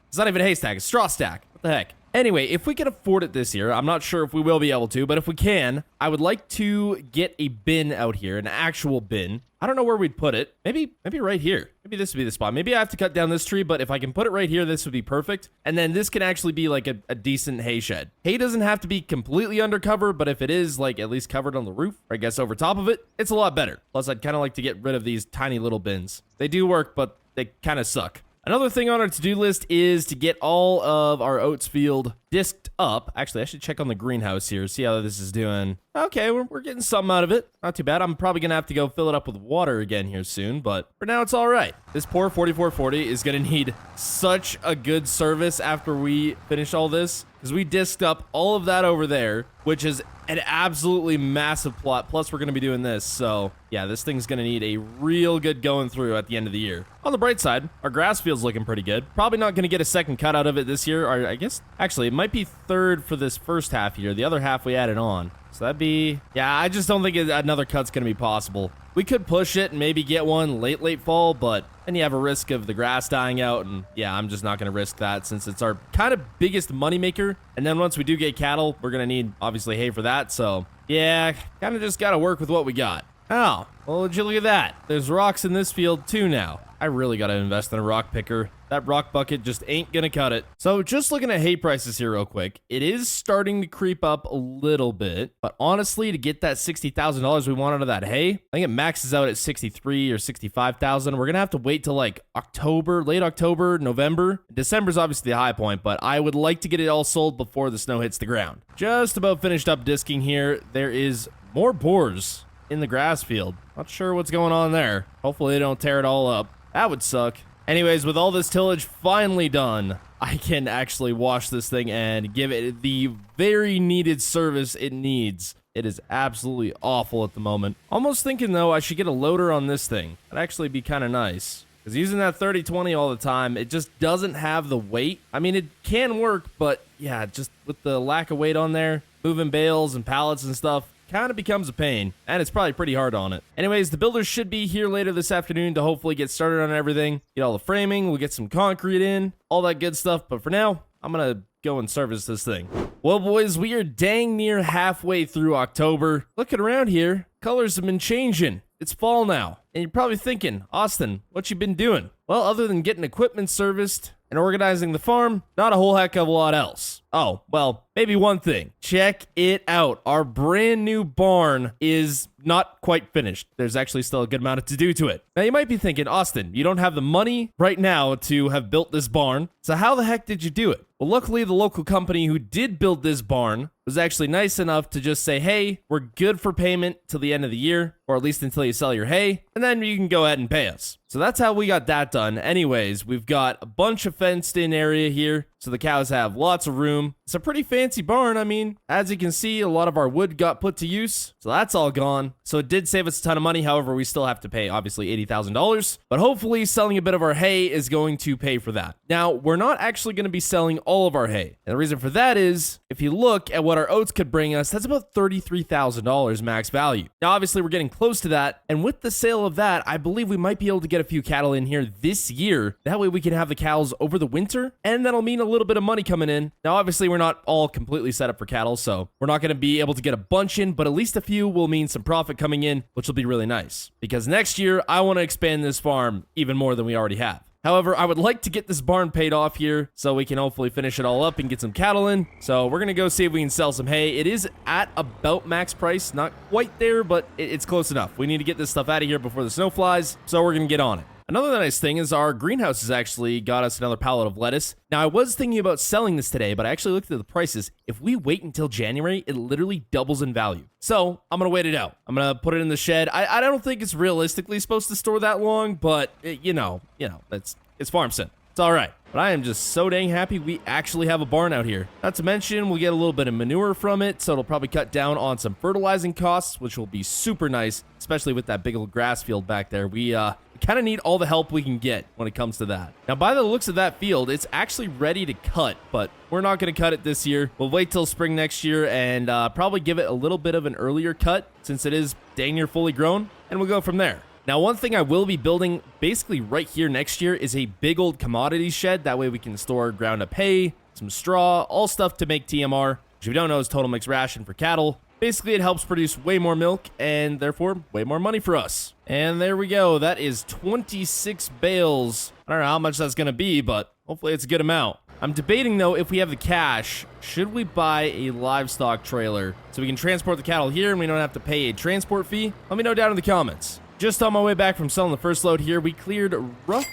It's not even a haystack, it's a straw stack. What the heck? Anyway, if we can afford it this year, I'm not sure if we will be able to, but if we can, I would like to get a bin out here, an actual bin. I don't know where we'd put it. Maybe right here. Maybe this would be the spot. Maybe I have to cut down this tree, but if I can put it right here, this would be perfect. And then this can actually be like a decent hay shed. Hay doesn't have to be completely undercover, but if it is like at least covered on the roof, or I guess over top of it, it's a lot better. Plus, I'd kind of like to get rid of these tiny little bins. They do work, but they kind of suck. Another thing on our to-do list is to get all of our oats field disked up. Actually, I should check on the greenhouse here, see how this is doing. Okay, we're getting something out of it. Not too bad. I'm probably going to have to go fill it up with water again here soon, but for now, it's all right. This poor 4440 is going to need such a good service after we finish all this, because we disked up all of that over there, which is an absolutely massive plot. Plus, we're going to be doing this, so yeah, this thing's going to need a real good going through at the end of the year. On the bright side, our grass field's looking pretty good. Probably not going to get a second cut out of it this year, or I guess, actually, it might be third for this first half year. The other half we added on. So that'd be, yeah, I just don't think another cut's going to be possible. We could push it and maybe get one late fall, but then you have a risk of the grass dying out, and yeah, I'm just not going to risk that since it's our kind of biggest moneymaker. And then once we do get cattle, we're going to need, obviously, hay for that. So yeah, kind of just got to work with what we got. Oh, well, would you look at that? There's rocks in this field too now. I really got to invest in a rock picker. That rock bucket just ain't gonna cut it. So just looking at hay prices here real quick, it is starting to creep up a little bit, but honestly, to get that $60,000 we want out of that hay, I think it maxes out at 63 or 65,000. We're gonna have to wait till like October, late October, November. December's obviously the high point, but I would like to get it all sold before the snow hits the ground. Just about finished up disking here. There is more boars in the grass field. Not sure what's going on there. Hopefully they don't tear it all up. That would suck. Anyways, with all this tillage finally done, I can actually wash this thing and give it the very needed service it needs. It is absolutely awful at the moment. Almost thinking, though, I should get a loader on this thing. That'd actually be kind of nice. Because using that 3020 all the time, it just doesn't have the weight. I mean, it can work, but yeah, just with the lack of weight on there, moving bales and pallets and stuff, kind of becomes a pain, and it's probably pretty hard on it. Anyways, the builders should be here later this afternoon to hopefully get started on everything, get all the framing, we'll get some concrete in, all that good stuff, but for now, I'm gonna go and service this thing. Well, boys, we are dang near halfway through October. Looking around here, colors have been changing. It's fall now. And you're probably thinking, Austin, what you been doing? Well, other than getting equipment serviced and organizing the farm, not a whole heck of a lot else. Oh, well, maybe one thing. Check it out. Our brand new barn is not quite finished. There's actually still a good amount to do to it. Now, you might be thinking, Austin, you don't have the money right now to have built this barn. So how the heck did you do it? Well, luckily, the local company who did build this barn was actually nice enough to just say, hey, we're good for payment till the end of the year, or at least until you sell your hay, and then you can go ahead and pay us. So that's how we got that done. Anyways, we've got a bunch of fenced in area here, so the cows have lots of room. It's a pretty fancy barn. I mean, as you can see, a lot of our wood got put to use, so that's all gone. So it did save us a ton of money. However, we still have to pay, obviously, $80,000, but hopefully selling a bit of our hay is going to pay for that. Now, we're not actually going to be selling all of our hay. And the reason for that is, if you look at what our oats could bring us, that's about $33,000 max value. Now, obviously, we're getting close to that, and with the sale of that, I believe we might be able to get a few cattle in here this year. That way we can have the cows over the winter, and that'll mean a little bit of money coming in. Now, obviously, we're not all completely set up for cattle, so we're not going to be able to get a bunch in, but at least a few will mean some profit coming in, which will be really nice. Because next year, I want to expand this farm even more than we already have. However, I would like to get this barn paid off here so we can hopefully finish it all up and get some cattle in. So we're going to go see if we can sell some hay. It is at about max price. Not quite there, but it's close enough. We need to get this stuff out of here before the snow flies, so we're going to get on it. Another nice thing is our greenhouse has actually got us another pallet of lettuce. Now, I was thinking about selling this today, but I actually looked at the prices. If we wait until January, it literally doubles in value. So I'm going to wait it out. I'm going to put it in the shed. I don't think it's realistically supposed to store that long, but it's farmstead. It's all right. But I am just so dang happy we actually have a barn out here. Not to mention, we'll get a little bit of manure from it, so it'll probably cut down on some fertilizing costs, which will be super nice, especially with that big old grass field back there. We kind of need all the help we can get when it comes to that. Now, by the looks of that field, it's actually ready to cut, but we're not going to cut it this year. We'll wait till spring next year and probably give it a little bit of an earlier cut since it is dang near fully grown, and we'll go from there. Now, one thing I will be building basically right here next year is a big old commodity shed. That way we can store ground up hay, some straw, all stuff to make TMR, which if you don't know is total mixed ration for cattle. Basically, it helps produce way more milk and therefore way more money for us. And there we go. That is 26 bales. I don't know how much that's going to be, but hopefully it's a good amount. I'm debating, though, if we have the cash, should we buy a livestock trailer so we can transport the cattle here and we don't have to pay a transport fee? Let me know down in the comments. Just on my way back from selling the first load here, we cleared roughly,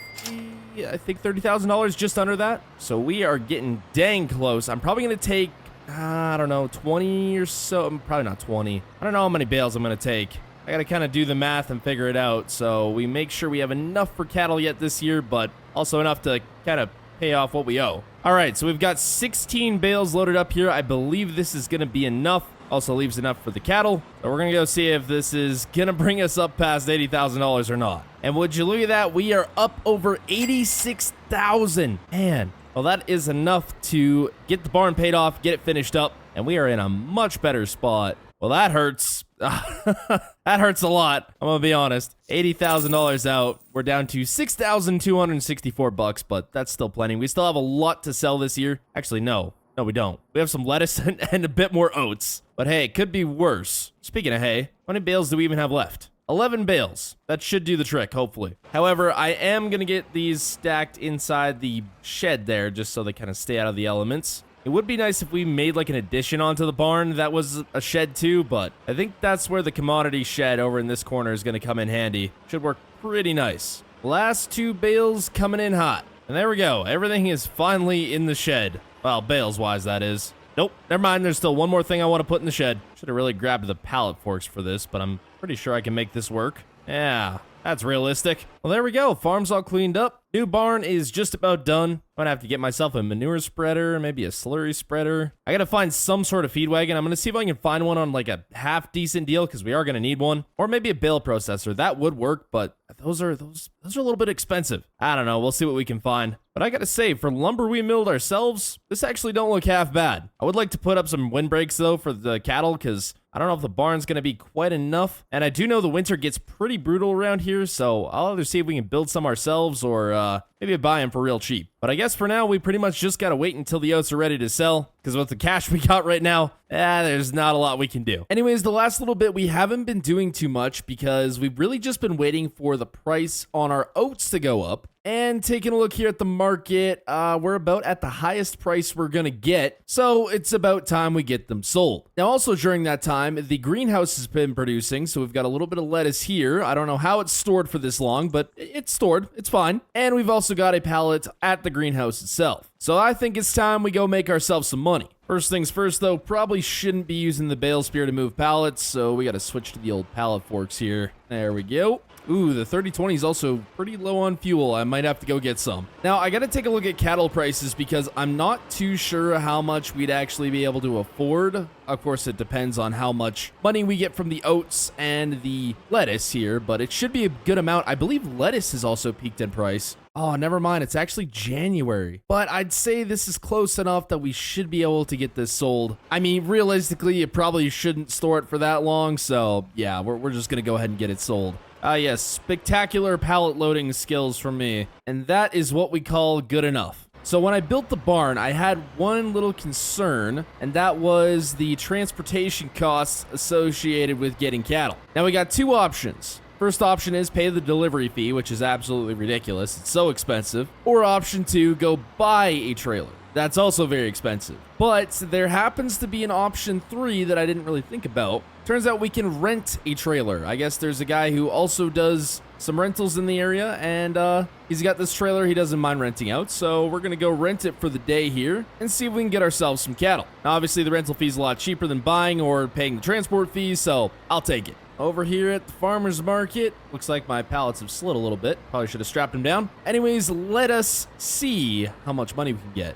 I think, $30,000, just under that. So we are getting dang close. I'm probably going to take, I don't know, 20 or so. Probably not 20. I don't know how many bales I'm going to take. I got to kind of do the math and figure it out. So we make sure we have enough for cattle yet this year, but also enough to kind of pay off what we owe. All right, so we've got 16 bales loaded up here. I believe this is going to be enough. Also leaves enough for the cattle. So we're going to go see if this is going to bring us up past $80,000 or not. And would you look at that? We are up over $86,000. Man, well, that is enough to get the barn paid off, get it finished up, and we are in a much better spot. Well, that hurts. That hurts a lot. I'm going to be honest. $80,000 out. We're down to $6,264, but that's still plenty. We still have a lot to sell this year. Actually, no. No, we don't. We have some lettuce and a bit more oats. But hey, it could be worse. Speaking of hay, how many bales do we even have left? 11 bales. That should do the trick, hopefully. However, I am going to get these stacked inside the shed there, just so they kind of stay out of the elements. It would be nice if we made like an addition onto the barn that was a shed too, but I think that's where the commodity shed over in this corner is going to come in handy. Should work pretty nice. Last 2 bales coming in hot. And there we go. Everything is finally in the shed. Well, bales-wise, that is. Nope, never mind. There's still one more thing I want to put in the shed. Should have really grabbed the pallet forks for this, but I'm pretty sure I can make this work. Yeah, that's realistic. Well, there we go. Farm's all cleaned up. New barn is just about done. I'm gonna have to get myself a manure spreader, maybe a slurry spreader. I gotta find some sort of feed wagon. I'm gonna see if I can find one on like a half decent deal because we are gonna need one, or maybe a bale processor. That would work, but those are a little bit expensive. I don't know. We'll see what we can find. But I gotta say, for lumber we milled ourselves, this actually don't look half bad. I would like to put up some windbreaks though for the cattle because I don't know if the barn's gonna be quite enough. And I do know the winter gets pretty brutal around here, so I'll either see if we can build some ourselves or maybe I'd buy them for real cheap. But I guess for now, we pretty much just gotta wait until the oats are ready to sell, because with the cash we got right now, there's not a lot we can do. Anyways, the last little bit, we haven't been doing too much because we've really just been waiting for the price on our oats to go up. And taking a look here at the market, we're about at the highest price we're gonna get, so it's about time we get them sold. Now, also during that time, the greenhouse has been producing, so we've got a little bit of lettuce here. I don't know how it's stored for this long, but it's stored. It's fine. And we've also got a pallet at the greenhouse itself. So I think it's time we go make ourselves some money. First things first, though, probably shouldn't be using the bale spear to move pallets, so we gotta switch to the old pallet forks here. There we go. Ooh, the 3020 is also pretty low on fuel. I might have to go get some. Now, I gotta take a look at cattle prices because I'm not too sure how much we'd actually be able to afford. Of course, it depends on how much money we get from the oats and the lettuce here, but it should be a good amount. I believe lettuce has also peaked in price. Oh, never mind. It's actually January. But I'd say this is close enough that we should be able to get this sold. I mean, realistically, you probably shouldn't store it for that long. So, yeah, we're just going to go ahead and get it sold. Yes, spectacular pallet loading skills from me. And that is what we call good enough. So when I built the barn, I had one little concern, and that was the transportation costs associated with getting cattle. Now, we got two options. First option is pay the delivery fee, which is absolutely ridiculous. It's so expensive. Or option two, go buy a trailer. That's also very expensive. But there happens to be an option 3 that I didn't really think about. Turns out we can rent a trailer. I guess there's a guy who also does some rentals in the area, and he's got this trailer he doesn't mind renting out, so we're gonna go rent it for the day here and see if we can get ourselves some cattle. Now, obviously, the rental fee is a lot cheaper than buying or paying the transport fees, so I'll take it. Over here at the farmer's market, looks like my pallets have slid a little bit. Probably should have strapped them down. Anyways, let us see how much money we can get.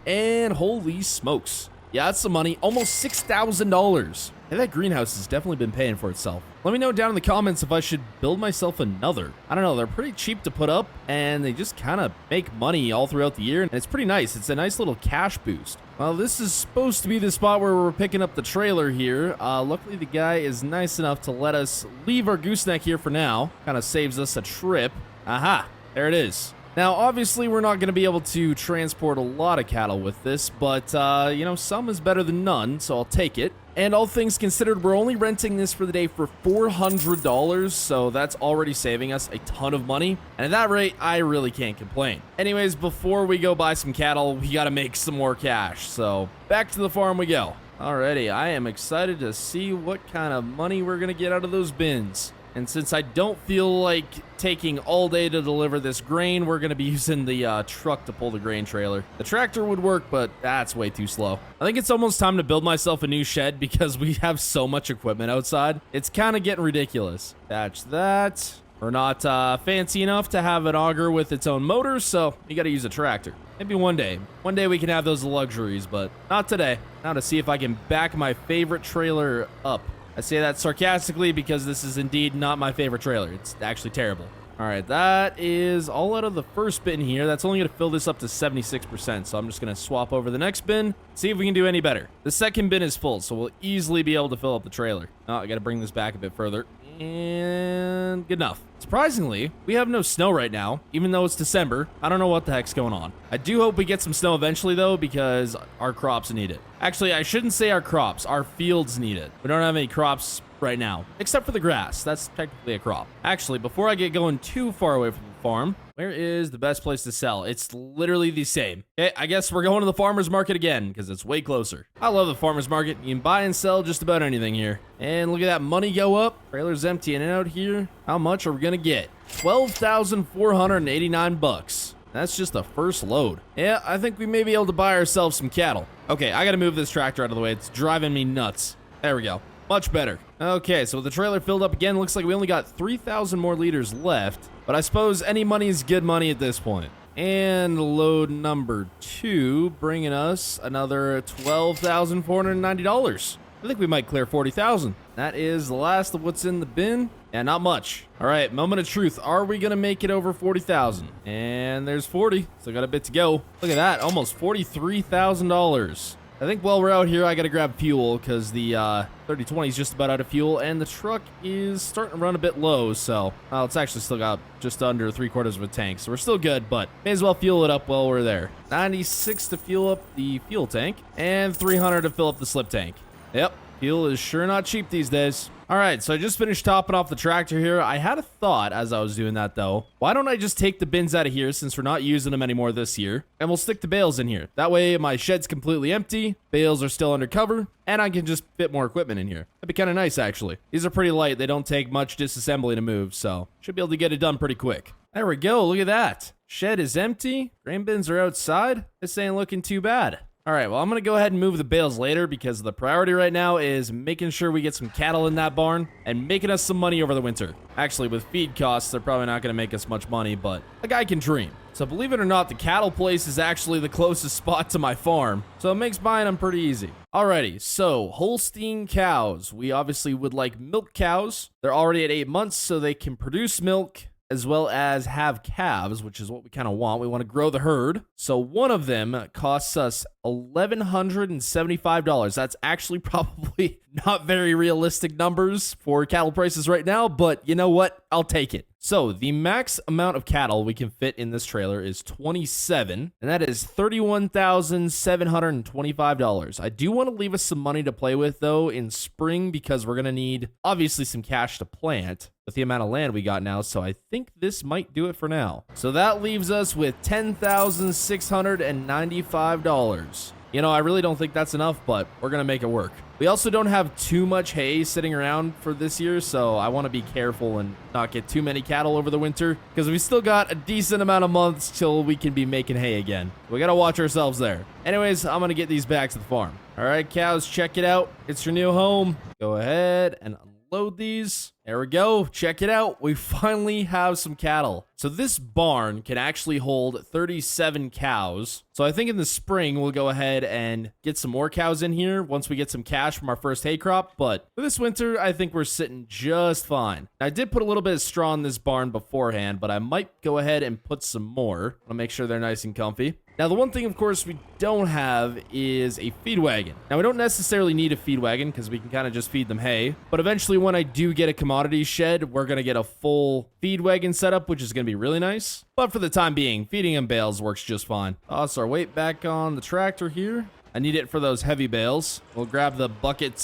And holy smokes. Yeah, that's some money. Almost $6,000. Hey, that greenhouse has definitely been paying for itself. Let me know down in the comments if I should build myself another. I don't know, they're pretty cheap to put up, and they just kind of make money all throughout the year, and it's pretty nice. It's a nice little cash boost. Well, this is supposed to be the spot where we're picking up the trailer here. Luckily, the guy is nice enough to let us leave our gooseneck here for now. Kind of saves us a trip. Aha, there it is. Now, obviously, we're not going to be able to transport a lot of cattle with this, but, you know, some is better than none, so I'll take it. And all things considered, we're only renting this for the day for $400, so that's already saving us a ton of money. And at that rate, I really can't complain. Anyways, before we go buy some cattle, we got to make some more cash. So back to the farm we go. Alrighty, I am excited to see what kind of money we're going to get out of those bins. And since I don't feel like taking all day to deliver this grain, we're going to be using the truck to pull the grain trailer. The tractor would work, but that's way too slow. I think it's almost time to build myself a new shed because we have so much equipment outside. It's kind of getting ridiculous. That's that. We're not fancy enough to have an auger with its own motor, so you got to use a tractor. Maybe one day. One day we can have those luxuries, but not today. Now to see if I can back my favorite trailer up. I say that sarcastically because this is indeed not my favorite trailer. It's actually terrible. All right, that is all out of the first bin here. That's only going to fill this up to 76%, so I'm just going to swap over the next bin, see if we can do any better. The second bin is full, so we'll easily be able to fill up the trailer. Oh, I got to bring this back a bit further. And good enough. Surprisingly, we have no snow right now, even though it's December. I don't know what the heck's going on. I do hope we get some snow eventually, though, because our crops need it. Actually, I shouldn't say our crops. Our fields need it. We don't have any crops right now, except for the grass. That's technically a crop. Actually, before I get going too far away from the farm, where is the best place to sell? It's literally the same. Okay, I guess we're going to the farmer's market again because it's way closer. I love the farmer's market. You can buy and sell just about anything here. And look at that money go up. Trailer's emptying out here. How much are we gonna get? 12,489 bucks. That's just the first load. Yeah, I think we may be able to buy ourselves some cattle. Okay, I gotta move this tractor out of the way. It's driving me nuts. There we go. Much better. Okay, so with the trailer filled up again, looks like we only got 3,000 more liters left. But I suppose any money is good money at this point. And load number 2, bringing us another $12,490. I think we might clear 40,000. That is the last of what's in the bin. Yeah, not much. All right, moment of truth. Are we going to make it over 40,000? And there's 40. Still got a bit to go. Look at that. Almost $43,000. I think while we're out here, I got to grab fuel because the 3020 is just about out of fuel, and the truck is starting to run a bit low, so it's actually still got just under 3/4 of a tank, so we're still good, but may as well fuel it up while we're there. 96 to fuel up the fuel tank, and 300 to fill up the slip tank. Yep, fuel is sure not cheap these days. All right, so I just finished topping off the tractor here. I had a thought as I was doing that, though. Why don't I just take the bins out of here since we're not using them anymore this year, and we'll stick the bales in here. That way, my shed's completely empty, bales are still under cover, and I can just fit more equipment in here. That'd be kind of nice, actually. These are pretty light. They don't take much disassembly to move, so should be able to get it done pretty quick. There we go. Look at that. Shed is empty. Grain bins are outside. This ain't looking too bad. All right, well, I'm going to go ahead and move the bales later because the priority right now is making sure we get some cattle in that barn and making us some money over the winter. Actually, with feed costs, they're probably not going to make us much money, but a guy can dream. So believe it or not, the cattle place is actually the closest spot to my farm, so it makes buying them pretty easy. Alrighty, so Holstein cows. We obviously would like milk cows. They're already at 8 months, so they can produce milk as well as have calves, which is what we kind of want. We want to grow the herd. So one of them costs us $1,175. That's actually probably not very realistic numbers for cattle prices right now, but you know what? I'll take it. So the max amount of cattle we can fit in this trailer is 27, and that is $31,725. I do want to leave us some money to play with, though, in spring because we're going to need, obviously, some cash to plant with the amount of land we got now, so I think this might do it for now. So that leaves us with $10,695. You know, I really don't think that's enough, but we're going to make it work. We also don't have too much hay sitting around for this year, so I want to be careful and not get too many cattle over the winter because we still got a decent amount of months till we can be making hay again. We got to watch ourselves there. Anyways, I'm going to get these back to the farm. All right, cows, check it out. It's your new home. Go ahead and unload these. There we go. Check it out. We finally have some cattle. So this barn can actually hold 37 cows. So I think in the spring, we'll go ahead and get some more cows in here once we get some cash from our first hay crop. But for this winter, I think we're sitting just fine. I did put a little bit of straw in this barn beforehand, but I might go ahead and put some more. I'll make sure they're nice and comfy. Now, the one thing, of course, we don't have is a feed wagon. Now, we don't necessarily need a feed wagon because we can kind of just feed them hay. But eventually, when I do get a commodity shed, we're going to get a full feed wagon setup, which is going to be really nice. But for the time being, feeding them bales works just fine. Toss our weight back on the tractor here. I need it for those heavy bales. We'll grab the bucket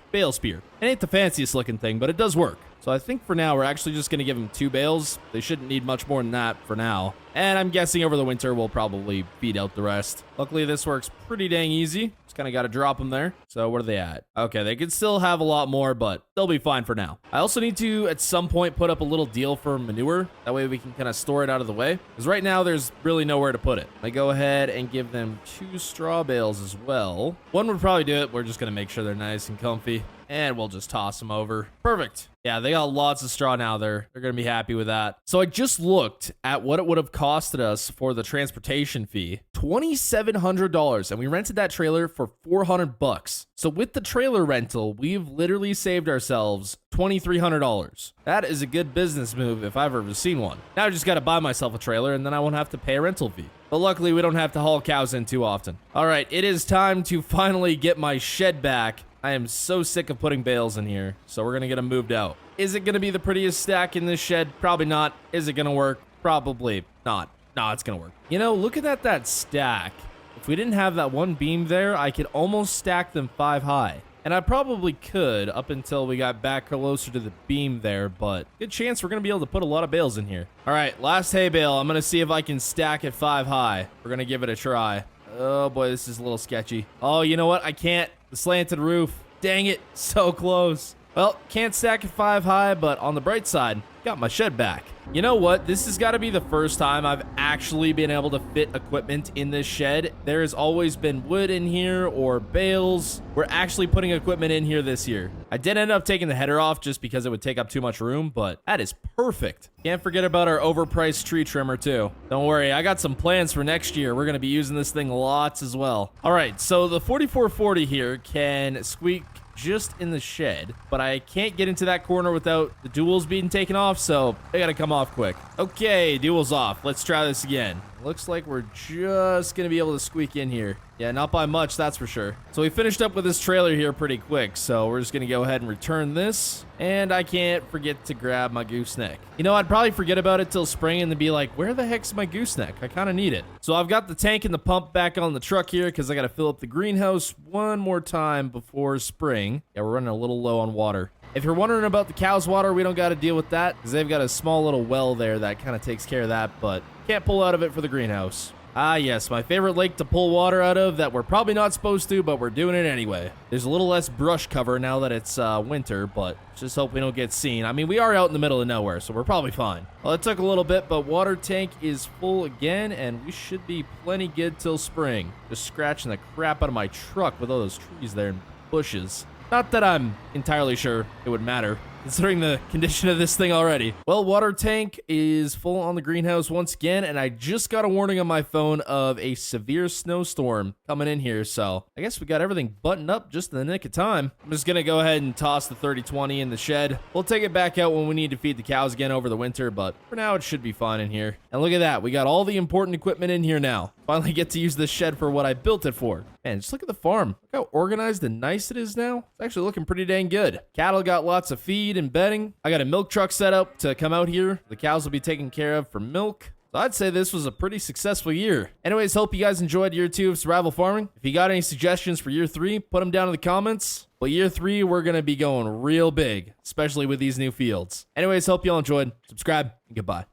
/ bale spear. It ain't the fanciest looking thing, but it does work. So I think for now, we're actually just going to give them 2 bales. They shouldn't need much more than that for now. And I'm guessing over the winter, we'll probably feed out the rest. Luckily, this works pretty dang easy. Just kind of got to drop them there. So what are they at? Okay, they could still have a lot more, but they'll be fine for now. I also need to, at some point, put up a little deal for manure. That way we can kind of store it out of the way. Because right now, there's really nowhere to put it. I go ahead and give them 2 straw bales as well. One would probably do it. We're just going to make sure they're nice and comfy. And we'll just toss them over. Perfect. Yeah, they got lots of straw now. They're going to be happy with that. So I just looked at what it would have costed us for the transportation fee. $2,700. And we rented that trailer for $400. So with the trailer rental, we've literally saved ourselves $2,300. That is a good business move if I've ever seen one. Now I just got to buy myself a trailer and then I won't have to pay a rental fee. But luckily, we don't have to haul cows in too often. All right, it is time to finally get my shed back. I am so sick of putting bales in here, so we're going to get them moved out. Is it going to be the prettiest stack in this shed? Probably not. Is it going to work? Probably not. No, it's going to work. You know, looking at that stack, if we didn't have that one beam there, I could almost stack them 5 high. And I probably could up until we got back closer to the beam there, but good chance we're going to be able to put a lot of bales in here. All right, last hay bale. I'm going to see if I can stack it 5 high. We're going to give it a try. Oh boy, this is a little sketchy. Oh, you know what? I can't. The slanted roof. Dang it. So close. Well, can't stack it 5 high, but on the bright side, got my shed back. You know what? This has got to be the first time I've actually been able to fit equipment in this shed. There has always been wood in here or bales. We're actually putting equipment in here this year. I did end up taking the header off just because it would take up too much room, but that is perfect. Can't forget about our overpriced tree trimmer too. Don't worry, I got some plans for next year. We're going to be using this thing lots as well. All right, so the 4440 here can squeak just in the shed, but I can't get into that corner without the duals being taken off, so they gotta come off quick. Okay, duals off. Let's try this again. Looks like we're just gonna be able to squeak in here. Yeah, not by much, that's for sure. So we finished up with this trailer here pretty quick, so we're just gonna go ahead and return this. And I can't forget to grab my gooseneck. You know, I'd probably forget about it till spring and then be like, where the heck's my gooseneck? I kind of need it. So I've got the tank and the pump back on the truck here because I got to fill up the greenhouse one more time before spring. Yeah, we're running a little low on water. If you're wondering about the cow's water, we don't got to deal with that because they've got a small little well there that kind of takes care of that, but can't pull out of it for the greenhouse. Ah, yes, my favorite lake to pull water out of that we're probably not supposed to, but we're doing it anyway. There's a little less brush cover now that it's winter, but just hope we don't get seen. I mean, we are out in the middle of nowhere, so we're probably fine. Well, it took a little bit, but water tank is full again, and we should be plenty good till spring. Just scratching the crap out of my truck with all those trees there and bushes. Not that I'm entirely sure it would matter, considering the condition of this thing already. Well, water tank is full on the greenhouse once again, and I just got a warning on my phone of a severe snowstorm coming in here, so I guess we got everything buttoned up just in the nick of time. I'm just gonna go ahead and toss the 3020 in the shed. We'll take it back out when we need to feed the cows again over the winter, but for now it should be fine in here. And look at that, we got all the important equipment in here now. Finally get to use this shed for what I built it for. Man, just look at the farm. Look how organized and nice it is now. It's actually looking pretty dang good. Cattle got lots of feed and bedding. I got a milk truck set up to come out here. The cows will be taken care of for milk. So I'd say this was a pretty successful year. Anyways, hope you guys enjoyed year 2 of survival farming. If you got any suggestions for year 3, put them down in the comments. But year 3, we're going to be going real big, especially with these new fields. Anyways, hope y'all enjoyed. Subscribe and goodbye.